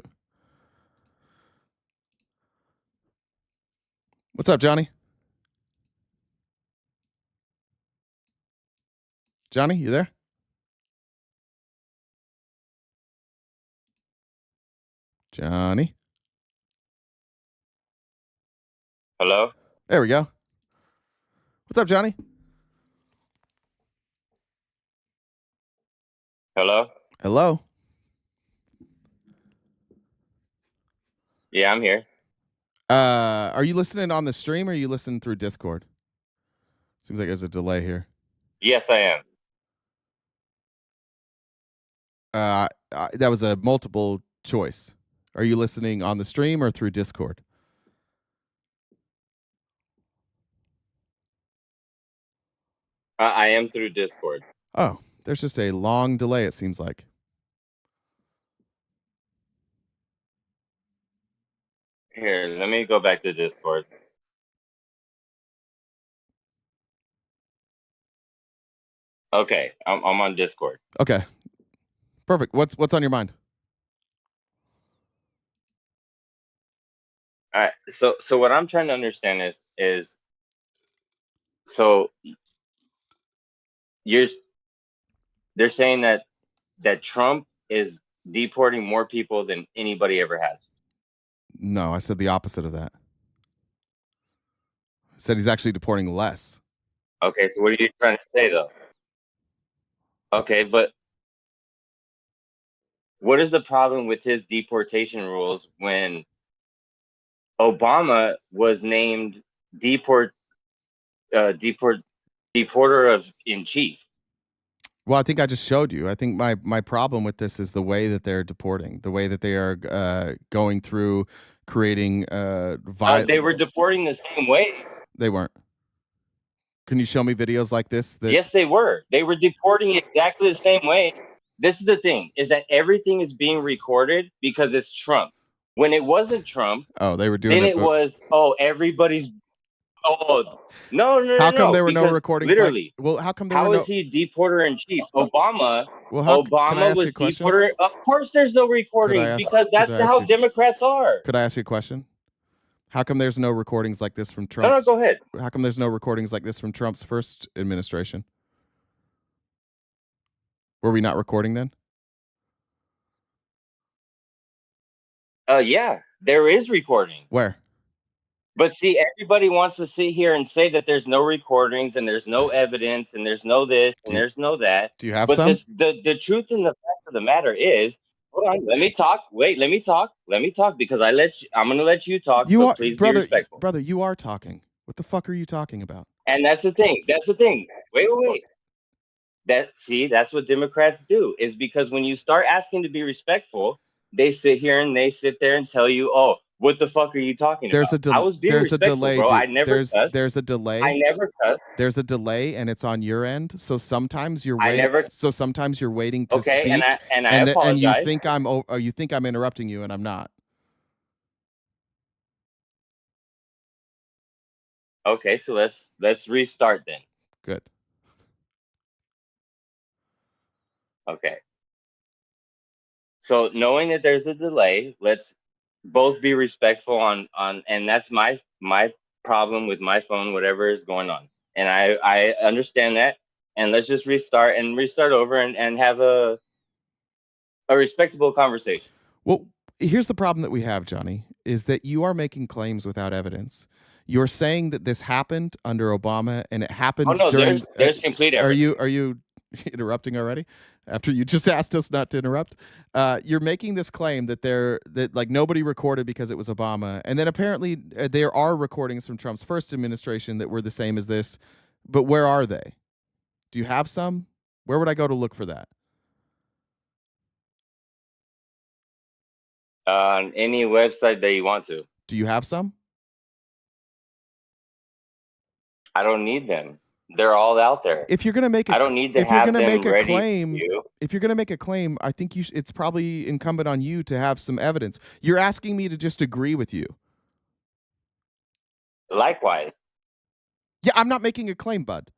What's up, Johnny? Johnny, you there? Johnny? Hello? There we go. What's up, Johnny? Hello? Hello? Yeah, I'm here. Are you listening on the stream or are you listening through Discord? Seems like there's a delay here. Yes, I am. That was a multiple choice. Are you listening on the stream or through Discord? I am through Discord. Oh, there's just a long delay, it seems like. Here, let me go back to Discord. Okay, I'm on Discord. Okay. Perfect. What's on your mind? All right. So what I'm trying to understand is so they're saying that Trump is deporting more people than anybody ever has. No, I said the opposite of that. I said he's actually deporting less. Okay, so what are you trying to say though? Okay, but what is the problem with his deportation rules when Obama was named deporter in chief? Well, I think I just showed you. I think my problem with this is the way that they're deporting, the way that they are going through creating They were deporting the same way. They weren't. Can you show me videos like this? Yes, they were. They were deporting exactly the same way. This is the thing, is that everything is being recorded because it's Trump. When it wasn't Trump, Oh, they were doing then it. it was, everybody's, no. How come there were no because recordings? literally, Well, how come there how were no? is he deporter in chief? Obama, Well, can I Obama ask you was a question? deporter. Of course, there's no recordings because that's how Democrats are. Could I ask you a question? How come there's no recordings like this from No, Trump's? go ahead. How come there's no recordings like this from Trump's first administration? Were we not recording then? Yeah, there is recordings. Where? But see, everybody wants to sit here and say that there's no recordings and there's no evidence and there's no this and there's no that. Do you have but some? The truth and the fact of the matter is, hold on, let me talk. Wait, let me talk because I'm gonna let you talk. You so are, please brother. be respectful. Brother, you are talking. What the fuck are you talking about? And that's the thing. Wait. That's what Democrats do, is because when you start asking to be respectful, they sit there and tell you, oh, what the fuck are you talking about? I was being respectful, delay, bro. dude. I never cussed. There's a delay. I never cussed. There's a delay, and it's on your end. So sometimes you're waiting. Sometimes you're waiting to Okay, speak, and I and apologize. you think I'm interrupting you, and I'm not. Okay, so let's restart then. Good. Okay. So knowing that there's a delay, let's both be respectful on and that's my problem with my phone, whatever is going on. And I understand that. And let's just restart over and have a respectable conversation. Well, here's the problem that we have, Johnny, is that you are making claims without evidence. You're saying that this happened under Obama and it happened during. There's complete evidence. Are you interrupting already? After you just asked us not to interrupt, you're making this claim that like nobody recorded because it was Obama, and then apparently there are recordings from Trump's first administration that were the same as this. But where are they? Do you have some? Where would I go to look for that? On any website that you want to. Do you have some? I don't need them. They're all out there. If you're gonna make, I don't need to have them ready claim, for you. If you're gonna make a claim, I think it's probably incumbent on you to have some evidence. You're asking me to just agree with you. Likewise. Yeah, I'm not making a claim, bud.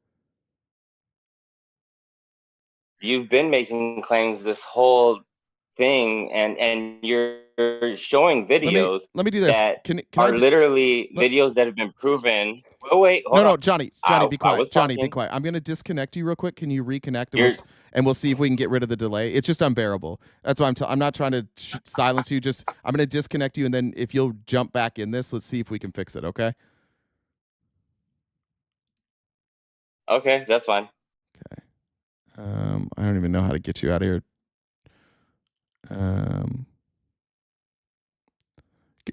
You've been making claims this whole thing, and you're showing videos. Let me do this. That can literally videos that have been proven. Oh wait, hold on. No, Johnny, be quiet. Johnny, be quiet. I'm gonna disconnect you real quick. Can you reconnect? And we'll see if we can get rid of the delay. It's just unbearable. That's why I'm not trying to silence you. Just I'm gonna disconnect you, and then if you'll jump back in this, let's see if we can fix it. Okay. Okay, that's fine. Okay. I don't even know how to get you out of here.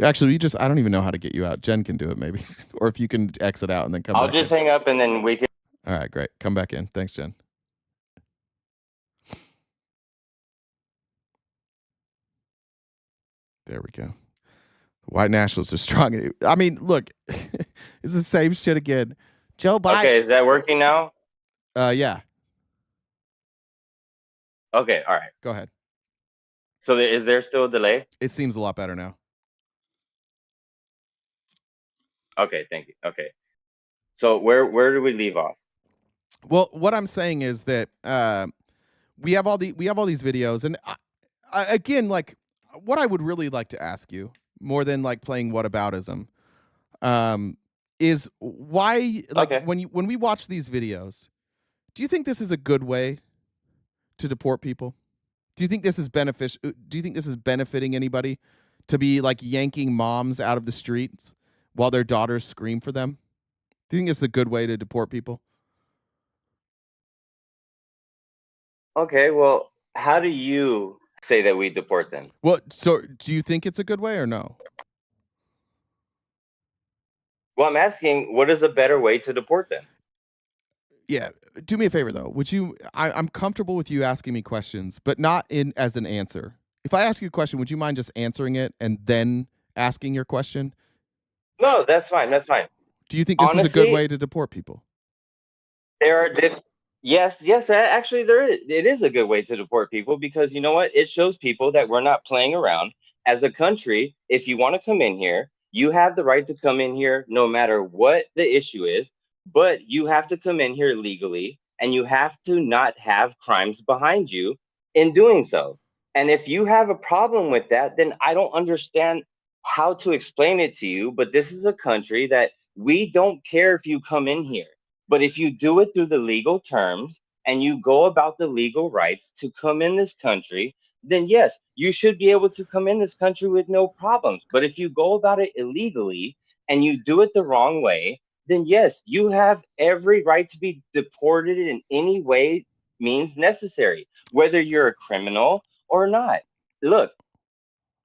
Actually, I don't even know how to get you out. Jen can do it maybe. Or if you can exit out and then come back. I'll just hang up and then we can. All right, great. Come back in. Thanks, Jen. There we go. White nationalists are strong. I mean, look, it's the same shit again. Joe Biden. Okay, is that working now? Yeah. Okay, all right. Go ahead. So is there still a delay? It seems a lot better now. Okay, thank you. Okay. So where do we leave off? Well, what I'm saying is that we have all these videos, and I, again, like, what I would really like to ask you, more than like playing whataboutism, is why, like, Okay. when we watch these videos, do you think this is a good way to deport people? Do you think this is beneficial? Do you think this is benefiting anybody to be like yanking moms out of the streets while their daughters scream for them? Do you think it's a good way to deport people? Okay, well, how do you say that we deport them? Well, so do you think it's a good way or no? Well, I'm asking, what is a better way to deport them? Yeah, do me a favor though. Would you? I'm comfortable with you asking me questions, but not in as an answer. If I ask you a question, would you mind just answering it and then asking your question? No, that's fine. That's fine. Do you think this is a good way to deport people? There are yes, actually there is. It is a good way to deport people because you know what? It shows people that we're not playing around. As a country, if you want to come in here, you have the right to come in here no matter what the issue is, but you have to come in here legally and you have to not have crimes behind you in doing so. And if you have a problem with that, then I don't understand how to explain it to you, but this is a country that we don't care if you come in here. But if you do it through the legal terms and you go about the legal rights to come in this country, then yes, you should be able to come in this country with no problems. But if you go about it illegally and you do it the wrong way, then yes, you have every right to be deported in any way means necessary, whether you're a criminal or not. Look,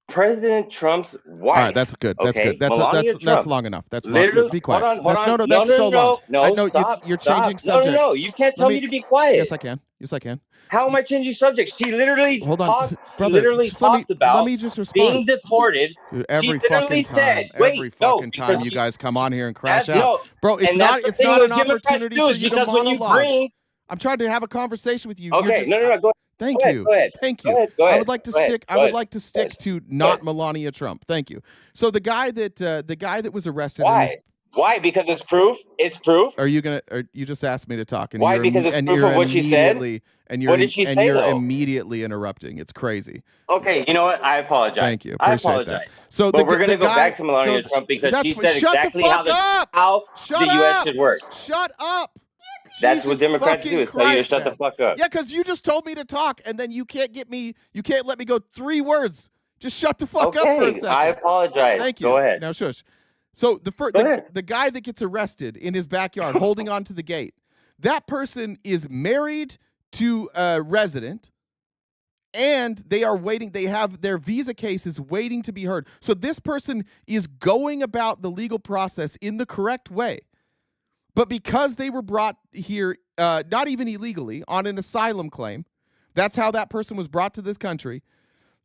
President Trump's wife. All right, that's good. That's okay, good. That's Melania that's Trump, long enough. That's literally, long. Be quiet. Hold on. No, that's so long. No, I know stop, you're stop. changing subjects. No. You can't tell me to be quiet. Yes, I can. Yes, I can. How am I changing subjects? She literally Hold on, talked, brother. literally Just talked about let me just being respond. deported. Dude, She every literally fucking time, said, every fucking because time you guys come on here and crash that's- out, no, bro. It's and that's not. the It's thing not with an Democrats opportunity do for is you to because when you monologue. bring- I'm trying to have a conversation with you. You're Okay, just, no, go Thank ahead, you. go ahead, Thank go you. ahead, go I ahead, would like to go ahead, stick. I go would ahead, like to go stick ahead, to go not ahead. Melania Trump. Thank you. So the guy that was arrested. Why? Why? Because it's proof. It's proof. Are you gonna? Or you just asked me to talk, and Why? you're Because it's and proof you're of what she said? immediately and What did she say, you're though? immediately interrupting. It's crazy. Okay, you know what? I apologize. Thank you. I Appreciate apologize. that. So but we're the gonna go guy- back to Melania so Trump because that's she what- said shut the exactly fuck how up! the Shut U.S. up! should work. Shut up! That's what Jesus Democrats do fucking is tell you to Christ, shut the man. fuck up. Yeah, because you just told me to talk, and then you can't let me go 3 words. Just shut the fuck up for a Okay, second. I apologize. Thank you. Go ahead. Now shush. So Go ahead. the guy that gets arrested in his backyard holding onto the gate, that person is married to a resident, and they are waiting. They have their visa cases waiting to be heard. So this person is going about the legal process in the correct way. But because they were brought here, not even illegally, on an asylum claim, that's how that person was brought to this country.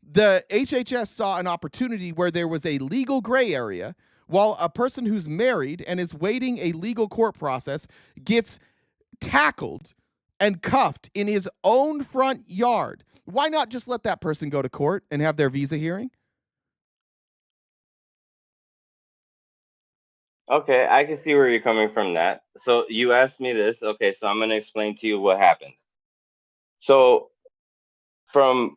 The HHS saw an opportunity where there was a legal gray area, while a person who's married and is waiting a legal court process gets tackled and cuffed in his own front yard. Why not just let that person go to court and have their visa hearing? Okay, I can see where you're coming from that. So you asked me this. Okay, so I'm going to explain to you what happens. So from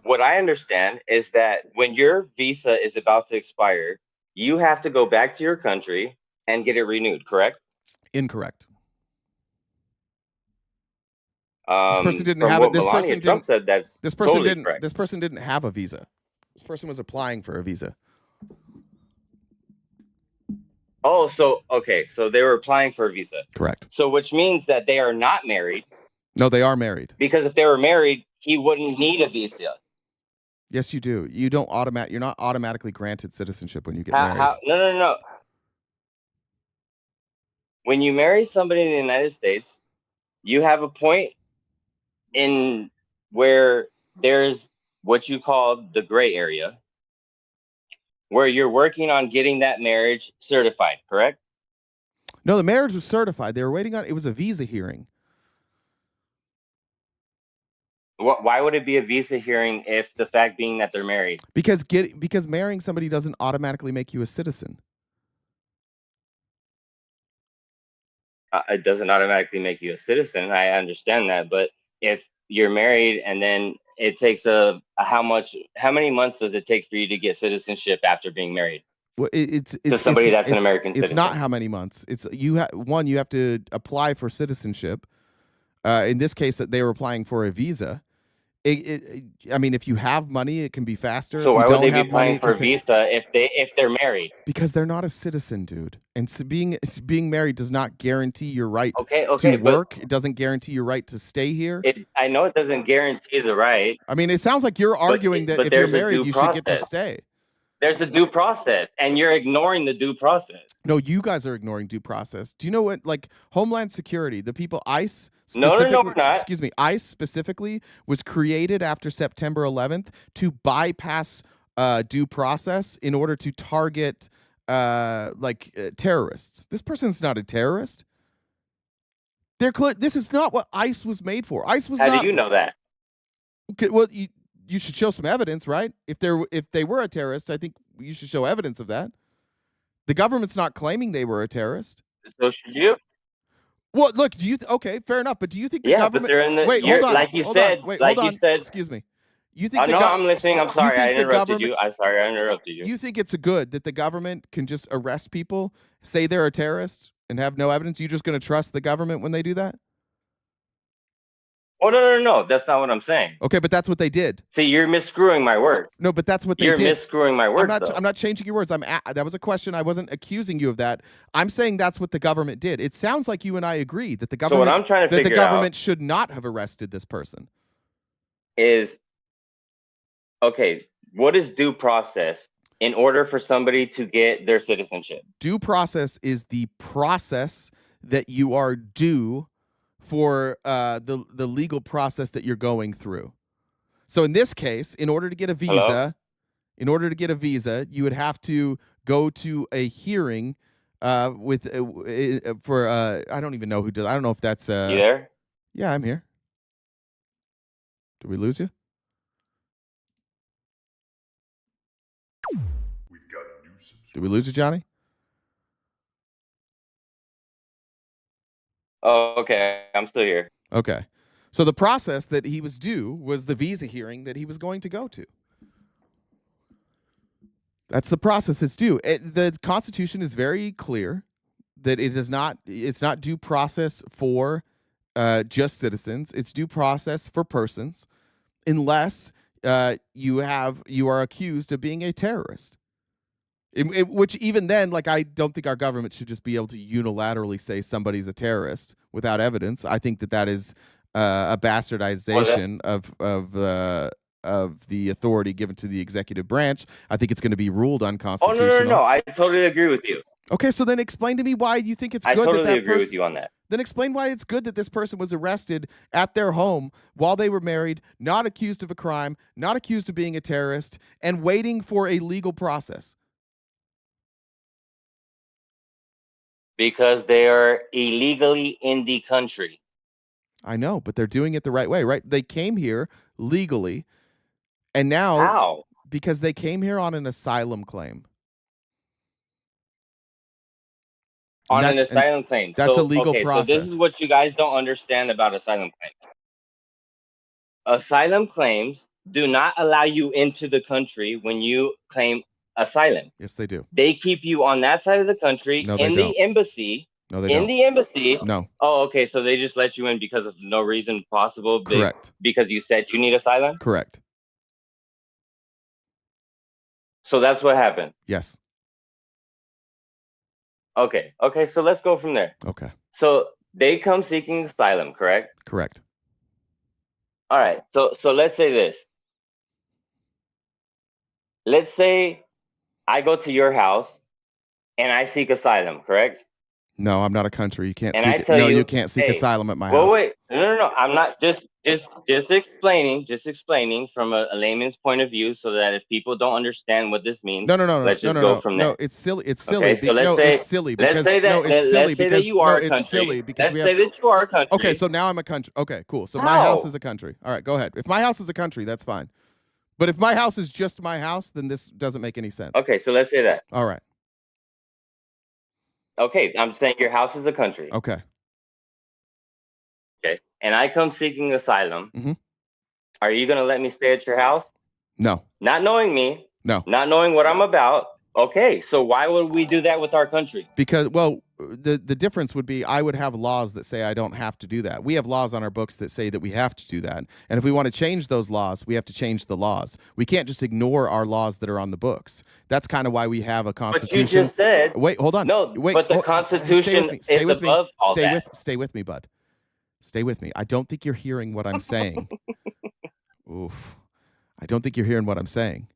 what I understand is that when your visa is about to expire, you have to go back to your country and get it renewed, correct? Incorrect. This person didn't from have what it. This Melania person Trump didn't. said that's This person totally didn't. correct. This person didn't have a visa. This person was applying for a visa. Oh, so okay, so they were applying for a visa. Correct. So which means that they are not married, No, they are married. because if they were married, he wouldn't need a visa. Yes, you do. You don't You're not automatically granted citizenship when you get married. No. When you marry somebody in the United States, you have a point in where there's what you call the gray area, where you're working on getting that marriage certified, correct? No, the marriage was certified. They were waiting on. It was a visa hearing. Why would it be a visa hearing if the fact being that they're married? Because marrying somebody doesn't automatically make you a citizen. It doesn't automatically make you a citizen. I understand that, but if you're married and then it takes how many months does it take for you to get citizenship after being married? Well, it's somebody that's an American It's citizen. not how many months. It's you have to apply for citizenship. In this case, they were applying for a visa. I mean, if you have money, it can be faster. So if why you would they don't be have money, applying it for a can take- visa if they're married? Because they're not a citizen, dude. And so being married does not guarantee your right Okay, to but work. It doesn't guarantee your right to stay here. I know it doesn't guarantee the right. I mean, it sounds like you're arguing that but if you're there's a married, due you should get to process. stay. There's a due process, and you're ignoring the due process. No, you guys are ignoring due process. Do you know what, like, Homeland Security, the people, ICE No, specifically, we're not. excuse me, ICE specifically was created after September 11th to bypass due process in order to target terrorists. This person's not a terrorist. This is not what ICE was made for. ICE was How not. do you know that? Okay, well, you should show some evidence, right? If they were a terrorist, I think you should show evidence of that. The government's not claiming they were a terrorist. So should you? Well, look, do you okay, fair enough, but do you think the Yeah, government but they're in the. Wait, you're- hold on. Like you hold said. on, wait, like hold you on. said. Excuse me. You think No, I'm listening. I'm sorry. I think the interrupted you. government- I'm sorry. I interrupted you. You think it's good that the government can just arrest people, say they're a terrorist, and have no evidence? You just going to trust the government when they do that? Oh no. That's not what I'm saying. Okay, but that's what they did. See, you're misscrewing my word. No, but that's what they You're did. misscrewing my word. I'm not changing your words. That was a question. I wasn't accusing you of that. I'm saying that's what the government did. It sounds like you and I agree that the So government what I'm trying to that the figure out government should not have arrested this person. is okay. What is due process in order for somebody to get their citizenship? Due process is the process that you are due for the legal process that you're going through. So in this case, in order to get a visa, you would have to go to a hearing with for I don't even know who does. I don't know if that's You there? Yeah, I'm here. Did we lose you? Did we lose you, Johnny? Oh, okay. I'm still here. Okay. So the process that he was due was the visa hearing that he was going to go to. That's the process that's due. The Constitution is very clear that it's not due process for just citizens. It's due process for persons, unless you are accused of being a terrorist. Which even then, like, I don't think our government should just be able to unilaterally say somebody's a terrorist without evidence. I think that is a bastardization of the authority given to the executive branch. I think it's going to be ruled Oh unconstitutional. no. I totally agree with you. Okay, so then explain to me why you think it's I good totally that agree with you on that. Then explain why it's good that this person was arrested at their home while they were married, not accused of a crime, not accused of being a terrorist, and waiting for a legal process. Because they are illegally in the country. I know, but they're doing it the right way, right? They came here legally, and now How? Because they came here on an asylum claim. On an asylum claim. That's So, a legal okay, process. So this is what you guys don't understand about asylum claims. Asylum claims do not allow you into the country when you claim asylum. Yes, they do. They keep you on that side of the country No, they in don't. the embassy. No, they in don't. the embassy. No. Oh, okay. So they just let you in because of no reason possible. Correct. Because you said you need asylum. Correct. So that's what happened. Yes. Okay. Okay. So let's go from there. Okay. So they come seeking asylum, correct? Correct. All right. So let's say this. Let's say I go to your house and I seek asylum, correct? No, I'm not a country. You can't And I seek. tell No, you, you can't seek hey, asylum at my well, house. wait. No. I'm not just explaining from a layman's point of view, so that if people don't understand what this means, No. let's just go from there. No, it's silly. It's silly. Okay, so let's say, it's silly let's because say that, no, it's silly let's say that because you are no, a country. it's silly because Let's we say have. that you are a country. Okay, so now I'm a country. Okay, cool. So my How? house is a country. All right, go ahead. If my house is a country, that's fine. But if my house is just my house, then this doesn't make any sense. Okay, so let's say that. All right. Okay, I'm saying your house is a country. Okay. Okay, and I come seeking asylum. Mhm. Are you gonna let me stay at your house? No. Not knowing me. No. Not knowing what I'm about. Okay, so why would we do that with our country? Because, well, the difference would be I would have laws that say I don't have to do that. We have laws on our books that say that we have to do that. And if we want to change those laws, we have to change the laws. We can't just ignore our laws that are on the books. That's kind of why we have a constitution. But you just said. Wait, hold on. No, Wait, but the hold- Constitution stay is with me. above all that. Stay with me, bud. Stay with me. I don't think you're hearing what I'm saying. Oof. I don't think you're hearing what I'm saying.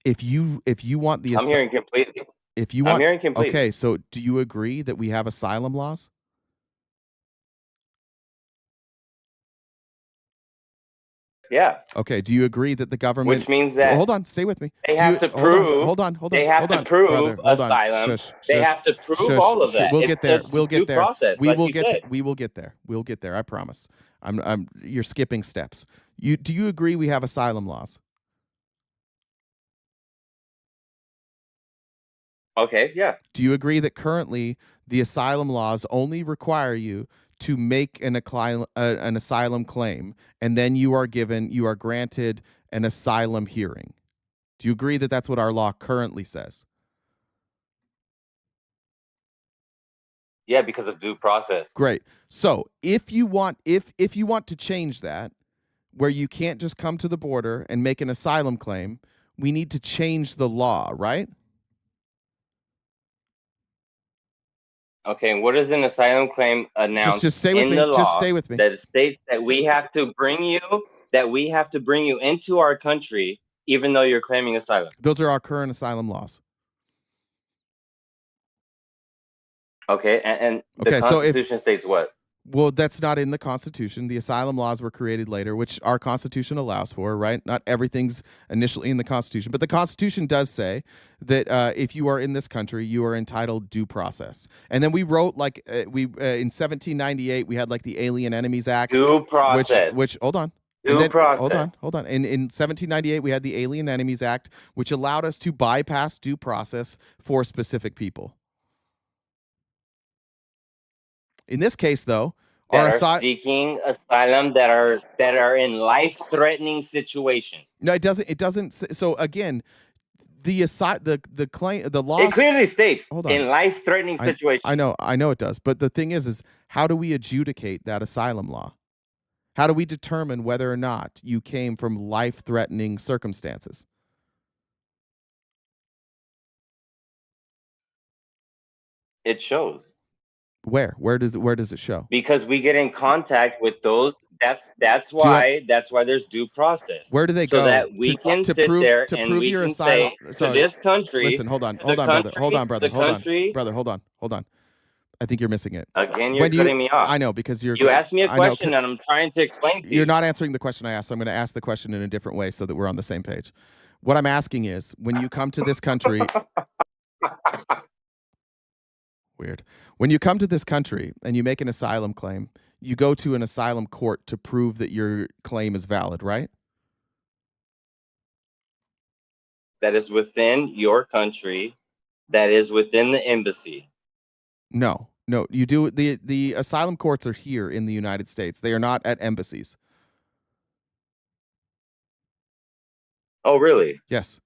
If you want the I'm hearing completely. if you I'm want hearing completely. okay, so do you agree that we have asylum laws? Yeah. Okay, do you agree that the government Which means that hold on, stay with me. they Do have you, to hold on, prove. hold on, hold They on, have hold to on, prove brother, hold on. asylum. Shush, They shush, have to prove shush, all of that. We'll It's get there. just We'll due get there. process, We like will you get said. we will get there. We'll get there. I promise. You're skipping steps. Do you agree we have asylum laws? Okay, yeah. Do you agree that currently the asylum laws only require you to make an asylum claim, and then you are granted an asylum hearing? Do you agree that that's what our law currently says? Yeah, because of due process. Great. So if you want to change that, where you can't just come to the border and make an asylum claim, we need to change the law, right? Okay, and what is an asylum claim announced Just stay with in me. the law Just stay with me. that states that we have to bring you into our country even though you're claiming asylum? Those are our current asylum laws. Okay, and the Okay, so Constitution states what? Well, that's not in the Constitution. The asylum laws were created later, which our Constitution allows for, right? Not everything's initially in the Constitution, but the Constitution does say that if you are in this country, you are entitled due process. And then we wrote in 1798 we had like the Alien Enemies Act, Due process. which hold on. Due process. Hold on. In 1798 we had the Alien Enemies Act, which allowed us to bypass due process for specific people. In this case, though, that are seeking asylum that are in life-threatening situations. No, it doesn't. It doesn't. So again, the claim, the law. It clearly states Hold on. in life-threatening situations. I know it does. But the thing is how do we adjudicate that asylum law? How do we determine whether or not you came from life-threatening circumstances? It shows. Where does it show? Because we get in contact with those. That's why there's due process. Where do they so go? So that we can sit there and we your can asylum, say to this country. Listen, hold on, brother. Hold on. I think you're missing it. Again, you're cutting me off. I know, because you asked me a question and I'm trying to explain to you. You're not answering the question I asked, so I'm going to ask the question in a different way so that we're on the same page. What I'm asking is, when you come to this country, weird. When you come to this country and you make an asylum claim, you go to an asylum court to prove that your claim is valid, right? That is within your country. That is within the embassy. No, you do. The asylum courts are here in the United States. They are not at embassies. Oh, really? Yes.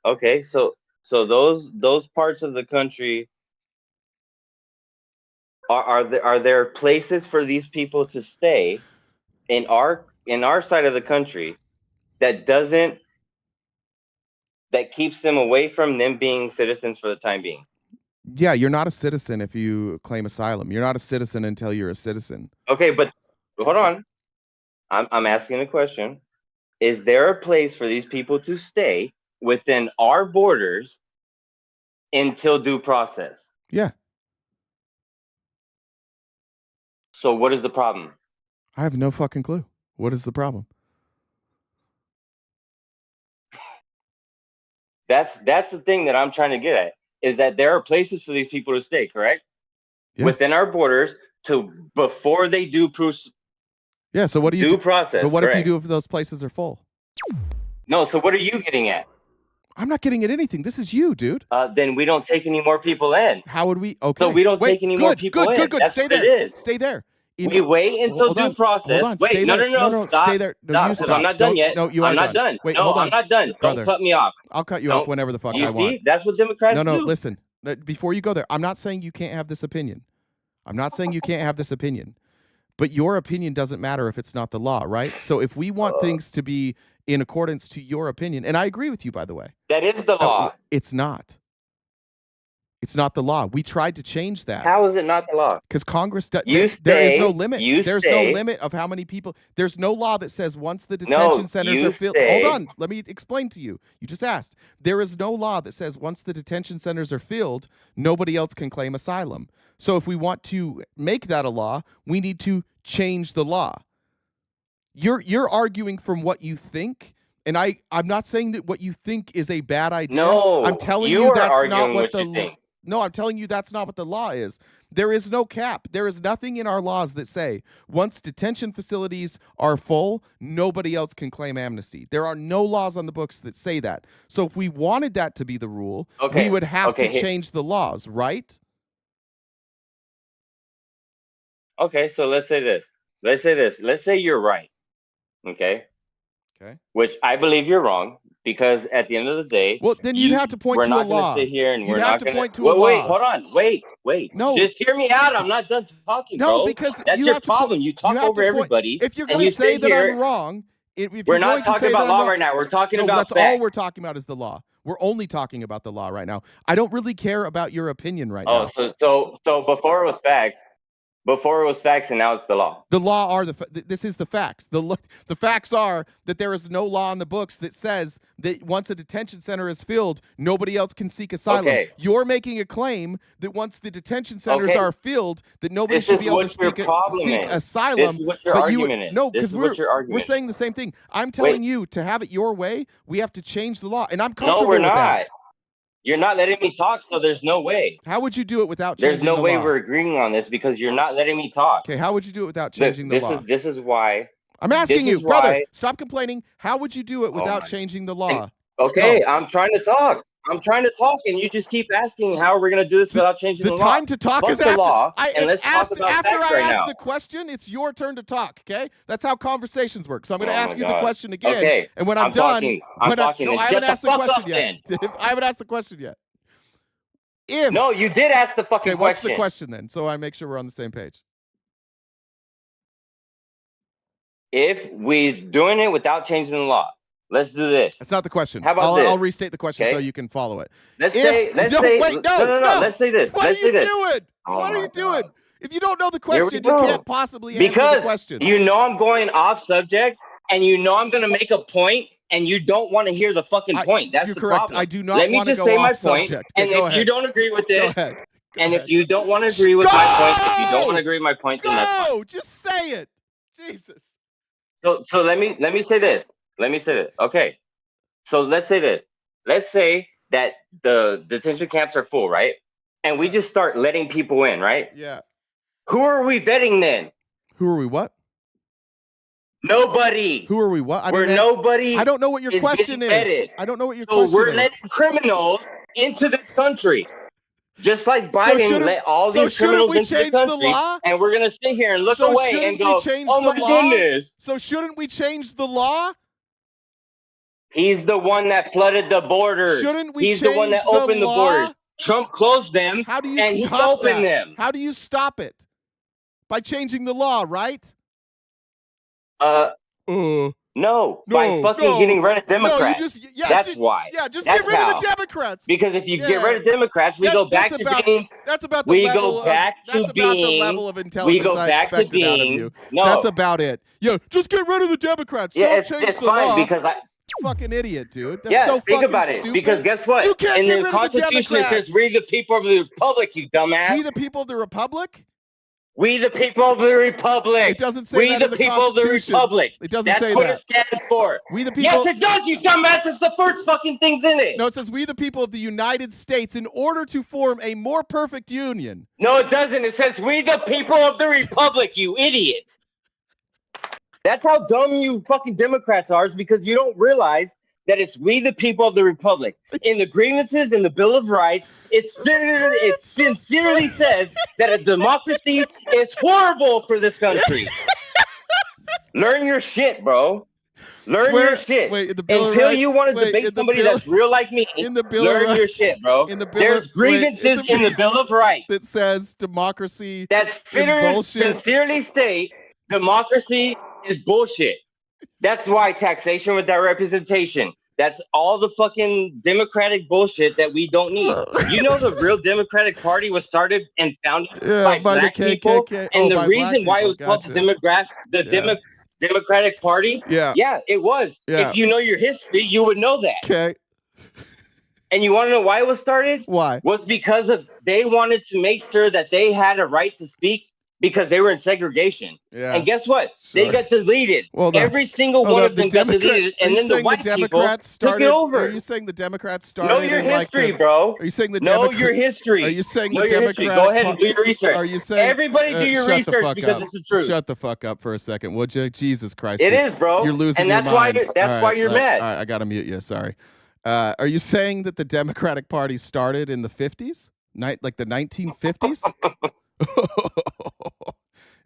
Okay, so those parts of the country are there places for these people to stay in our side of the country that keeps them away from them being citizens for the time being? Yeah, you're not a citizen if you claim asylum. You're not a citizen until you're a citizen. Okay, but hold on. I'm asking a question. Is there a place for these people to stay within our borders until due process? Yeah. So what is the problem? I have no fucking clue. What is the problem? That's the thing that I'm trying to get at, is that there are places for these people to stay, correct? Yeah. Within our borders before they do Yeah, so what do you due process? But what correct? if you do if those places are full? No, so what are you getting at? I'm not getting at anything. This is you, dude. Then we don't take any more people in. How would we? Okay. So we don't take any more people in. Good. That's Stay what there. It is. Stay there. We wait until due process. Hold on. Wait, no. Stop. Stay there. No, you stop. I'm not done yet. No, you are I'm not done. Wait, no, hold on. I'm not done. Brother, don't cut me off. I'll cut you off whenever the fuck I want. You see? That's what Democrats do. No, listen. Before you go there, I'm not saying you can't have this opinion. But your opinion doesn't matter if it's not the law, right? So if we want things to be in accordance to your opinion, and I agree with you, by the way. That is the law. It's not. It's not the law. We tried to change that. How is it not the law? Because Congress does. You There is say- no limit. you There's say- no limit of how many people. There's no law that says once the detention centers you are filled. say- Hold on. Let me explain to you. You just asked. There is no law that says once the detention centers are filled, nobody else can claim asylum. So if we want to make that a law, we need to change the law. You're arguing from what you think. And I'm not saying that what you think is a bad idea. No, I'm telling you you are that's not arguing what what the you think. No, I'm telling you that's not what the law is. There is no cap. There is nothing in our laws that say once detention facilities are full, nobody else can claim amnesty. There are no laws on the books that say that. So if we wanted that to be the rule, Okay, we would have okay, to here- change the laws, right? Okay, so let's say this. Let's say this. Let's say you're right. Okay. Okay. Which I believe you're wrong because at the end of the day, Well, then you'd have to point we're to not a gonna law. sit here and You'd we're have not to gonna point to a wait, law. wait, hold on, wait. No. Just hear me out. I'm not done talking, No, bro. because that's you your have to point- problem. You talk you have over to point- everybody. If you're and going you to say sit that here, I'm wrong, if we're you're not going to talking say about that I'm law wrong- right now. We're talking No, about that's facts. all we're talking about is the law. We're only talking about the law right now. I don't really care about your opinion right now. So before it was facts, and now it's the law. The law are this is the facts. The facts are that there is no law in the books that says that once a detention center is filled, nobody else can seek asylum. Okay. You're making a claim that once the detention centers Okay. are filled, that nobody This should is be able to what your problem seek is. asylum. This is what your but argument is. No, This because is what your argument we're is. saying the same thing. I'm telling you to have it your way, we have to change the law, and I'm No, comfortable we're with not. that. You're not letting me talk, so there's no way. How would you do it without There's changing no the way law? we're agreeing on this because you're not letting me talk. Okay, how would you do it without Look, changing the law? This is why. I'm asking this you, is brother, why- stop complaining. How would you do it without my- changing the law? Okay, Go. I'm trying to talk. And you just keep asking how are we going to do this without changing the The law. time to talk Fuck is the after. law, I and let's asked, talk about after facts I right asked now. the question, it's your turn to talk. Okay, that's how conversations work. So I'm going to Oh ask my you the God. question again. Okay, And when I'm, I'm done, talking. I'm when talking. no, Then I haven't shut the asked the fuck question up yet. I haven't asked the question yet. If No, you did ask the fucking okay, what's question. the question then? So I make sure we're on the same page. If we're doing it without changing the law, let's do this. That's not the question. How about I'll, this? I'll restate the question so Okay? you can follow it. Let's If- say. Let's no, say. wait, no. Let's say this. What let's are say you this. doing? Oh What are my you doing? God. If you don't know the Here we question, you go. can't possibly answer Because the question. you know I'm going off subject, and you know I'm going to make a point, and you don't want to hear the fucking point. That's you're the correct. problem. I do not Let me wanna just go say my off point, subject. Okay, and go if you ahead. don't agree with Go it, ahead. and if you don't want to agree with my point, if you don't want to agree with my point, then that's fine. Go, just say it. Jesus. So let me say this. Let me say this. Okay. So let's say this. Let's say that the detention camps are full, right? And we just start letting people in, right? Yeah. Who are we vetting then? Who are we? What? Nobody. Who are we? What? I Where don't- nobody. I don't know what your is question is. getting vetted. I don't know what your So question we're is. letting criminals into this country. Just like So Biden shouldn't- let all so these shouldn't criminals we into the change the country, law? and we're gonna sit here and look So away shouldn't and go, we change "Oh the my law? goodness!" So shouldn't we change the law? He's the one that flooded the borders. Shouldn't we He's the one that change the opened the law? borders. Trump closed them, How do you and he stop opened that? them. How do you stop it? By changing the law, right? No, by No, fucking no, getting rid of no, you Democrats. just- yeah, That's why. Yeah, just That's get rid how. of the Democrats. Because if you get Yeah. rid of Democrats, we go back that's to about, being. That's about the We level go back of, to that's about the being. level of We intelligence go I back to expected out of being. you. No, That's about it. Yeah, just get rid of the Democrats. yeah, Don't it's change the fine law. because I. Fucking idiot, dude. That's Yeah, so think fucking about it. stupid. Because guess what? You can't In get the rid of the Constitution, it Democrats. says, "We the people of the Republic." You dumbass. We the people of the Republic? We the people of the Republic. It doesn't say we that the in the people of the Constitution. Republic. It doesn't That's say what that. it stands for. We the people. Yes, it does, you dumbass. It's the first fucking things in it. No, it says we the people of the United States in order to form a more perfect union. No, it doesn't. It says, "We the people of the Republic," you idiot. That's how dumb you fucking Democrats are, is because you don't realize that it's "we the people of the Republic." In the grievances in the Bill of Rights, it sincerely says that a democracy is horrible for this country. Learn your shit, bro. Learn your shit. Wait, in the Bill of Until Rights- you want to wait, debate in the somebody Bill- that's real like me, in the Bill of learn your Rights- shit, bro. in the Bill There's of- wait, in grievances the- in the Bill of Rights that says democracy that is bullshit. sincerely state democracy is bullshit. That's why taxation without representation. That's all the fucking Democratic bullshit that we don't need. You know, the real Democratic Party was started and founded by the black people, KKK. and the by reason black why it people. was called Gotcha. the Democratic Party. Yeah. Yeah, it was. Yeah. If you know your history, you would know that. Okay. And you want to know why it was started? Why? Was because of they wanted to make sure that they had a right to speak because they were in segregation. Yeah. And guess what? They got deleted. Well, Every single one of them got deleted, and then the white people took it over. Are you saying the Democrats started? Know your in, like, history, the, bro. Are you saying the know your history? Are you saying know the your Democratic? history? Go ahead and do your research. Are you saying everybody do your shut the research fuck because up. it's the truth? Shut the fuck up for a second, would you? Jesus Christ! It is, bro. You're losing and your that's why mind. that's why you're mad. All right, I gotta mute you. Sorry. Are you saying that the Democratic Party started in the 50s? Like the 1950s?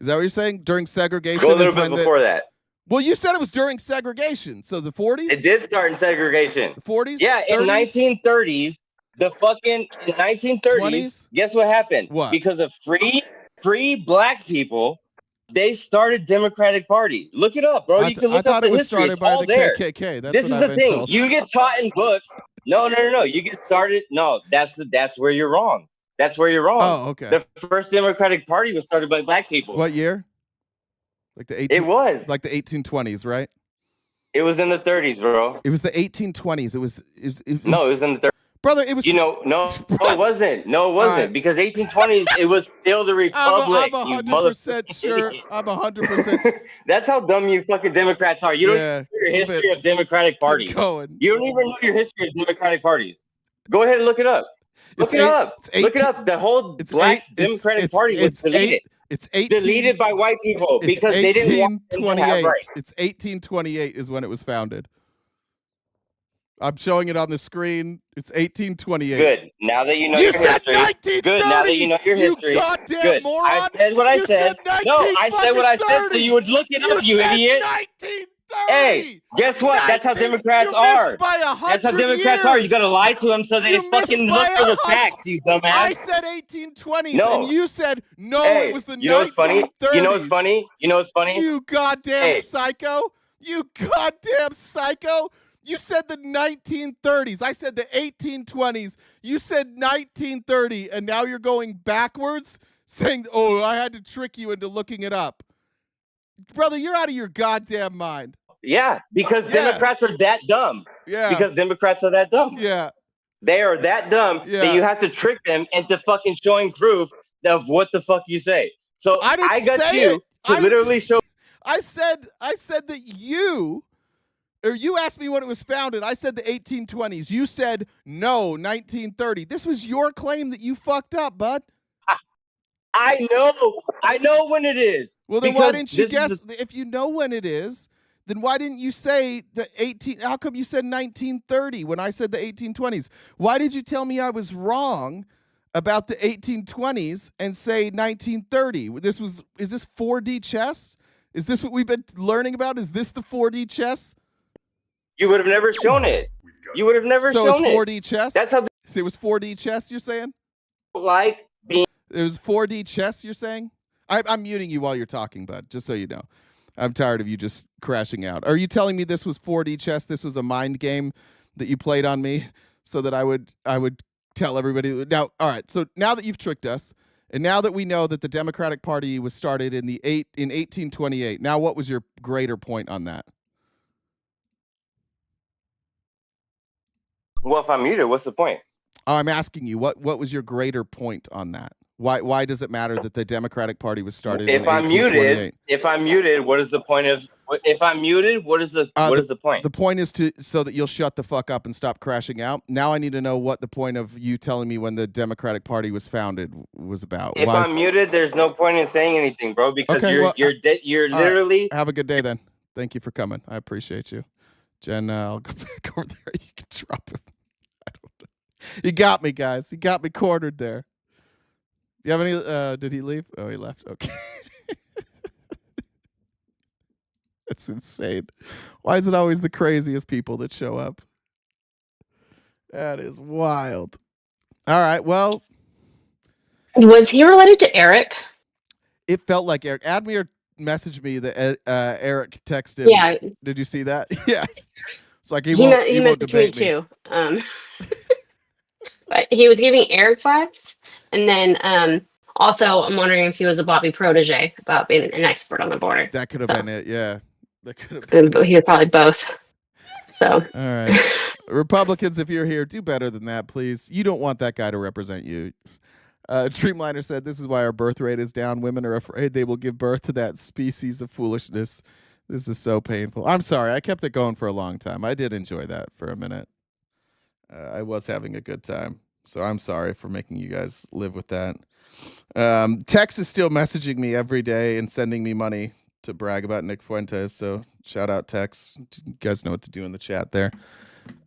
Is that what you're saying? During segregation? Go a little bit before that. Well, you said it was during segregation. So the 40s? It did start in segregation. The 40s? Yeah, 30s? in 1930s, the fucking 1930s. 20s? Guess what happened? What? Because of free black people, they started Democratic Party. Look it up, bro. You can look up the history. I thought it was started by the KKK. That's what I've been thing. told. You get taught in books. No. You get started. No, that's where you're wrong. That's where you're wrong. Oh, okay. The first Democratic Party was started by black people. What year? Like the 18. It was like the 1820s, right? It was in the 30s, bro. It was the 1820s. It was no, it was in the 30s. Brother, it was. You know, no, it wasn't. No, it wasn't. Right. Because 1820s, it was still the Republic. I'm 100% sure. I'm 100%. That's how dumb you fucking Democrats are. You don't know your history of Democratic parties. You don't even know your history of Democratic parties. Go ahead and look it up. Look it up. The whole black Democratic Party was deleted. It's deleted by white people because they didn't want them to have rights. It's 1828 is when it was founded. I'm showing it on the screen. It's 1828. Good. Now that you know your history. Good. Now that you know your history. You goddamn good. moron. I said what I said. No, I said what I said so you would look it up, you idiot. 1930. Hey, guess what? That's how Democrats are. That's how Democrats are. You gotta lie to them so they fucking look for the facts, you dumbass. I said 1820s, and you said no. Hey, it was the 1930s. You know what's funny? You know what's funny? You know what's funny? You goddamn psycho! You goddamn psycho! You said the 1930s. I said the 1820s. You said 1930, and now you're going backwards, saying, "Oh, I had to trick you into looking it up." Brother, you're out of your goddamn mind. Yeah, because Democrats are that dumb. Yeah. Because Democrats are that dumb. Yeah. They are that dumb that you have to trick them into fucking showing proof of what the fuck you say. So I got you to literally show. I said that you asked me when it was founded. I said the 1820s. You said no, 1930. This was your claim that you fucked up, bud. I know when it is. Well, then why didn't you guess? If you know when it is, then why didn't you say the 18? How come you said 1930 when I said the 1820s? Why did you tell me I was wrong about the 1820s and say 1930? Is this 4D chess? Is this what we've been learning about? Is this the 4D chess? You would have never shown it. You would have never shown it. So it's 4D chess? That's how. So it was 4D chess, you're saying? Like being. It was 4D chess, you're saying? I'm muting you while you're talking, bud, just so you know. I'm tired of you just crashing out. Are you telling me this was 4D chess? This was a mind game that you played on me so that I would tell everybody? Now, all right, so now that you've tricked us, and now that we know that the Democratic Party was started in 1828, now what was your greater point on that? Well, if I'm muted, what's the point? I'm asking you, what was your greater point on that? Why does it matter that the Democratic Party was started in 1828? If I'm muted, what is the point of? If I'm muted, what is the point? The point is so that you'll shut the fuck up and stop crashing out. Now I need to know what the point of you telling me when the Democratic Party was founded was about. If I'm muted, there's no point in saying anything, bro, because you're literally. Right. Have a good day then. Thank you for coming. I appreciate you, Jen. I'll go back over there. You can drop him. I don't know. You got me, guys. You got me cornered there. Do you have any? Did he leave? Oh, he left. Okay. That's insane. Why is it always the craziest people that show up? That is wild. All right. Well, was he related to Eric? It felt like Eric. Admir messaged me that Eric texted. Yeah. Did you see that? Yeah. It's like He won't messaged me debate me. too. But he was giving Eric vibes, and then also I'm wondering if he was a Bobby protege about being an expert on the border. That could have So, been it. Yeah, that could have been. But he was probably both. So All right, Republicans, if you're here, do better than that, please. You don't want that guy to represent you. Dreamliner said, "This is why our birth rate is down. Women are afraid they will give birth to that species of foolishness. This is so painful." I'm sorry, I kept it going for a long time. I did enjoy that for a minute. I was having a good time, so I'm sorry for making you guys live with that. Tex is still messaging me every day and sending me money to brag about Nick Fuentes, so shout out Tex. You guys know what to do in the chat there.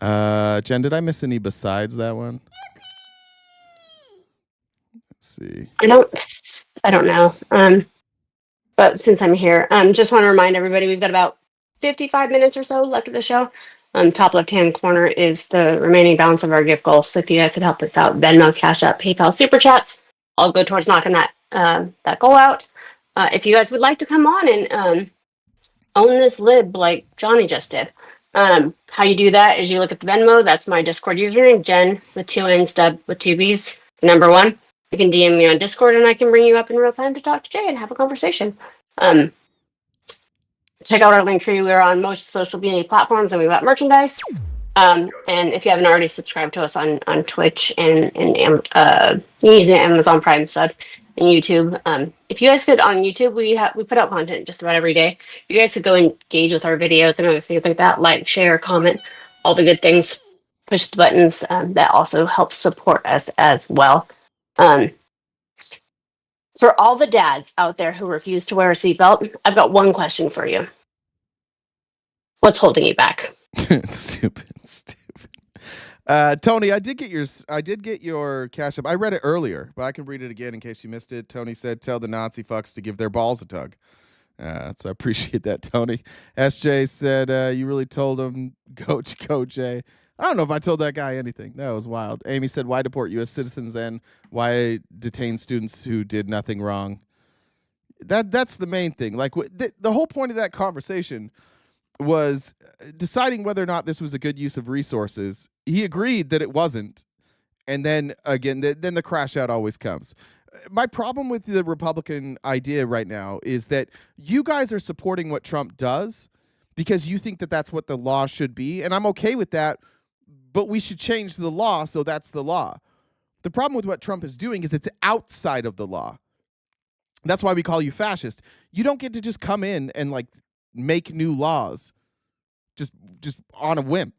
Jen, did I miss any besides that one? Let's see. I don't know. But since I'm here, just want to remind everybody we've got about 55 minutes or so left of the show. Top left-hand corner is the remaining balance of our gift goal. So if you guys could help us out, Venmo, Cash App, PayPal, Super Chats, I'll go towards knocking that goal out. If you guys would like to come on and own this lib like Johnny just did, how you do that is you look at the Venmo. That's my Discord username, Jen with 2 N's, Dub with 2 B's, number 1. You can DM me on Discord and I can bring you up in real time to talk to Jay and have a conversation. Check out our link tree. We're on most social media platforms and we've got merchandise. And if you haven't already subscribed to us on Twitch and using Amazon Prime sub and YouTube. If you guys could on YouTube, we put out content just about every day. You guys could go engage with our videos and other things like that, like, share, comment, all the good things, push the buttons. That also helps support us as well. For all the dads out there who refuse to wear a seatbelt, I've got one question for you. What's holding you back? Stupid. Tony, I did get your Cash App. I read it earlier, but I can read it again in case you missed it. Tony said, "Tell the Nazi fucks to give their balls a tug." So I appreciate that, Tony. SJ said, "You really told him, go Jay." I don't know if I told that guy anything. That was wild. Amy said, "Why deport U.S. citizens and why detain students who did nothing wrong?" That's the main thing. Like the whole point of that conversation was deciding whether or not this was a good use of resources. He agreed that it wasn't. And then again, then the crash out always comes. My problem with the Republican idea right now is that you guys are supporting what Trump does because you think that that's what the law should be. And I'm okay with that, but we should change the law so that's the law. The problem with what Trump is doing is it's outside of the law. That's why we call you fascist. You don't get to just come in and like make new laws just on a whim.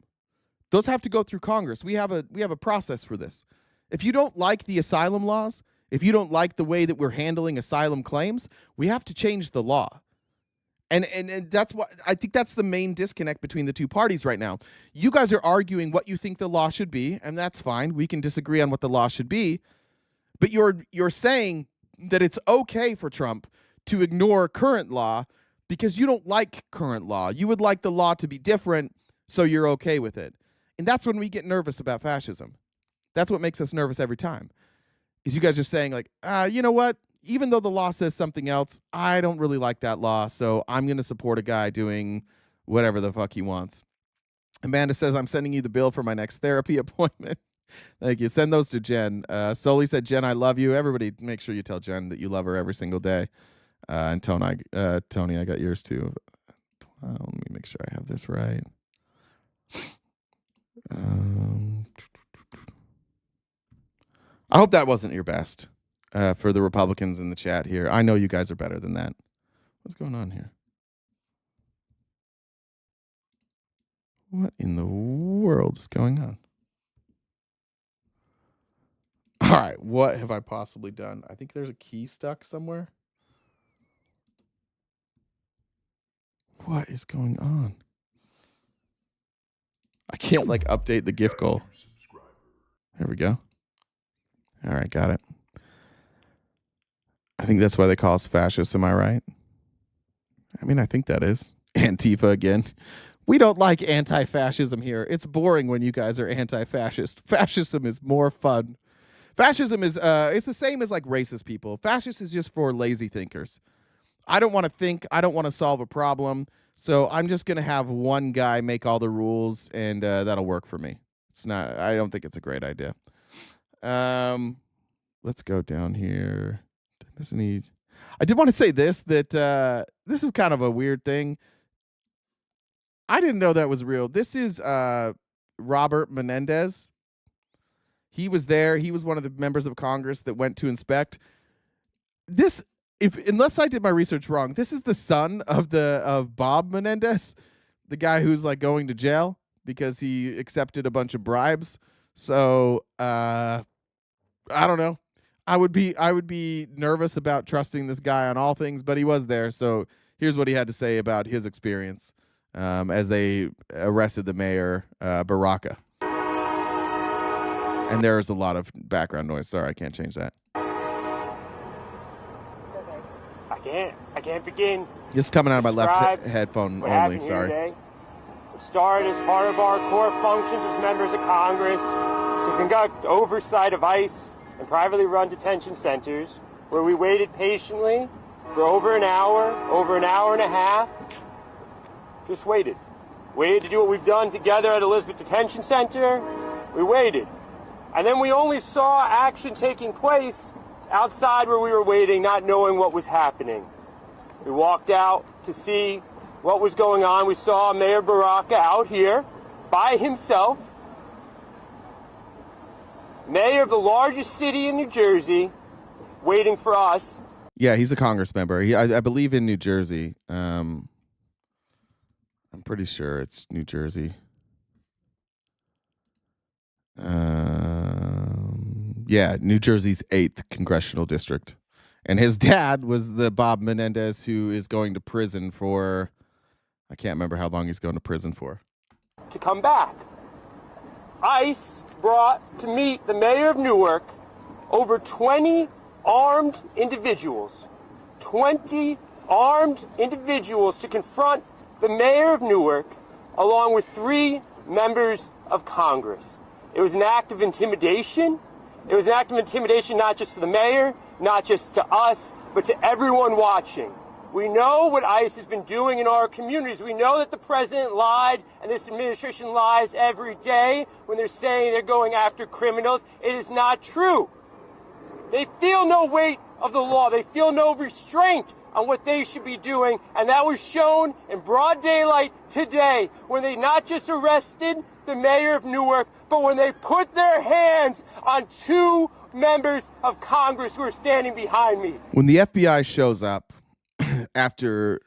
Those have to go through Congress. We have a process for this. If you don't like the asylum laws, if you don't like the way that we're handling asylum claims, we have to change the law. And that's what I think that's the main disconnect between the two parties right now. You guys are arguing what you think the law should be, and that's fine. We can disagree on what the law should be, but you're saying that it's okay for Trump to ignore current law because you don't like current law. You would like the law to be different, so you're okay with it. And that's when we get nervous about fascism. That's what makes us nervous every time. Is you guys just saying like, you know what? Even though the law says something else, I don't really like that law, so I'm going to support a guy doing whatever the fuck he wants. Amanda says, "I'm sending you the bill for my next therapy appointment." Thank you. Send those to Jen. Soli said, "Jen, I love you." Everybody, make sure you tell Jen that you love her every single day. And Tony, I got yours too. Let me make sure I have this right. I hope that wasn't your best. For the Republicans in the chat here. I know you guys are better than that. What's going on here? What in the world is going on? All right, what have I possibly done? I think there's a key stuck somewhere. What is going on? I can't like update the gift goal. There we go. All right, got it. I think that's why they call us fascists. Am I right? I mean, I think that is. Antifa again. We don't like anti-fascism here. It's boring when you guys are anti-fascist. Fascism is more fun. Fascism is, it's the same as like racist people. Fascist is just for lazy thinkers. I don't want to think. I don't want to solve a problem. So I'm just going to have one guy make all the rules, and that'll work for me. It's not. I don't think it's a great idea. Let's go down here. I did want to say this, that this is kind of a weird thing. I didn't know that was real. This is Robert Menendez. He was there. He was one of the members of Congress that went to inspect. This, unless I did my research wrong, this is the son of Bob Menendez, the guy who's like going to jail because he accepted a bunch of bribes. So I don't know. I would be nervous about trusting this guy on all things, but he was there. So here's what he had to say about his experience as they arrested the mayor, Baraka. And there's a lot of background noise. Sorry, I can't change that. I can't begin. Just coming out of my left headphone only. Sorry. It started as part of our core functions as members of Congress to conduct oversight of ICE and privately run detention centers, where we waited patiently for over an hour and a half. Just waited to do what we've done together at Elizabeth Detention Center. We waited. And then we only saw action taking place outside where we were waiting, not knowing what was happening. We walked out to see what was going on. We saw Mayor Baraka out here by himself, mayor of the largest city in New Jersey, waiting for us. Yeah, he's a Congress member. I believe in New Jersey. I'm pretty sure it's New Jersey. Yeah, New Jersey's 8th congressional district. And his dad was the Bob Menendez who is going to prison for, I can't remember how long he's going to prison for. To come back. ICE brought to meet the mayor of Newark over 20 armed individuals. 20 armed individuals to confront the mayor of Newark, along with 3 members of Congress. It was an act of intimidation. It was an act of intimidation not just to the mayor, not just to us, but to everyone watching. We know what ICE has been doing in our communities. We know that the president lied and this administration lies every day when they're saying they're going after criminals. It is not true. They feel no weight of the law. They feel no restraint on what they should be doing. And that was shown in broad daylight today when they not just arrested the mayor of Newark, but when they put their hands on 2 members of Congress who are standing behind me. When the FBI shows up after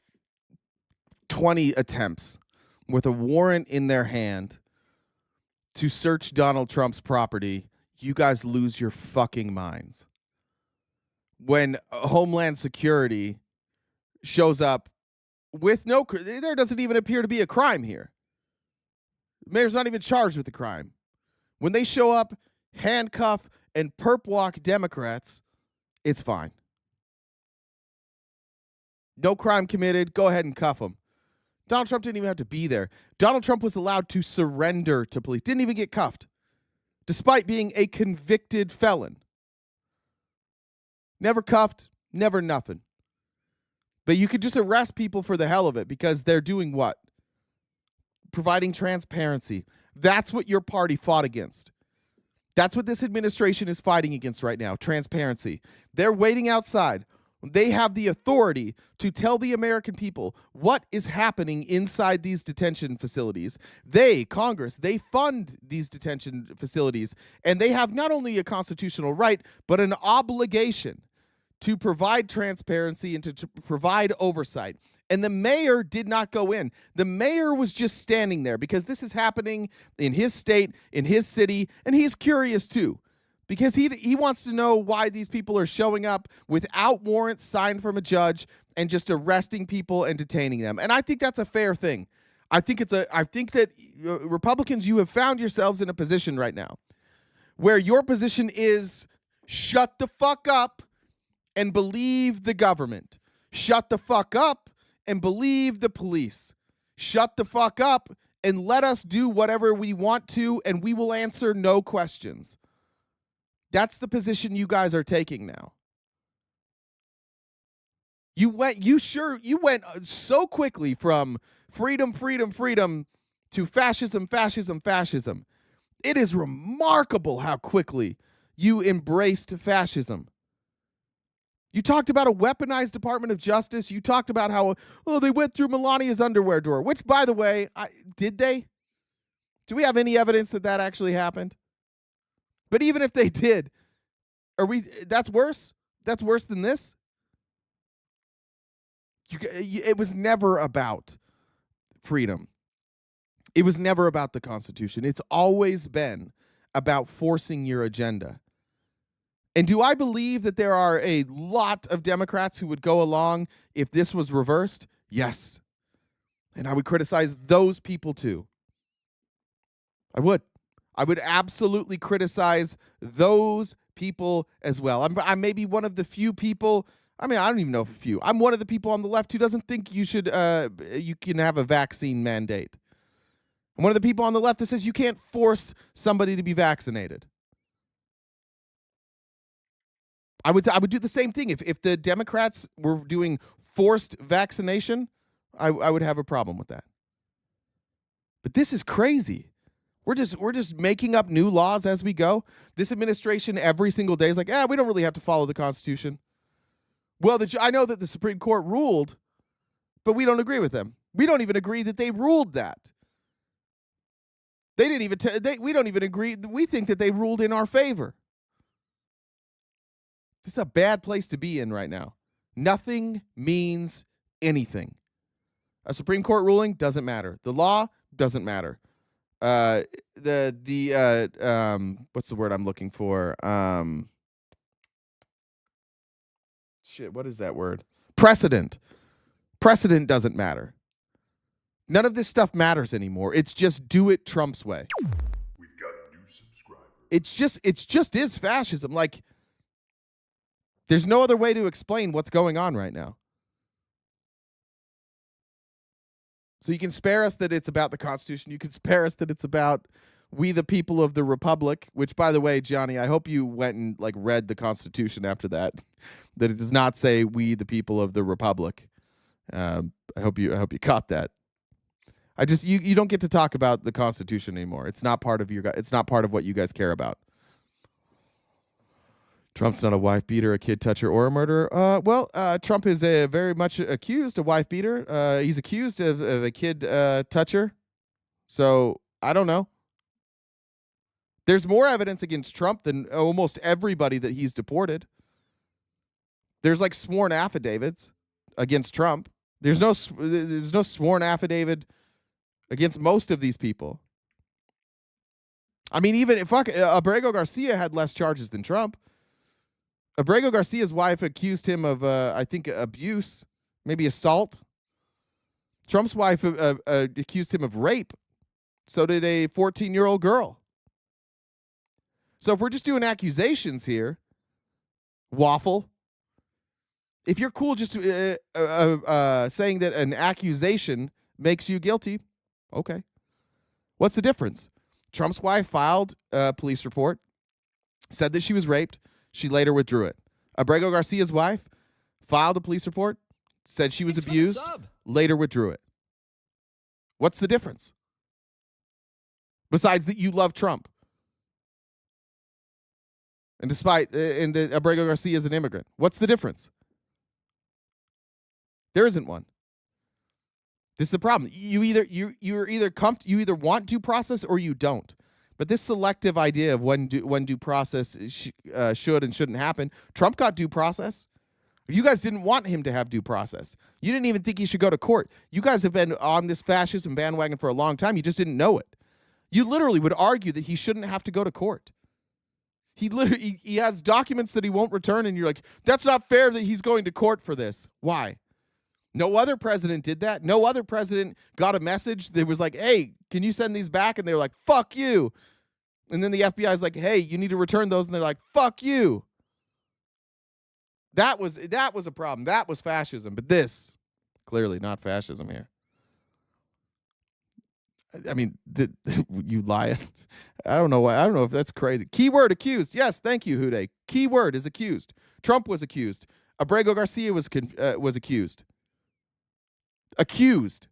20 attempts with a warrant in their hand to search Donald Trump's property, you guys lose your fucking minds. When Homeland Security shows up with there doesn't even appear to be a crime here. The mayor's not even charged with the crime. When they show up, handcuff and perp walk Democrats, it's fine. No crime committed. Go ahead and cuff them. Donald Trump didn't even have to be there. Donald Trump was allowed to surrender to police. Didn't even get cuffed, despite being a convicted felon. Never cuffed, never nothing. But you could just arrest people for the hell of it because they're doing what? Providing transparency. That's what your party fought against. That's what this administration is fighting against right now, transparency. They're waiting outside. They have the authority to tell the American people what is happening inside these detention facilities. They, Congress, they fund these detention facilities, and they have not only a constitutional right, but an obligation to provide transparency and to provide oversight. And the mayor did not go in. The mayor was just standing there because this is happening in his state, in his city, and he's curious too. Because he wants to know why these people are showing up without warrants signed from a judge and just arresting people and detaining them. And I think that's a fair thing. I think that Republicans, you have found yourselves in a position right now where your position is shut the fuck up and believe the government. Shut the fuck up and believe the police. Shut the fuck up and let us do whatever we want to, and we will answer no questions. That's the position you guys are taking now. You went so quickly from freedom to fascism. It is remarkable how quickly you embraced fascism. You talked about a weaponized Department of Justice. You talked about how, they went through Melania's underwear drawer, which, by the way, did they? Do we have any evidence that actually happened? But even if they did, that's worse? That's worse than this? It was never about freedom. It was never about the Constitution. It's always been about forcing your agenda. And do I believe that there are a lot of Democrats who would go along if this was reversed? Yes. And I would criticize those people too. I would absolutely criticize those people as well. I'm maybe one of the few people. I mean, I don't even know if a few. I'm one of the people on the left who doesn't think you can have a vaccine mandate. I'm one of the people on the left that says you can't force somebody to be vaccinated. I would do the same thing. If the Democrats were doing forced vaccination, I would have a problem with that. But this is crazy. We're just making up new laws as we go. This administration every single day is like, we don't really have to follow the Constitution. Well, I know that the Supreme Court ruled, but we don't agree with them. We don't even agree that they ruled that. They didn't even. We don't even agree. We think that they ruled in our favor. This is a bad place to be in right now. Nothing means anything. A Supreme Court ruling doesn't matter. The law doesn't matter. What's the word I'm looking for? What is that word? Precedent. Precedent doesn't matter. None of this stuff matters anymore. It's just do it Trump's way. We've got new subscribers. It's just is fascism. Like, there's no other way to explain what's going on right now. So you can spare us that it's about the Constitution. You can spare us that it's about we the people of the Republic, which, by the way, Johnny, I hope you went and read the Constitution after that. That it does not say we the people of the Republic. I hope you caught that. You don't get to talk about the Constitution anymore. It's not part of it's not part of what you guys care about. Trump's not a wife beater, a kid toucher, or a murderer. Trump is very much accused of wife beater. He's accused of a kid toucher. So I don't know. There's more evidence against Trump than almost everybody that he's deported. There's sworn affidavits against Trump. There's no sworn affidavit against most of these people. I mean, even Abrego Garcia had less charges than Trump. Abrego Garcia's wife accused him of, I think, abuse, maybe assault. Trump's wife accused him of rape. So did a 14-year-old girl. So if we're just doing accusations here, waffle. If you're cool just saying that an accusation makes you guilty, okay. What's the difference? Trump's wife filed a police report, said that she was raped. She later withdrew it. Abrego Garcia's wife filed a police report, said she was abused, later withdrew it. What's the difference? Besides that you love Trump. And that Abrego Garcia is an immigrant. What's the difference? There isn't one. This is the problem. You either want due process or you don't. But this selective idea of when due process should and shouldn't happen, Trump got due process. You guys didn't want him to have due process. You didn't even think he should go to court. You guys have been on this fascism bandwagon for a long time. You just didn't know it. You literally would argue that he shouldn't have to go to court. He has documents that he won't return, and you're like, that's not fair that he's going to court for this. Why? No other president did that. No other president got a message that was like, hey, can you send these back? And they were like, fuck you. And then the FBI is like, hey, you need to return those. And they're like, fuck you. That was a problem. That was fascism. But this, clearly not fascism here. I mean, you lying. I don't know why. I don't know if that's crazy. Keyword accused. Yes, thank you, Hude. Keyword is accused. Trump was accused. Abrego Garcia was accused. Accused.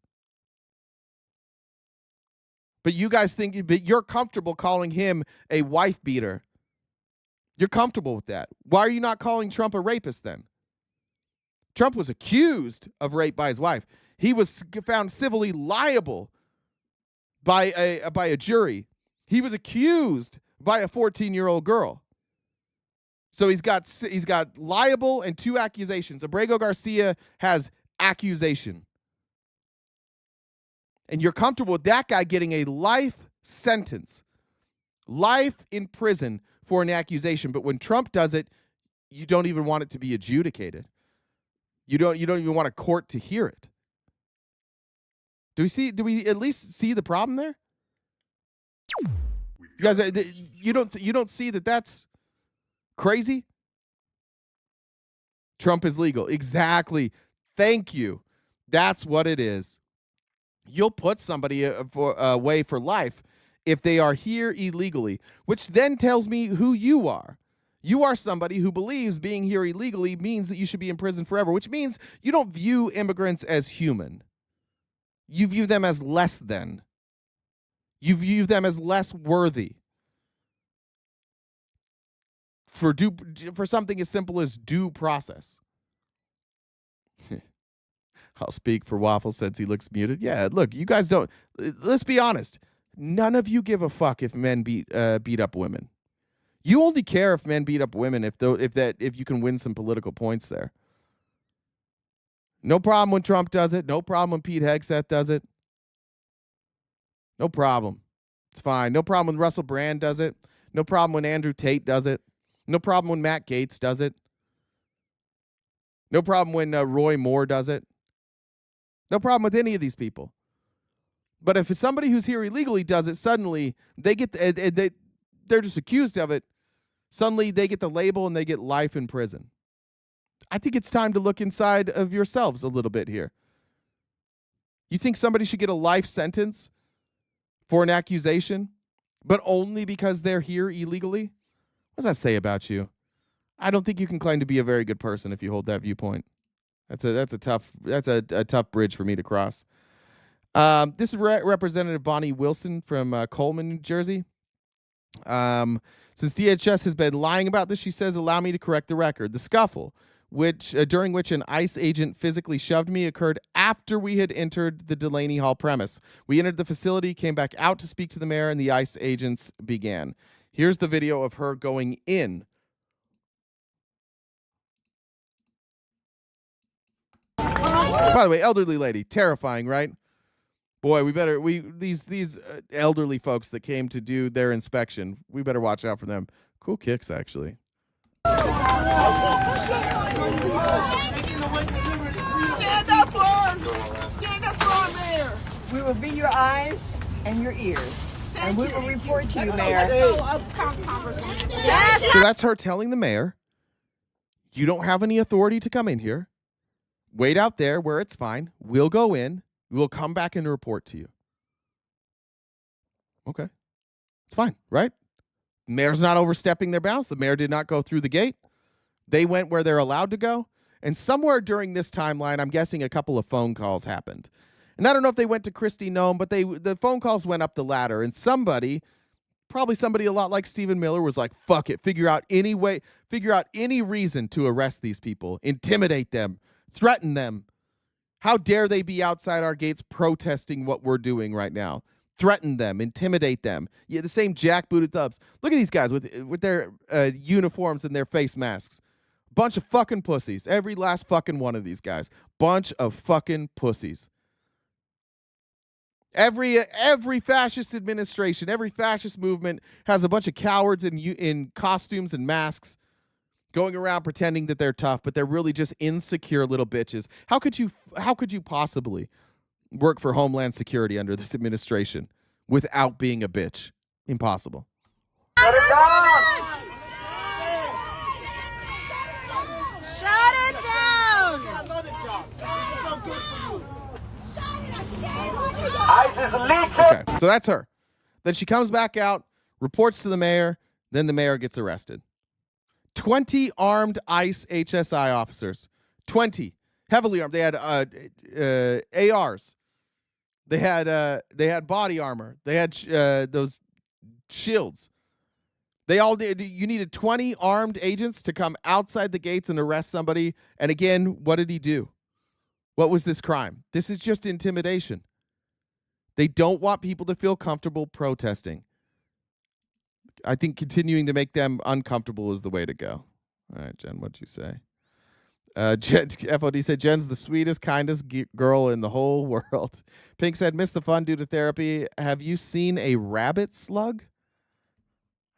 But you guys think but you're comfortable calling him a wife beater. You're comfortable with that. Why are you not calling Trump a rapist then? Trump was accused of rape by his wife. He was found civilly liable by a jury. He was accused by a 14-year-old girl. So he's got liable and 2 accusations. Abrego Garcia has accusation. And you're comfortable with that guy getting a life sentence. Life in prison for an accusation. But when Trump does it, you don't even want it to be adjudicated. You don't even want a court to hear it. Do we at least see the problem there? You guys, you don't see that that's crazy? Trump is legal. Exactly. Thank you. That's what it is. You'll put somebody away for life if they are here illegally, which then tells me who you are. You are somebody who believes being here illegally means that you should be in prison forever, which means you don't view immigrants as human. You view them as less than. You view them as less worthy. For something as simple as due process. I'll speak for Waffle since he looks muted. Yeah, look, you guys don't. Let's be honest. None of you give a fuck if men beat up women. You only care if men beat up women if you can win some political points there. No problem when Trump does it. No problem when Pete Hegseth does it. No problem. It's fine. No problem when Russell Brand does it. No problem when Andrew Tate does it. No problem when Matt Gaetz does it. No problem when Roy Moore does it. No problem with any of these people. But if it's somebody who's here illegally does it, suddenly they're just accused of it. Suddenly they get the label and they get life in prison. I think it's time to look inside of yourselves a little bit here. You think somebody should get a life sentence for an accusation, but only because they're here illegally? What does that say about you? I don't think you can claim to be a very good person if you hold that viewpoint. That's a tough bridge for me to cross. This is Representative Bonnie Wilson from Coleman, New Jersey. Since DHS has been lying about this, she says, allow me to correct the record. The scuffle, during which an ICE agent physically shoved me, occurred after we had entered the Delaney Hall premise. We entered the facility, came back out to speak to the mayor, and the ICE agents began. Here's the video of her going in. By the way, elderly lady, terrifying, right? Boy, these elderly folks that came to do their inspection, we better watch out for them. Cool kicks, actually. Stand up for our mayor. We will be your eyes and your ears. And we will report to you, Mayor. Yes. So that's her telling the mayor, you don't have any authority to come in here. Wait out there where it's fine. We'll go in. We'll come back and report to you. Okay. It's fine, right? Mayor's not overstepping their bounds. The mayor did not go through the gate. They went where they're allowed to go. And somewhere during this timeline, I'm guessing a couple of phone calls happened. And I don't know if they went to Kristi Noem, but the phone calls went up the ladder. And somebody, probably somebody a lot like Stephen Miller, was like, fuck it. Figure out any reason to arrest these people. Intimidate them. Threaten them. How dare they be outside our gates protesting what we're doing right now? Threaten them, intimidate them. Yeah, the same jackbooted thugs. Look at these guys with their uniforms and their face masks. Bunch of fucking pussies. Every last fucking one of these guys. Bunch of fucking pussies. Every fascist administration, every fascist movement has a bunch of cowards in costumes and masks going around pretending that they're tough, but they're really just insecure little bitches. How could you possibly work for Homeland Security under this administration without being a bitch? Impossible. Shut it down! Shut it down! Okay, so that's her. Then she comes back out, reports to the mayor, then the mayor gets arrested. 20 armed ICE HSI officers. 20. Heavily armed. They had ARs. They had body armor. They had those shields. You needed 20 armed agents to come outside the gates and arrest somebody. And again, what did he do? What was this crime? This is just intimidation. They don't want people to feel comfortable protesting. I think continuing to make them uncomfortable is the way to go. All right, Jen, what'd you say? Jen, FOD said, Jen's the sweetest, kindest girl in the whole world. Pink said, missed the fun due to therapy. Have you seen a rabbit slug?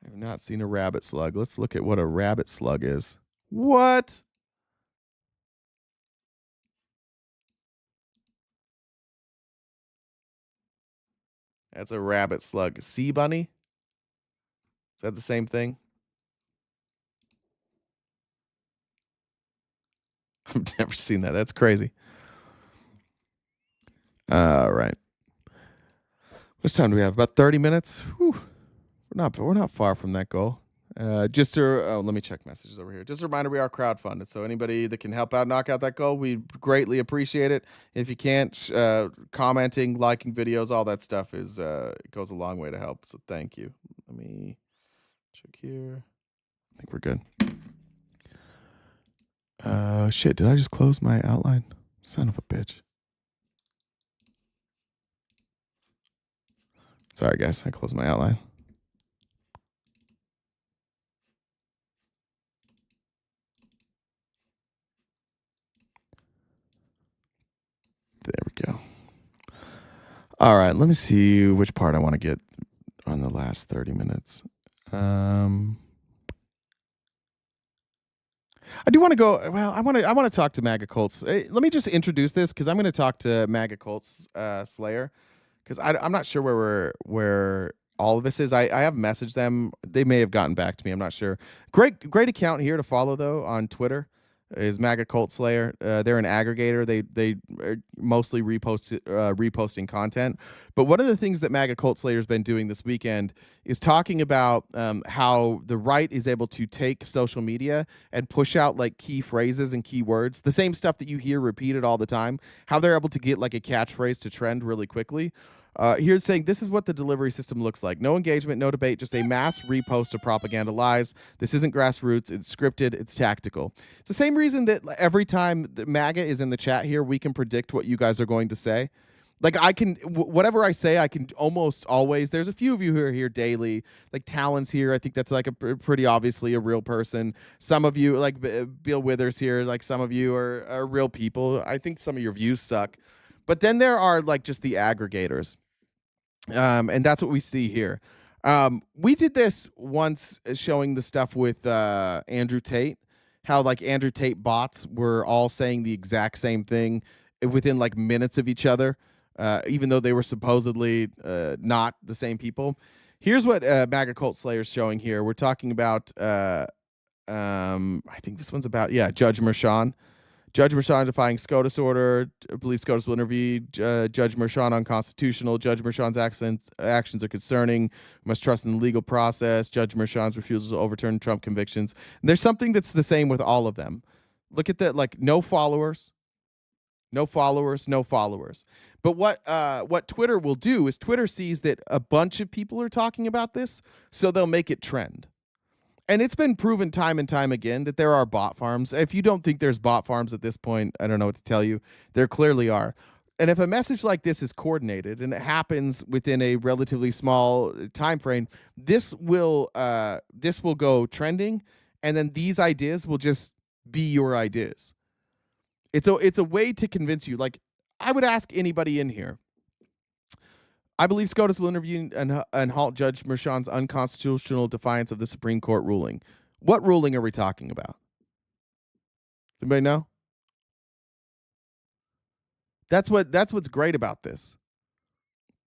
I have not seen a rabbit slug. Let's look at what a rabbit slug is. What? That's a rabbit slug. Sea bunny? Is that the same thing? I've never seen that. That's crazy. All right. How much time do we have? About 30 minutes? Whew. We're not far from that goal. Let me check messages over here. Just a reminder, we are crowdfunded. So anybody that can help out knock out that goal, we greatly appreciate it. If you can't, commenting, liking videos, all that stuff goes a long way to help. So thank you. Let me check here. I think we're good. Shit, did I just close my outline? Son of a bitch. Sorry, guys. I closed my outline. There we go. All right, let me see which part I want to get on the last 30 minutes. I do want to go. Well, I want to talk to MAGA Colts. Let me just introduce this because I'm going to talk to MAGA Colts Slayer because I'm not sure where all of this is. I have messaged them. They may have gotten back to me. I'm not sure. Great account here to follow though on Twitter is MAGA Cult Slayer. They're an aggregator. They are mostly reposting content. But one of the things that MAGA Cult Slayer has been doing this weekend is talking about how the right is able to take social media and push out like key phrases and key words, the same stuff that you hear repeated all the time, how they're able to get like a catchphrase to trend really quickly. Here's saying this is what the delivery system looks like. No engagement, no debate, just a mass repost of propaganda lies. This isn't grassroots. It's scripted. It's tactical. It's the same reason that every time the MAGA is in the chat here, we can predict what you guys are going to say. Like I can, whatever I say, I can almost always. There's a few of you who are here daily. Like Talon's here. I think that's like a pretty obviously a real person. Some of you, like Bill Withers here, like some of you are real people. I think some of your views suck. But then there are like just the aggregators. And that's what we see here. We did this once showing the stuff with Andrew Tate, how like Andrew Tate bots were all saying the exact same thing within like minutes of each other, even though they were supposedly not the same people. Here's what MAGA Cult Slayer is showing here. We're talking about, I think this one's about, Judge Merchan. Judge Merchan defying SCOTUS order. I believe SCOTUS will intervene. Judge Merchan unconstitutional. Judge Merchan's actions are concerning. We must trust in the legal process. Judge Merchan's refusal to overturn Trump convictions. And there's something that's the same with all of them. Look at that, like no followers. No followers, no followers. But what Twitter will do is Twitter sees that a bunch of people are talking about this, so they'll make it trend. And it's been proven time and time again that there are bot farms. If you don't think there's bot farms at this point, I don't know what to tell you. There clearly are. And if a message like this is coordinated and it happens within a relatively small time frame, this will go trending, and then these ideas will just be your ideas. It's a way to convince you. Like I would ask anybody in here. I believe SCOTUS will intervene and halt Judge Merchan's unconstitutional defiance of the Supreme Court ruling. What ruling are we talking about? Does anybody know? That's what's great about this.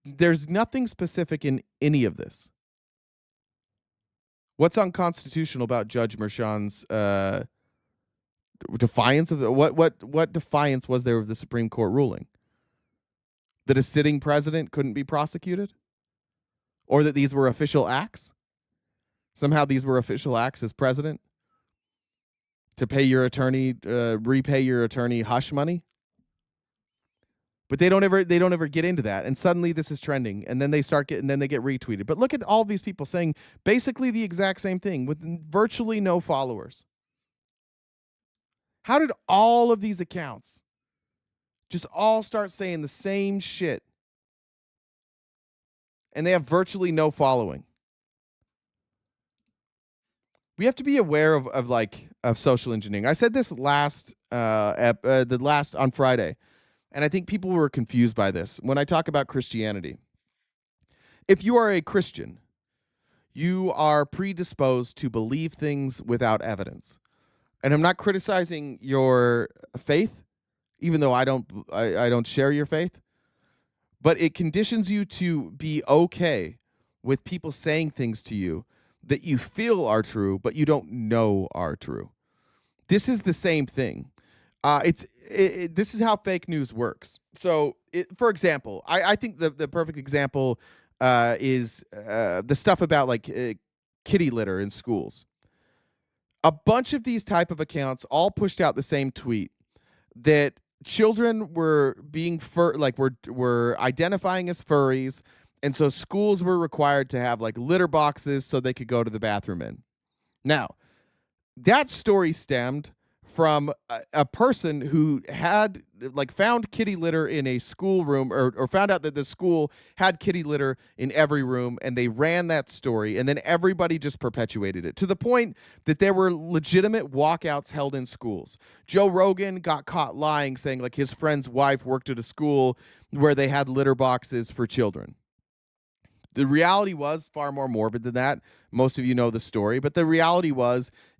There's nothing specific in any of this. What's unconstitutional about Judge Merchan's defiance of what defiance was there of the Supreme Court ruling? That a sitting president couldn't be prosecuted? Or that these were official acts? Somehow these were official acts as president? to pay your attorney, repay your attorney hush money. But they don't ever get into that, and suddenly this is trending, and then they get retweeted. But look at all these people saying basically the exact same thing with virtually no followers. How did all of these accounts just all start saying the same shit, and they have virtually no following? We have to be aware of social engineering. I said this on Friday. And I think people were confused by this when I talk about Christianity. If you are a Christian, you are predisposed to believe things without evidence. And I'm not criticizing your faith, even though I don't share your faith, but it conditions you to be okay with people saying things to you that you feel are true, but you don't know are true. This is the same thing. This is how fake news works. So, for example, I think the perfect example is the stuff about like kitty litter in schools. A bunch of these type of accounts all pushed out the same tweet that children were being were identifying as furries, and so schools were required to have like litter boxes so they could go to the bathroom in. Now, that story stemmed from a person who had found kitty litter in a schoolroom or found out that the school had kitty litter in every room, and they ran that story, and then everybody just perpetuated it to the point that there were legitimate walkouts held in schools. Joe Rogan got caught lying, saying like his friend's wife worked at a school where they had litter boxes for children. The reality was far more morbid than that. Most of you know the story, but the reality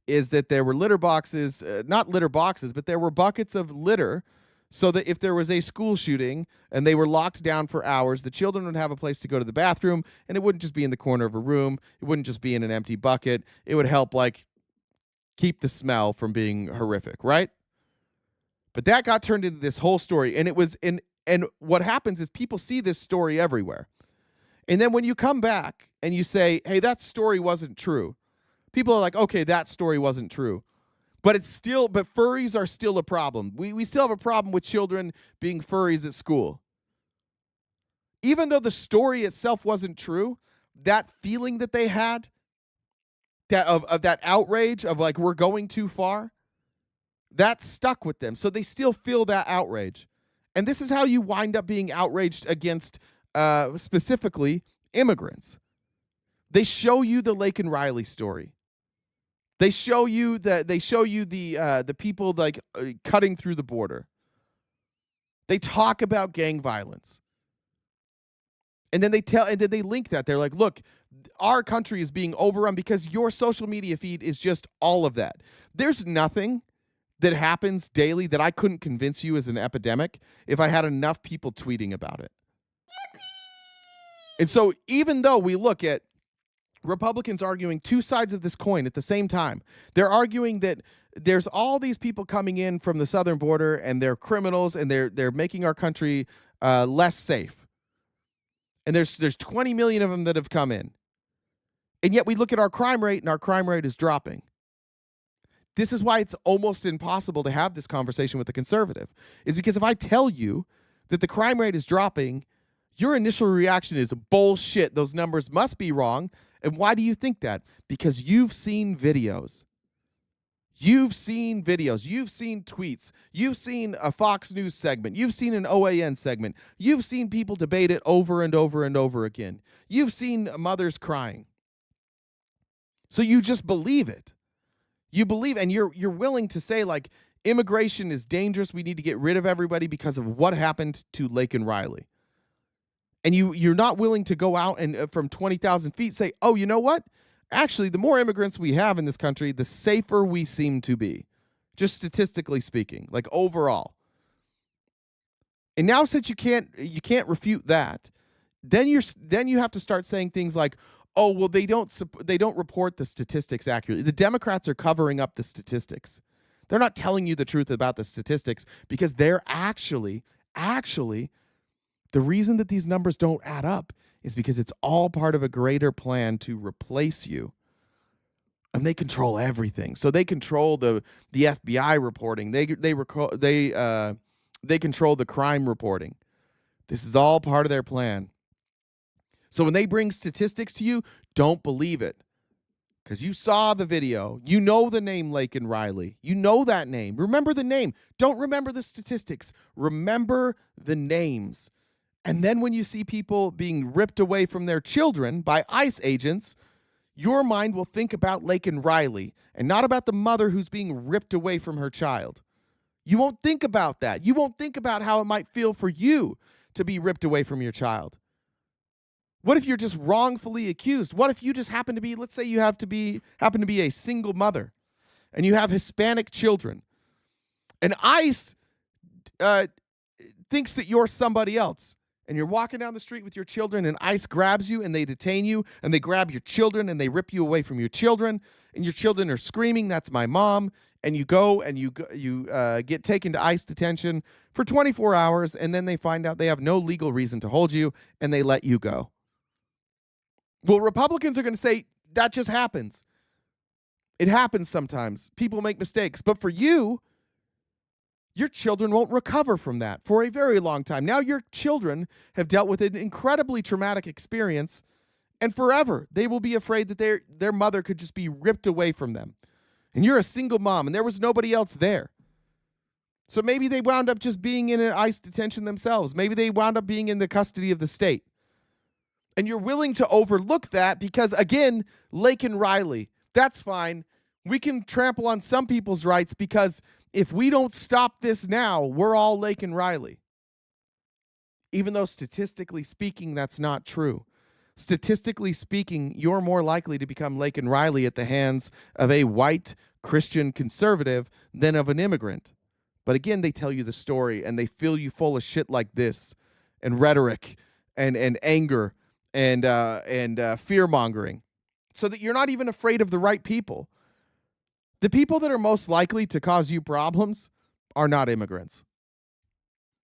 is that there were litter boxes, not litter boxes, but there were buckets of litter so that if there was a school shooting and they were locked down for hours, the children would have a place to go to the bathroom, and it wouldn't just be in the corner of a room. It wouldn't just be in an empty bucket. It would help keep the smell from being horrific, right? But that got turned into this whole story, and and what happens is people see this story everywhere. And then when you come back and you say, hey, that story wasn't true, people are like, okay, that story wasn't true. But furries are still a problem. We still have a problem with children being furries at school. Even though the story itself wasn't true, that feeling that they had, of that outrage of like, we're going too far, that stuck with them. So they still feel that outrage. And this is how you wind up being outraged against specifically immigrants. They show you the Laken Riley story. They show you the people cutting through the border. They talk about gang violence. And then they link that. They're like, look, our country is being overrun because your social media feed is just all of that. There's nothing that happens daily that I couldn't convince you is an epidemic if I had enough people tweeting about it. And so even though we look at Republicans arguing two sides of this coin at the same time, they're arguing that there's all these people coming in from the southern border and they're criminals and they're making our country less safe. And there's 20 million of them that have come in. And yet we look at our crime rate and our crime rate is dropping. This is why it's almost impossible to have this conversation with a conservative, is because if I tell you that the crime rate is dropping, your initial reaction is bullshit. Those numbers must be wrong. And why do you think that? Because you've seen videos. You've seen videos. You've seen tweets. You've seen a Fox News segment. You've seen an OAN segment. You've seen people debate it over and over and over again. You've seen mothers crying. So you just believe it. You believe, and you're willing to say like immigration is dangerous. We need to get rid of everybody because of what happened to Laken Riley. And you're not willing to go out and from 20,000 feet say, oh, you know what? Actually, the more immigrants we have in this country, the safer we seem to be, just statistically speaking, like overall. And now since you can't refute that, then you have to start saying things like, oh, well, they don't report the statistics accurately. The Democrats are covering up the statistics. They're not telling you the truth about the statistics because they're actually the reason that these numbers don't add up is because it's all part of a greater plan to replace you. And they control everything. So they control the FBI reporting. They control the crime reporting. This is all part of their plan. So when they bring statistics to you, don't believe it. Because you saw the video. You know the name Laken Riley. You know that name. Remember the name. Don't remember the statistics. Remember the names. And then when you see people being ripped away from their children by ICE agents, your mind will think about Laken Riley and not about the mother who's being ripped away from her child. You won't think about that. You won't think about how it might feel for you to be ripped away from your child. What if you're just wrongfully accused? What if you just happen to be, let's say you happen to be a single mother and you have Hispanic children and ICE thinks that you're somebody else and you're walking down the street with your children and ICE grabs you and they detain you and they grab your children and they rip you away from your children and your children are screaming, "That's my mom." And you go and you get taken to ICE detention for 24 hours and then they find out they have no legal reason to hold you and they let you go. Well, Republicans are going to say that just happens. It happens sometimes. People make mistakes. But for you, your children won't recover from that for a very long time. Now your children have dealt with an incredibly traumatic experience, and forever they will be afraid that their mother could just be ripped away from them. And you're a single mom, and there was nobody else there. So maybe they wound up just being in an ICE detention themselves. Maybe they wound up being in the custody of the state. And you're willing to overlook that because, again, Laken Riley, that's fine. We can trample on some people's rights because if we don't stop this now, we're all Laken Riley. Even though statistically speaking, that's not true. Statistically speaking, you're more likely to become Laken Riley at the hands of a white Christian conservative than of an immigrant. But again, they tell you the story and they fill you full of shit like this and rhetoric and anger and fear-mongering so that you're not even afraid of the right people. The people that are most likely to cause you problems are not immigrants.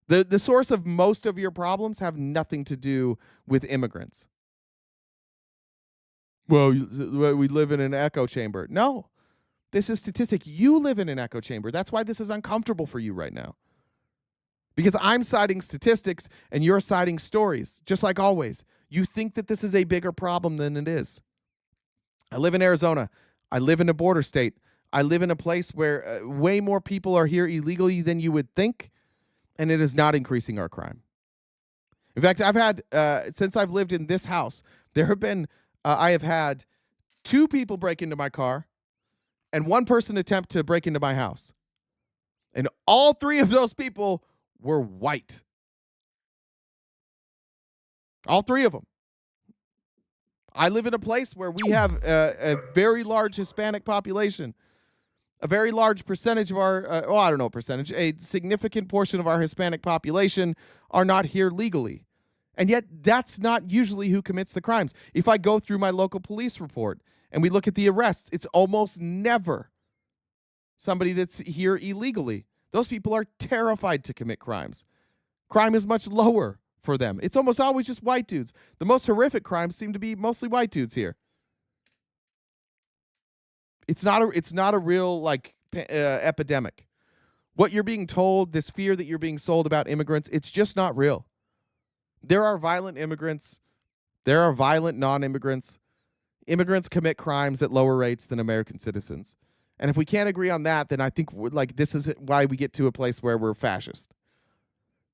The source of most of your problems have nothing to do with immigrants. Well, we live in an echo chamber. No, this is statistic. You live in an echo chamber. That's why this is uncomfortable for you right now. Because I'm citing statistics and you're citing stories, just like always. You think that this is a bigger problem than it is. I live in Arizona. I live in a border state. I live in a place where way more people are here illegally than you would think, and it is not increasing our crime. In fact, I've had, since I've lived in this house, I have had 2 people break into my car and 1 person attempt to break into my house. And all 3 of those people were white. All 3 of them. I live in a place where we have a very large Hispanic population. A very large percentage of our, I don't know percentage, a significant portion of our Hispanic population are not here legally. And yet that's not usually who commits the crimes. If I go through my local police report and we look at the arrests, it's almost never somebody that's here illegally. Those people are terrified to commit crimes. Crime is much lower for them. It's almost always just white dudes. The most horrific crimes seem to be mostly white dudes here. It's not a real epidemic. What you're being told, this fear that you're being sold about immigrants, it's just not real. There are violent immigrants. There are violent non-immigrants. Immigrants commit crimes at lower rates than American citizens. And if we can't agree on that, then I think this is why we get to a place where we're fascist.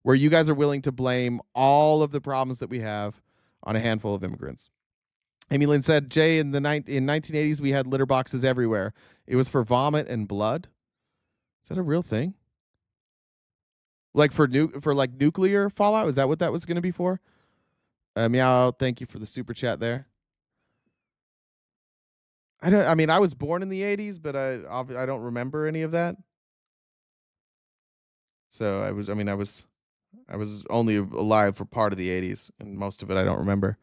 Where you guys are willing to blame all of the problems that we have on a handful of immigrants. Amy Lynn said, Jay, in 1980s, we had litter boxes everywhere. It was for vomit and blood. Is that a real thing? Like for nuclear fallout? Is that what that was going to be for? Meow, thank you for the super chat there. I was born in the 80s, but I don't remember any of that. So I was only alive for part of the 80s, and most of it I don't remember.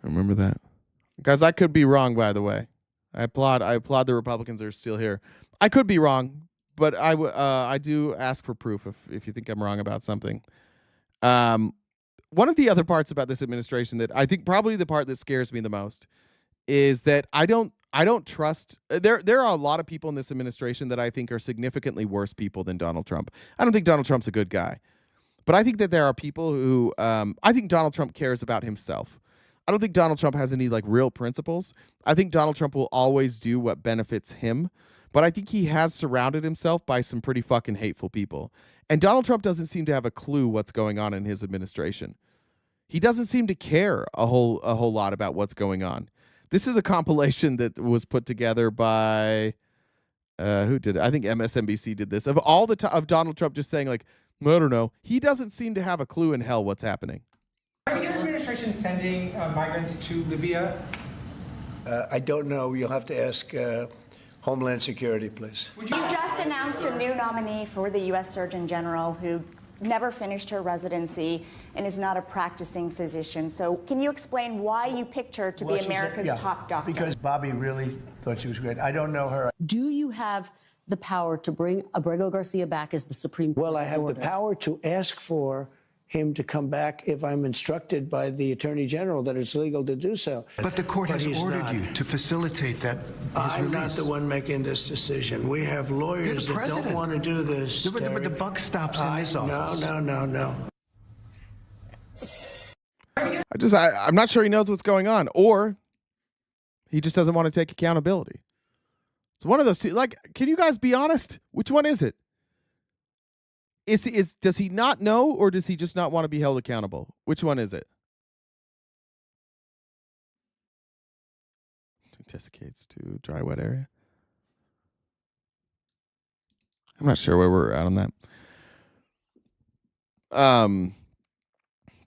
I remember that. Guys, I could be wrong, by the way. I applaud the Republicans that are still here. I could be wrong, but I do ask for proof if you think I'm wrong about something. one of the other parts about this administration that I think probably the part that scares me the most is that I don't trust there are a lot of people in this administration that I think are significantly worse people than Donald Trump. I don't think Donald Trump's a good guy. But I think that there are people who I think Donald Trump cares about himself. I don't think Donald Trump has any like real principles. I think Donald Trump will always do what benefits him. But I think he has surrounded himself by some pretty fucking hateful people. And Donald Trump doesn't seem to have a clue what's going on in his administration. He doesn't seem to care a whole lot about what's going on. This is a compilation that was put together by who did it? I think MSNBC did this. Of all the of Donald Trump just saying like, I don't know. He doesn't seem to have a clue in hell what's happening. Are your administration sending migrants to Libya? I don't know. You'll have to ask Homeland Security, please. You just announced a new nominee for the U.S. Surgeon General who never finished her residency and is not a practicing physician. So can you explain why you picked her to be America's top doctor? Because Bobby really thought she was great. I don't know her. Do you have the power to bring Abrego Garcia back as the Supreme Court? Well, I have the power to ask for him to come back if I'm instructed by the Attorney General that it's legal to do so. But the court has ordered you to facilitate that I'm not the one making this decision. We have lawyers that don't want to do this. But the buck stops in this office. No. I'm not sure he knows what's going on, or he just doesn't want to take accountability. It's one of those two. Like, can you guys be honest? Which one is it? Does he not know, or does he just not want to be held accountable? Which one is it? Desiccates to dry wet area. I'm not sure where we're at on that.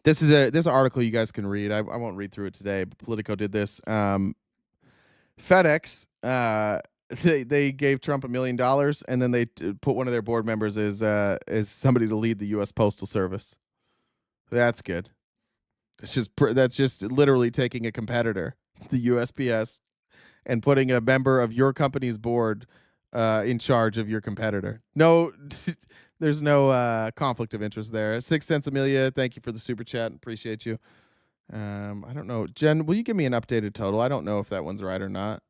This is an article you guys can read. I won't read through it today, but Politico did this. FedEx, they gave Trump $1 million, and then they put one of their board members as somebody to lead the U.S. Postal Service. That's good. That's just literally taking a competitor, the USPS, and putting a member of your company's board in charge of your competitor. No, there's no conflict of interest there. 6 cents, Amelia. Thank you for the super chat. Appreciate you. I don't know, Jen. Will you give me an updated total? I don't know if that one's right or not.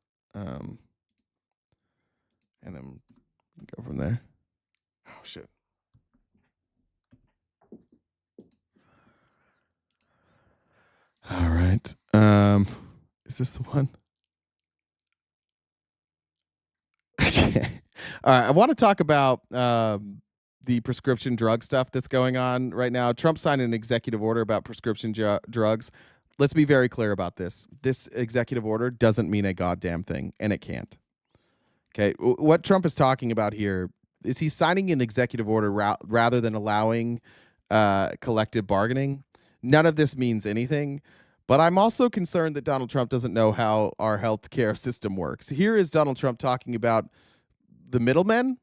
And then go from there. Oh, shit. All right. Is this the one? Okay. All right. I want to talk about the prescription drug stuff that's going on right now. Trump signed an executive order about prescription drugs. Let's be very clear about this. This executive order doesn't mean a goddamn thing, and it can't. Okay, what Trump is talking about here is he's signing an executive order rather than allowing collective bargaining. None of this means anything, but I'm also concerned that Donald Trump doesn't know how our healthcare system works. Here is Donald Trump talking about the middlemen,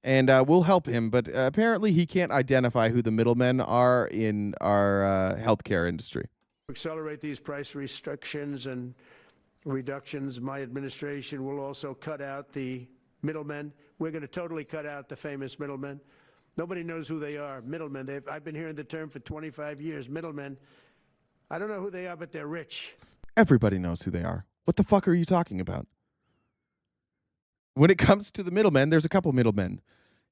and we'll help him, but apparently he can't identify who the middlemen are in our healthcare industry. Accelerate these price restrictions and reductions. My administration will also cut out the middlemen. We're going to totally cut out the famous middlemen. Nobody knows who they are. Middlemen. I've been hearing the term for 25 years. Middlemen. I don't know who they are, but they're rich. Everybody knows who they are. What the fuck are you talking about? When it comes to the middlemen, there's a couple middlemen.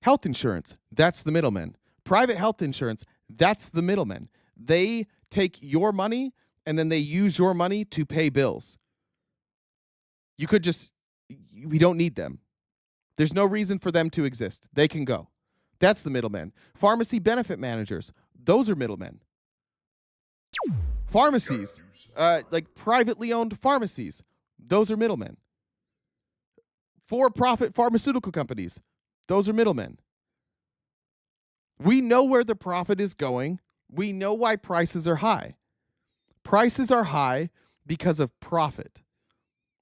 Health insurance, that's the middlemen. Private health insurance, that's the middlemen. They take your money and then they use your money to pay bills. We don't need them. There's no reason for them to exist. They can go. That's the middlemen. Pharmacy benefit managers, those are middlemen. Pharmacies, like privately owned pharmacies, those are middlemen. For-profit pharmaceutical companies, those are middlemen. We know where the profit is going. We know why prices are high. Prices are high because of profit.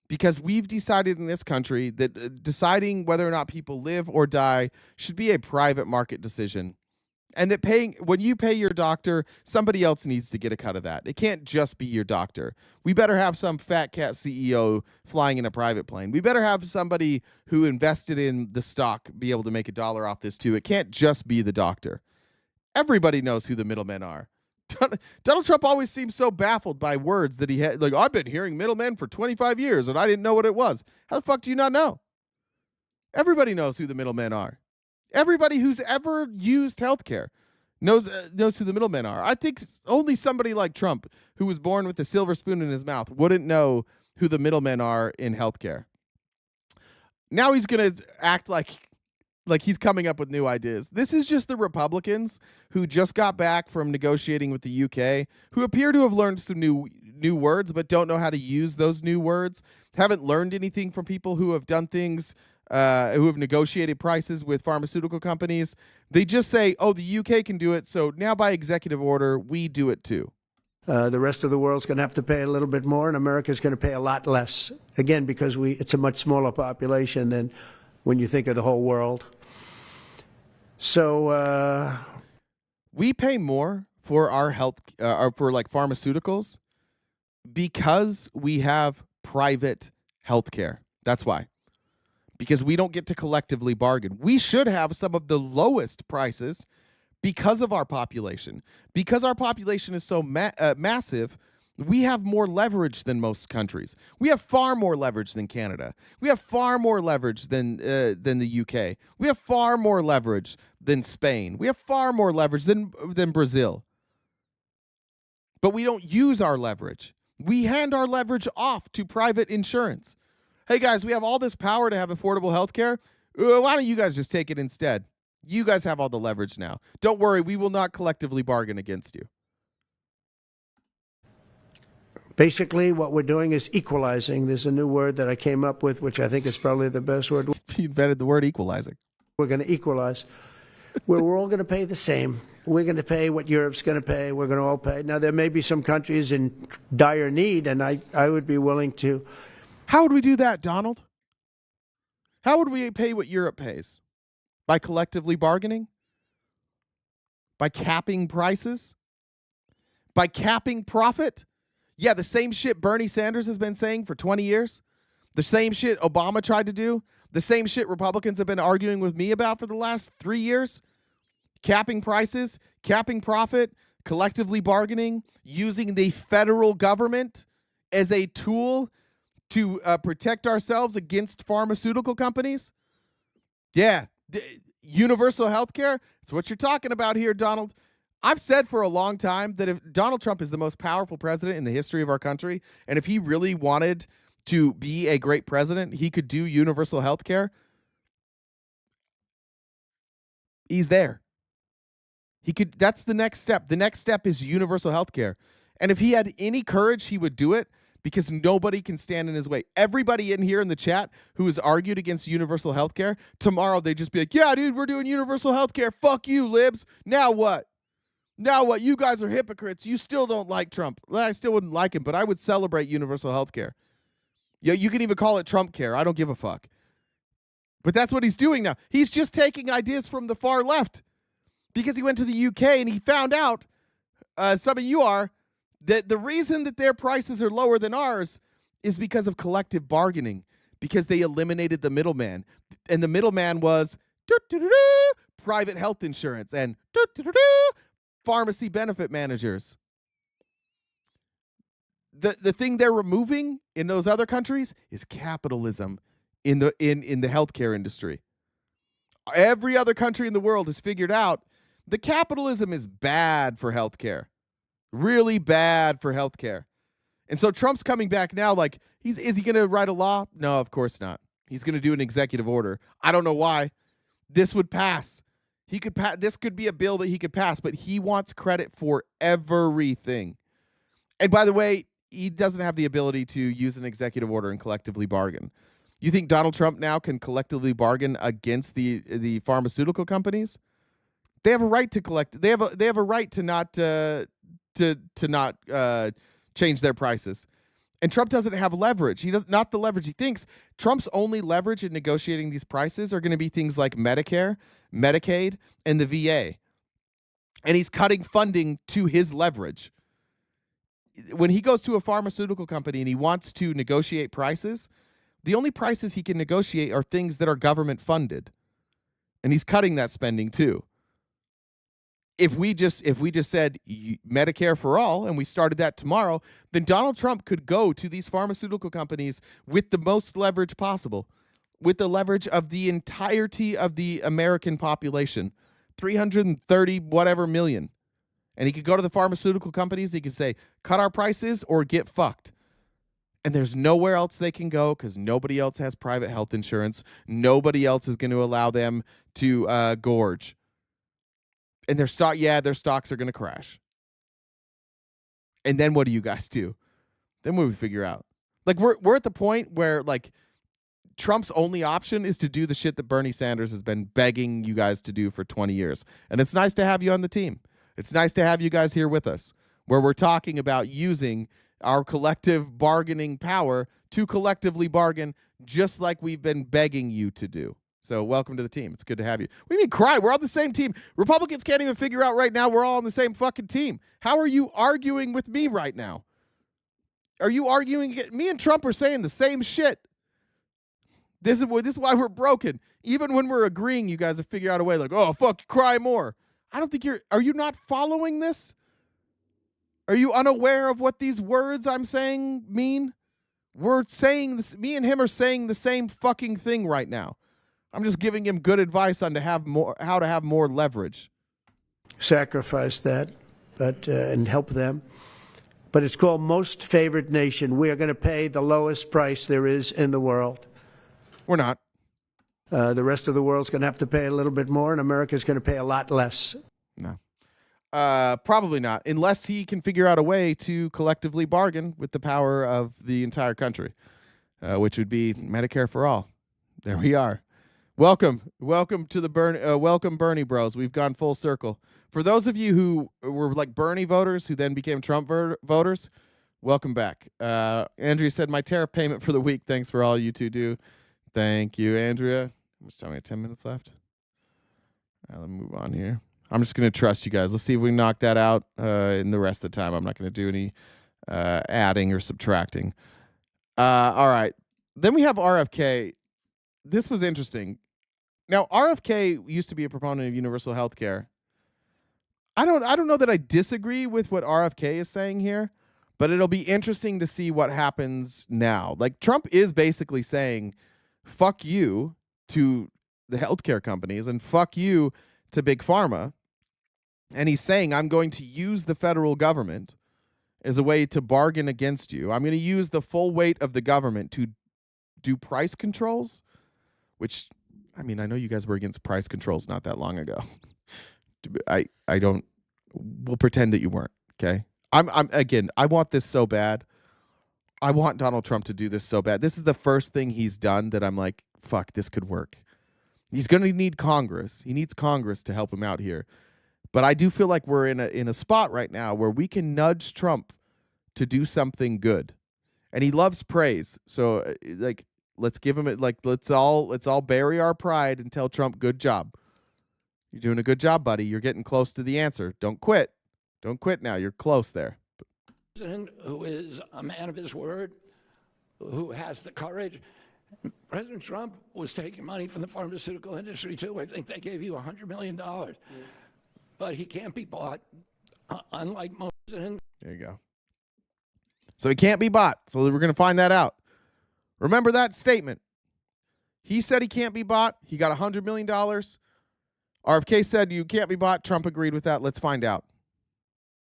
Because we've decided in this country that deciding whether or not people live or die should be a private market decision. And that when you pay your doctor, somebody else needs to get a cut of that. It can't just be your doctor. We better have some fat cat CEO flying in a private plane. We better have somebody who invested in the stock be able to make $1 off this too. It can't just be the doctor. Everybody knows who the middlemen are. Donald Trump always seems so baffled by words that he had. Like, I've been hearing middlemen for 25 years and I didn't know what it was. How the fuck do you not know? Everybody knows who the middlemen are. Everybody who's ever used healthcare knows who the middlemen are. I think only somebody like Trump, who was born with a silver spoon in his mouth, wouldn't know who the middlemen are in healthcare. Now he's going to act like he's coming up with new ideas. This is just the Republicans who just got back from negotiating with the UK, who appear to have learned some new words, but don't know how to use those new words. Haven't learned anything from people who have done things, who have negotiated prices with pharmaceutical companies. They just say, oh, the UK can do it, so now by executive order, we do it too. The rest of the world's going to have to pay a little bit more, and America's going to pay a lot less. Again, because it's a much smaller population than when you think of the whole world. So we pay more for our health, for like pharmaceuticals, because we have private health care. That's why. Because we don't get to collectively bargain. We should have some of the lowest prices because of our population. Because our population is so massive, we have more leverage than most countries. We have far more leverage than Canada. We have far more leverage than the UK. We have far more leverage than Spain. We have far more leverage than Brazil. But we don't use our leverage. We hand our leverage off to private insurance. Hey guys, we have all this power to have affordable health care. Why don't you guys just take it instead? You guys have all the leverage now. Don't worry, we will not collectively bargain against you. basically what we're doing is equalizing. There's a new word that I came up with, which I think is probably the best word. You invented the word equalizing. We're going to equalize. We're all going to pay the same. We're going to pay what Europe's going to pay. We're going to all pay. Now, there may be some countries in dire need, and I would be willing to. How would we do that, Donald? How would we pay what Europe pays? By collectively bargaining? By capping prices? By capping profit? Yeah, the same shit Bernie Sanders has been saying for 20 years. The same shit Obama tried to do. The same shit Republicans have been arguing with me about for the last 3 years. Capping prices, capping profit, collectively bargaining, using the federal government as a tool to protect ourselves against pharmaceutical companies. Yeah, universal health care. It's what you're talking about here, Donald. I've said for a long time that if Donald Trump is the most powerful president in the history of our country, and if he really wanted to be a great president, he could do universal health care. He's there. He could. That's the next step. The next step is universal health care. And if he had any courage, he would do it, because nobody can stand in his way. Everybody in here in the chat who has argued against universal health care, tomorrow they just be like, yeah, dude, we're doing universal health care. Fuck you, libs. Now what? Now what? You guys are hypocrites. You still don't like Trump. Well, I still wouldn't like him, but I would celebrate universal health care. Yeah, you can even call it Trump care. I don't give a fuck. But that's what he's doing now. He's just taking ideas from the far left, because he went to the UK and he found out, some of you are, that the reason that their prices are lower than ours is because of collective bargaining, because they eliminated the middleman. And the middleman was private health insurance and pharmacy benefit managers. The thing they're removing in those other countries is capitalism in the healthcare industry. Every other country in the world has figured out the capitalism is bad for healthcare. Really bad for healthcare. And so Trump's coming back now like, is he going to write a law? No, of course not. He's going to do an executive order. I don't know why. This would pass. This could be a bill that he could pass, but he wants credit for everything. And by the way, he doesn't have the ability to use an executive order and collectively bargain. You think Donald Trump now can collectively bargain against the pharmaceutical companies? They have a right to collect. They have a right to not change their prices. And Trump doesn't have leverage. He does not the leverage he thinks. Trump's only leverage in negotiating these prices are going to be things like Medicare, Medicaid, and the VA. And he's cutting funding to his leverage. When he goes to a pharmaceutical company and he wants to negotiate prices, the only prices he can negotiate are things that are government funded. And he's cutting that spending too. if we just said Medicare for all and we started that tomorrow, then Donald Trump could go to these pharmaceutical companies with the most leverage possible, with the leverage of the entirety of the American population, 330 whatever million. And he could go to the pharmaceutical companies. He could say, cut our prices or get fucked. And there's nowhere else they can go because nobody else has private health insurance. Nobody else is going to allow them to gorge. And their stocks are going to crash. And then what do you guys do? Then what do we figure out? Like we're at the point where like Trump's only option is to do the shit that Bernie Sanders has been begging you guys to do for 20 years. And it's nice to have you on the team. It's nice to have you guys here with us, where we're talking about using our collective bargaining power to collectively bargain, just like we've been begging you to do. So welcome to the team. It's good to have you. What do you mean cry? We're on the same team. Republicans can't even figure out right now we're all on the same fucking team. How are you arguing with me right now? Are you arguing? Me and Trump are saying the same shit. This is why we're broken. Even when we're agreeing, you guys have figured out a way like, oh, fuck, cry more. I don't think are you not following this? Are you unaware of what these words I'm saying mean? We're saying this, me and him are saying the same fucking thing right now. I'm just giving him good advice on how to have more leverage. Sacrifice that, but and help them. But it's called Most Favored Nation. We are going to pay the lowest price there is in the world. We're not. The rest of the world's going to have to pay a little bit more, and America's going to pay a lot less. No. Probably not, unless he can figure out a way to collectively bargain with the power of the entire country, which would be Medicare for all. There we are. Welcome to the welcome Bernie Bros. We've gone full circle. For those of you who were like Bernie voters who then became Trump voters, welcome back. Andrea said, my tariff payment for the week. Thanks for all you two do. Thank you, Andrea. How much time? We have 10 minutes left. All right, let me move on here. I'm just going to trust you guys. Let's see if we can knock that out in the rest of the time. I'm not going to do any adding or subtracting. All right. Then we have RFK. This was interesting. Now, RFK used to be a proponent of universal health care. I don't know that I disagree with what RFK is saying here, but it'll be interesting to see what happens now. Like, Trump is basically saying, fuck you to the healthcare companies and fuck you to Big Pharma. And he's saying, I'm going to use the federal government as a way to bargain against you. I'm going to use the full weight of the government to do price controls, which, I mean, I know you guys were against price controls not that long ago. We'll pretend that you weren't, okay? Again, I want this so bad. I want Donald Trump to do this so bad. This is the first thing he's done that I'm like, fuck, this could work. He's going to need Congress. He needs Congress to help him out here. But I do feel like we're in a spot right now where we can nudge Trump to do something good. And he loves praise. So like, let's give him it. Like, let's all bury our pride and tell Trump, good job. You're doing a good job, buddy. You're getting close to the answer. Don't quit. Don't quit now. You're close there. President who is a man of his word, who has the courage. President Trump was taking money from the pharmaceutical industry too. I think they gave you $100 million. But he can't be bought, unlike most. There you go. So he can't be bought. So we're going to find that out. Remember that statement. He said he can't be bought. He got $100 million. RFK said you can't be bought. Trump agreed with that. Let's find out.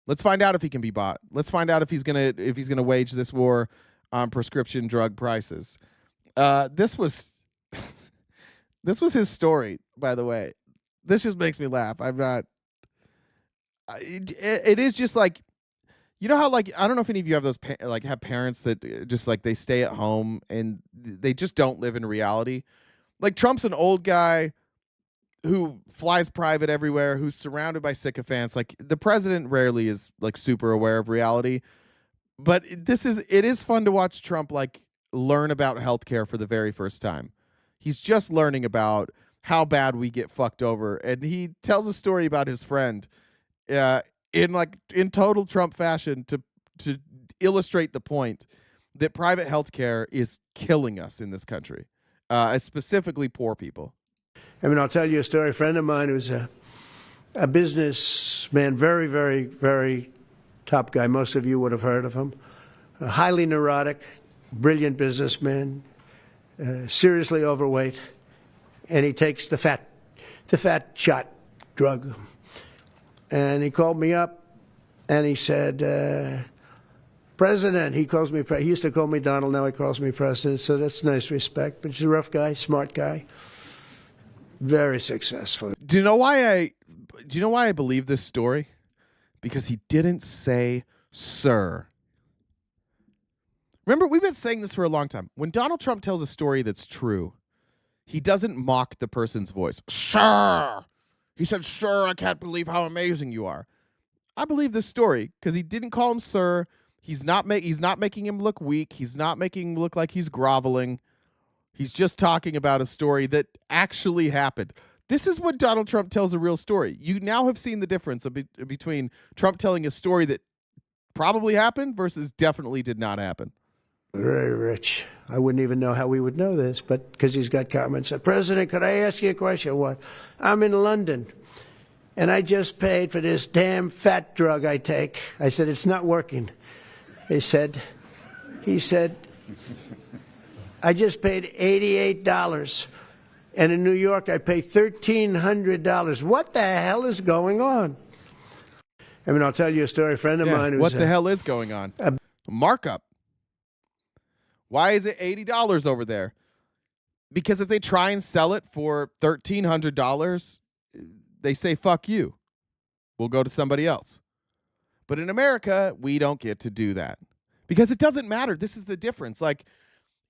Let's find out if he can be bought. Let's find out if he's gonna wage this war on prescription drug prices. This was his story, by the way. This just makes me laugh. I'm not. It is just like, you know how, like, I don't know if any of you have those have parents that just like they stay at home and they just don't live in reality. Like, Trump's an old guy who flies private everywhere, who's surrounded by sycophants. Like, the president rarely is like super aware of reality, but it is fun to watch Trump like learn about healthcare for the very first time. He's just learning about how bad we get fucked over, and he tells a story about his friend in total Trump fashion to illustrate the point that private healthcare is killing us in this country, specifically poor people. I mean, I'll tell you a story. A friend of mine who's a businessman, very, very, very top guy. Most of you would have heard of him. A highly neurotic, brilliant businessman, seriously overweight, and he takes the fat shot drug. And he called me up, and he said, President, he calls me, he used to call me Donald, now he calls me President, so that's nice respect. But he's a rough guy, smart guy, very successful. Do you know why I believe this story? Because he didn't say sir. Remember, we've been saying this for a long time. When Donald Trump tells a story that's true, he doesn't mock the person's voice. Sir! He said, sir, I can't believe how amazing you are. I believe this story because he didn't call him sir. He's not making him look weak. He's not making him look like he's groveling. He's just talking about a story that actually happened. This is when Donald Trump tells a real story. You now have seen the difference between Trump telling a story that probably happened versus definitely did not happen. Very rich. I wouldn't even know how we would know this, but because he's got comments. President, could I ask you a question? What? I'm in London, and I just paid for this damn fat drug I take. I said, it's not working. He said, I just paid $88. And in New York, I pay $1,300. What the hell is going on? I mean, I'll tell you a story. A friend of mine who's... What the hell is going on? Markup. Why is it $80 over there? Because if they try and sell it for $1,300, they say, fuck you. We'll go to somebody else. But in America, we don't get to do that. Because it doesn't matter. This is the difference. Like,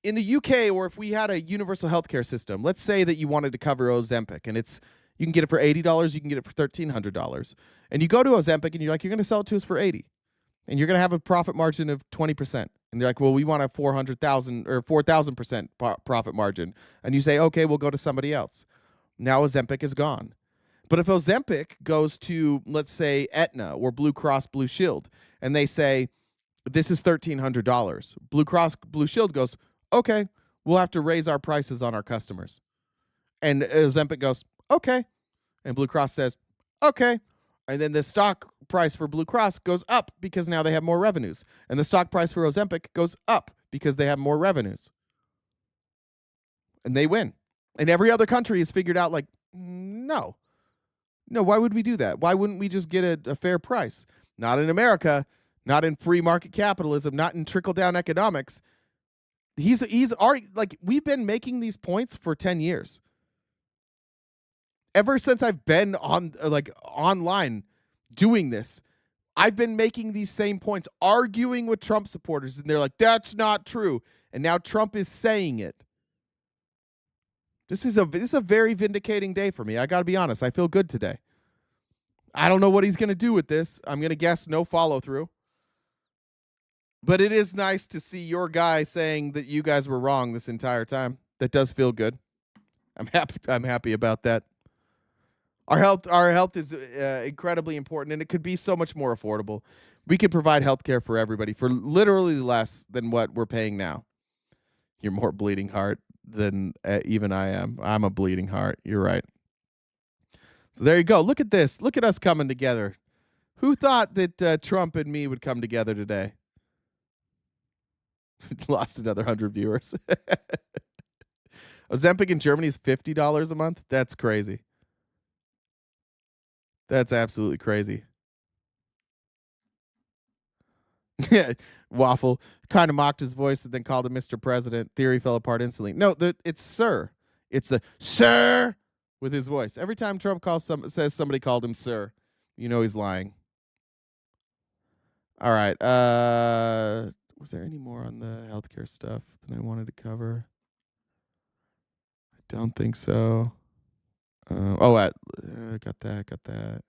in the UK, or if we had a universal healthcare system, let's say that you wanted to cover Ozempic, and you can get it for $80, you can get it for $1,300. And you go to Ozempic, and you're like, you're going to sell it to us for $80. And you're going to have a profit margin of 20%. And they're like, well, we want a 400,000 or 4,000% profit margin. And you say, okay, we'll go to somebody else. Now Ozempic is gone. But if Ozempic goes to, let's say, Aetna or Blue Cross Blue Shield, and they say, this is $1,300, Blue Cross Blue Shield goes, okay, we'll have to raise our prices on our customers. And Ozempic goes, okay. And Blue Cross says, okay. And then the stock price for Blue Cross goes up because now they have more revenues. And the stock price for Ozempic goes up because they have more revenues. And they win. And every other country has figured out, like, no. No, why would we do that? Why wouldn't we just get a fair price? Not in America, not in free market capitalism, not in trickle-down economics. He's already, like, we've been making these points for 10 years. Ever since I've been on, like, online doing this, I've been making these same points, arguing with Trump supporters, and they're like, that's not true. And now Trump is saying it. This is a very vindicating day for me. I got to be honest. I feel good today. I don't know what he's going to do with this. I'm going to guess no follow through. But it is nice to see your guy saying that you guys were wrong this entire time. That does feel good. I'm happy about that. Our health is incredibly important, and it could be so much more affordable. We could provide health care for everybody for literally less than what we're paying now. You're more bleeding heart than even I am. I'm a bleeding heart. You're right. So there you go. Look at this. Look at us coming together. Who thought that Trump and me would come together today? Lost another 100 viewers. Ozempic in Germany is $50 a month. That's crazy. That's absolutely crazy. Yeah, Waffle kind of mocked his voice and then called him Mr. President. Theory fell apart instantly. No, it's sir. It's the sir with his voice. Every time Trump says somebody called him sir, you know he's lying. All right. Was there any more on the healthcare stuff that I wanted to cover? I don't think so. Got that.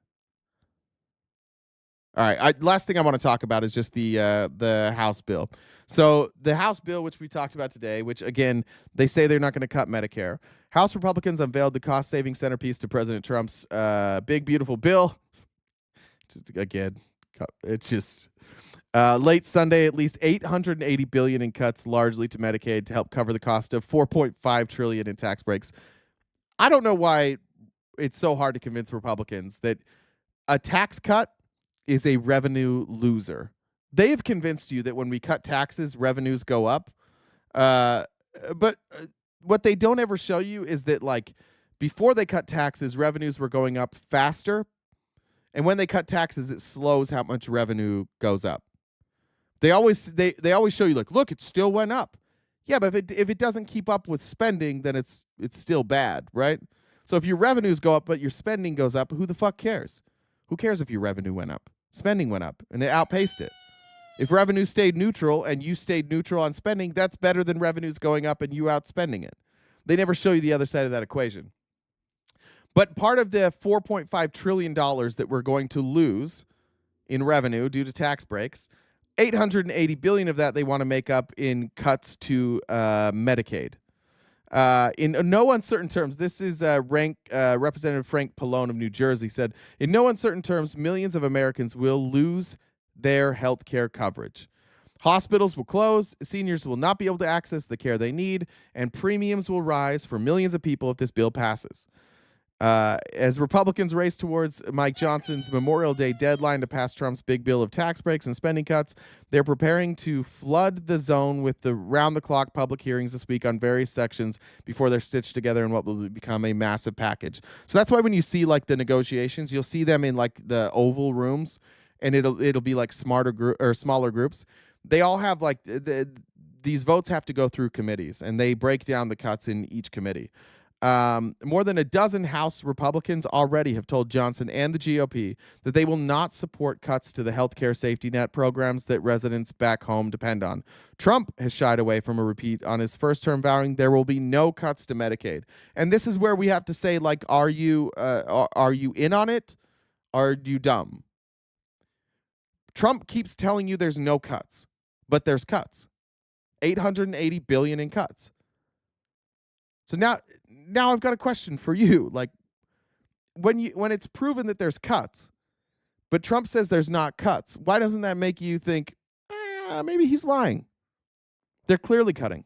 All right. Last thing I want to talk about is just the House bill. So the House bill, which we talked about today, which, again, they say they're not going to cut Medicare. House Republicans unveiled the cost-saving centerpiece to President Trump's big, beautiful bill. It's just late Sunday, at least $880 billion in cuts, largely to Medicaid, to help cover the cost of $4.5 trillion in tax breaks. I don't know why it's so hard to convince Republicans that a tax cut is a revenue loser. They have convinced you that when we cut taxes, revenues go up. But what they don't ever show you is that, like, before they cut taxes, revenues were going up faster. And when they cut taxes, it slows how much revenue goes up. They always show you, like, look, it still went up. Yeah, but if it doesn't keep up with spending, then it's still bad, right? So if your revenues go up but your spending goes up, who the fuck cares? Who cares if your revenue went up? Spending went up, and it outpaced it. If revenue stayed neutral and you stayed neutral on spending, that's better than revenues going up and you outspending it. They never show you the other side of that equation. But part of the $4.5 trillion that we're going to lose in revenue due to tax breaks, $880 billion of that they want to make up in cuts to Medicaid. In no uncertain terms, this is Representative Frank Pallone of New Jersey said, in no uncertain terms, millions of Americans will lose their health care coverage. Hospitals will close, seniors will not be able to access the care they need, and premiums will rise for millions of people if this bill passes. As Republicans race towards Mike Johnson's Memorial Day deadline to pass Trump's big bill of tax breaks and spending cuts, they're preparing to flood the zone with the round-the-clock public hearings this week on various sections before they're stitched together in what will become a massive package. So that's why when you see, like, the negotiations, you'll see them in, like, the Oval Rooms, and it'll be like smaller groups. They all have, like, these votes have to go through committees, and they break down the cuts in each committee. More than a dozen House Republicans already have told Johnson and the GOP that they will not support cuts to the healthcare safety net programs that residents back home depend on. Trump has shied away from a repeat on his first term, vowing there will be no cuts to Medicaid. And this is where we have to say, like, are you in on it? Are you dumb? Trump keeps telling you there's no cuts, but there's cuts. $880 billion in cuts. So now I've got a question for you. Like, when it's proven that there's cuts, but Trump says there's not cuts, why doesn't that make you think, maybe he's lying? They're clearly cutting.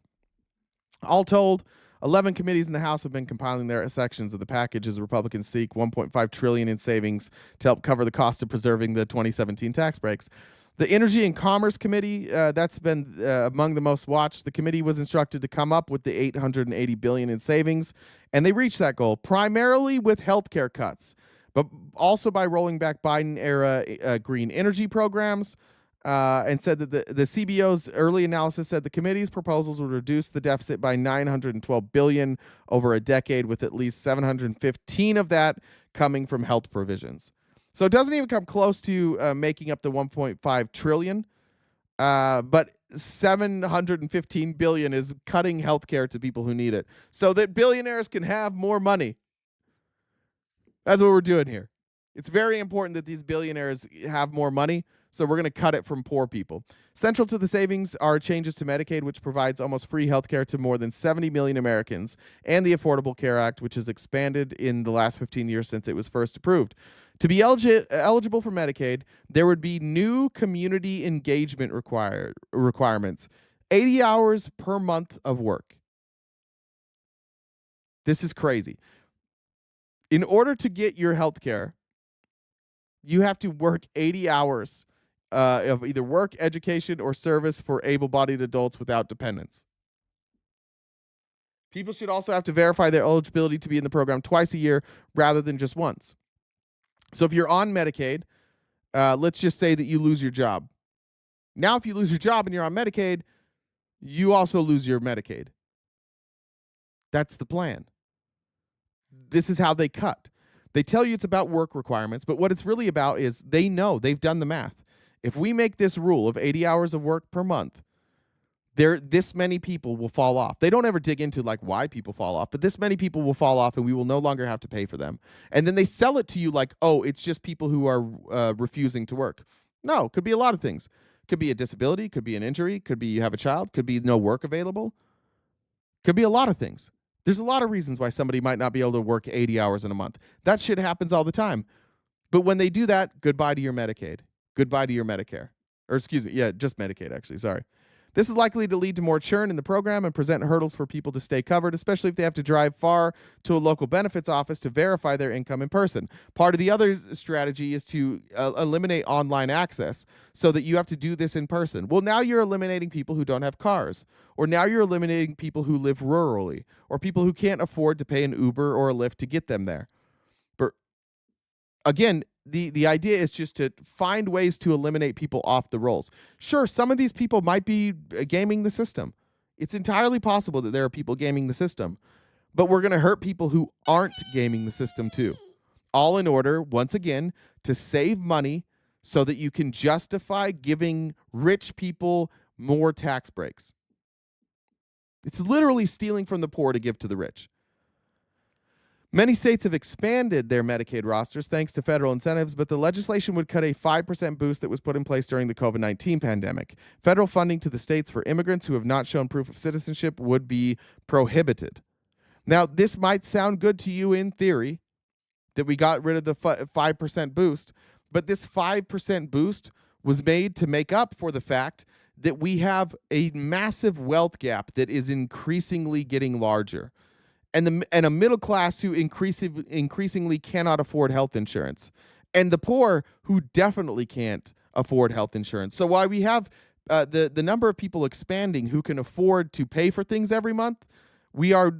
All told, 11 committees in the House have been compiling their sections of the package as Republicans seek $1.5 trillion in savings to help cover the cost of preserving the 2017 tax breaks. The Energy and Commerce Committee, that's been among the most watched. The committee was instructed to come up with the $880 billion in savings, and they reached that goal primarily with healthcare cuts, but also by rolling back Biden-era green energy programs, and said that the CBO's early analysis said the committee's proposals would reduce the deficit by $912 billion over a decade, with at least $715 of that coming from health provisions. So it doesn't even come close to making up the $1.5 trillion, but $715 billion is cutting healthcare to people who need it so that billionaires can have more money. That's what we're doing here. It's very important that these billionaires have more money, so we're going to cut it from poor people. Central to the savings are changes to Medicaid, which provides almost free health care to more than 70 million Americans, and the Affordable Care Act, which has expanded in the last 15 years since it was first approved. To be eligible for Medicaid, there would be new community engagement requirements, 80 hours per month of work. This is crazy. In order to get your health care, you have to work 80 hours of either work, education, or service for able-bodied adults without dependents. People should also have to verify their eligibility to be in the program twice a year rather than just once. So if you're on Medicaid, let's just say that you lose your job. Now, if you lose your job and you're on Medicaid, you also lose your Medicaid. That's the plan. This is how they cut. They tell you it's about work requirements, but what it's really about is they know, they've done the math. If we make this rule of 80 hours of work per month, this many people will fall off. They don't ever dig into, like, why people fall off, but this many people will fall off and we will no longer have to pay for them. And then they sell it to you like, oh, it's just people who are refusing to work. No, it could be a lot of things. Could be a disability, could be an injury, could be you have a child, could be no work available. Could be a lot of things. There's a lot of reasons why somebody might not be able to work 80 hours in a month. That shit happens all the time. But when they do that, goodbye to your Medicaid. Goodbye to your Medicare. Or excuse me, yeah, just Medicaid, actually, sorry. This is likely to lead to more churn in the program and present hurdles for people to stay covered, especially if they have to drive far to a local benefits office to verify their income in person. Part of the other strategy is to eliminate online access so that you have to do this in person. Well, now you're eliminating people who don't have cars, or now you're eliminating people who live rurally, or people who can't afford to pay an Uber or a Lyft to get them there. But again, the idea is just to find ways to eliminate people off the rolls. Sure, some of these people might be gaming the system. It's entirely possible that there are people gaming the system, but we're going to hurt people who aren't gaming the system too. All in order, once again, to save money so that you can justify giving rich people more tax breaks. It's literally stealing from the poor to give to the rich. Many states have expanded their Medicaid rosters thanks to federal incentives, but the legislation would cut a 5% boost that was put in place during the COVID-19 pandemic. Federal funding to the states for immigrants who have not shown proof of citizenship would be prohibited. Now, this might sound good to you in theory, that we got rid of the 5% boost, but this 5% boost was made to make up for the fact that we have a massive wealth gap that is increasingly getting larger. And a middle class who increasingly cannot afford health insurance, and the poor who definitely can't afford health insurance. So while we have the number of people expanding who can afford to pay for things every month, we are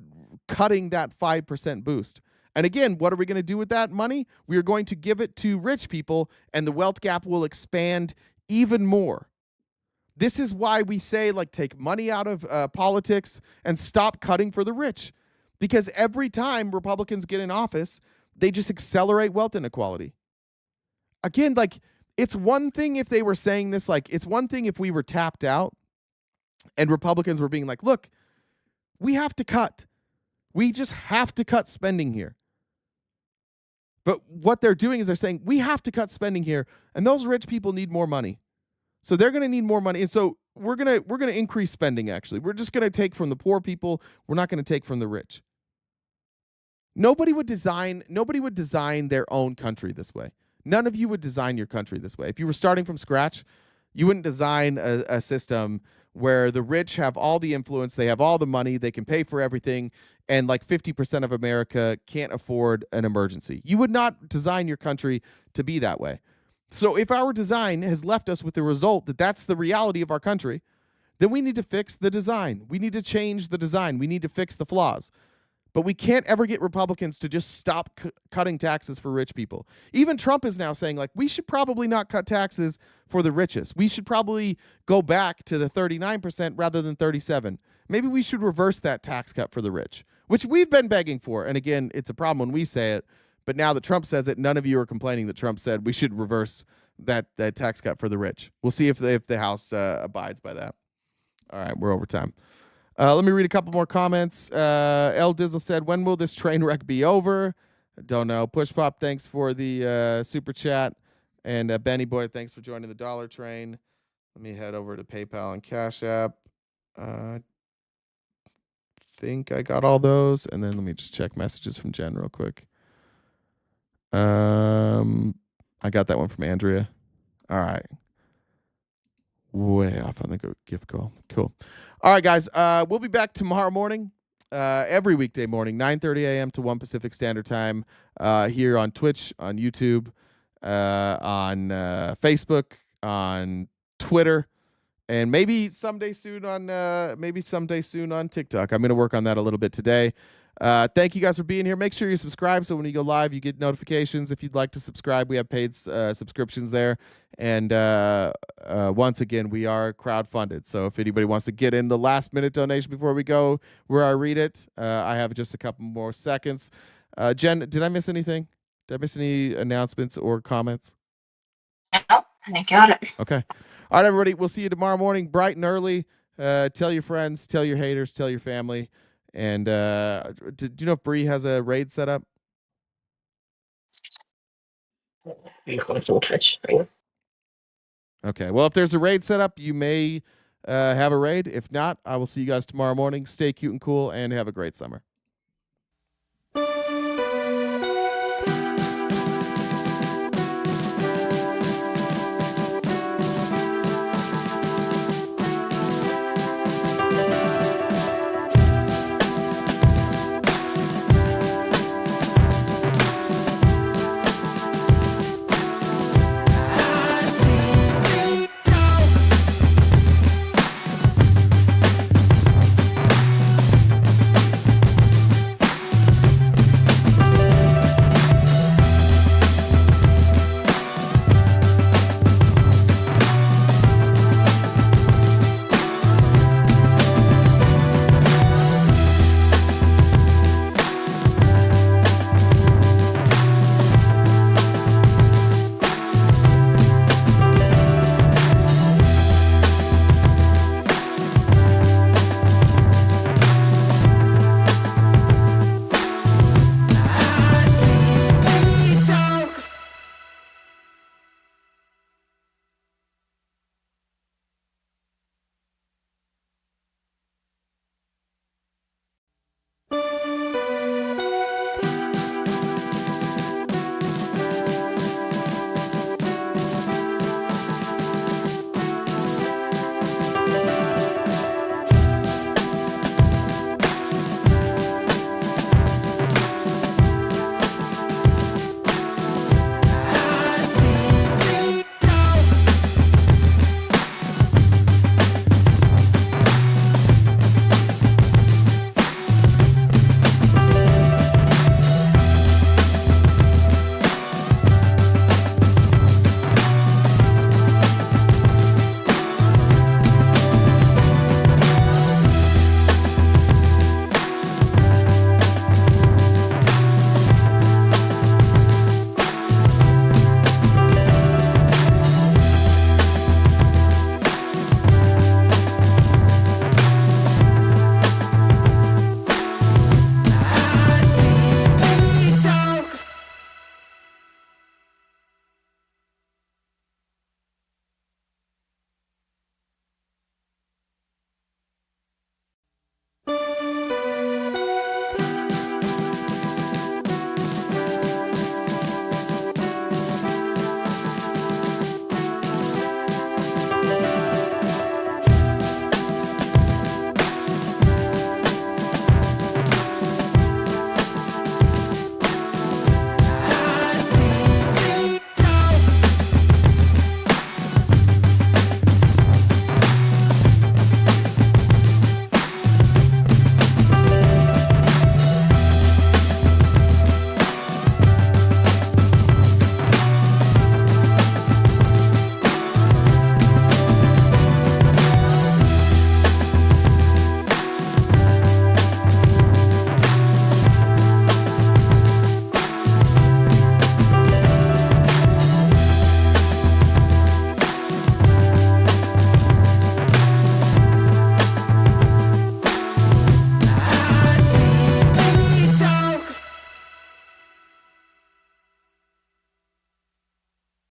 cutting that 5% boost. And again, what are we going to do with that money? We are going to give it to rich people, and the wealth gap will expand even more. This is why we say, like, take money out of politics and stop cutting for the rich. Because every time Republicans get in office, they just accelerate wealth inequality. Again, like, it's one thing if they were saying this, like, it's one thing if we were tapped out and Republicans were being like, look, we have to cut. We just have to cut spending here. But what they're doing is they're saying, we have to cut spending here, and those rich people need more money. So they're going to need more money. And so we're going to increase spending, actually. We're just going to take from the poor people. We're not going to take from the rich. Nobody would design their own country this way. None of you would design your country this way. If you were starting from scratch, you wouldn't design a system where the rich have all the influence, they have all the money, they can pay for everything, and like 50% of America can't afford an emergency. You would not design your country to be that way. So if our design has left us with the result that that's the reality of our country, then we need to fix the design. We need to change the design. We need to fix the flaws. But we can't ever get Republicans to just stop cutting taxes for rich people. Even Trump is now saying, like, we should probably not cut taxes for the richest. We should probably go back to the 39% rather than 37%. Maybe we should reverse that tax cut for the rich, which we've been begging for. And again, it's a problem when we say it. But now that Trump says it, none of you are complaining that Trump said we should reverse that tax cut for the rich. We'll see if the House abides by that. All right, we're over time. Let me read a couple more comments. L Dizzle said, when will this train wreck be over? Don't know. Push Pop, thanks for the super chat. And Benny Boy, thanks for joining the Dollar Train. Let me head over to PayPal and Cash App. Think I got all those. And then let me just check messages from Jen real quick. I got that one from Andrea. All right. Way off on the gift goal. Cool. All right, guys. We'll be back tomorrow morning, every weekday morning, 9:30 a.m. to 1 Pacific Standard Time, here on Twitch, on YouTube, on Facebook, on Twitter, and maybe someday soon on TikTok. I'm going to work on that a little bit today. Thank you guys for being here. Make sure you subscribe so when you go live, you get notifications. If you'd like to subscribe, we have paid subscriptions there. And once again, we are crowdfunded. So if anybody wants to get in the last minute donation before we go, where I read it, I have just a couple more seconds. Jen, did I miss anything? Did I miss any announcements or comments? No, I got it. Okay. All right, everybody. We'll see you tomorrow morning, bright and early. Tell your friends, tell your haters, tell your family. And do you know if Bree has a raid set up? Okay. Well, if there's a raid set up, you may have a raid. If not, I will see you guys tomorrow morning. Stay cute and cool and have a great summer.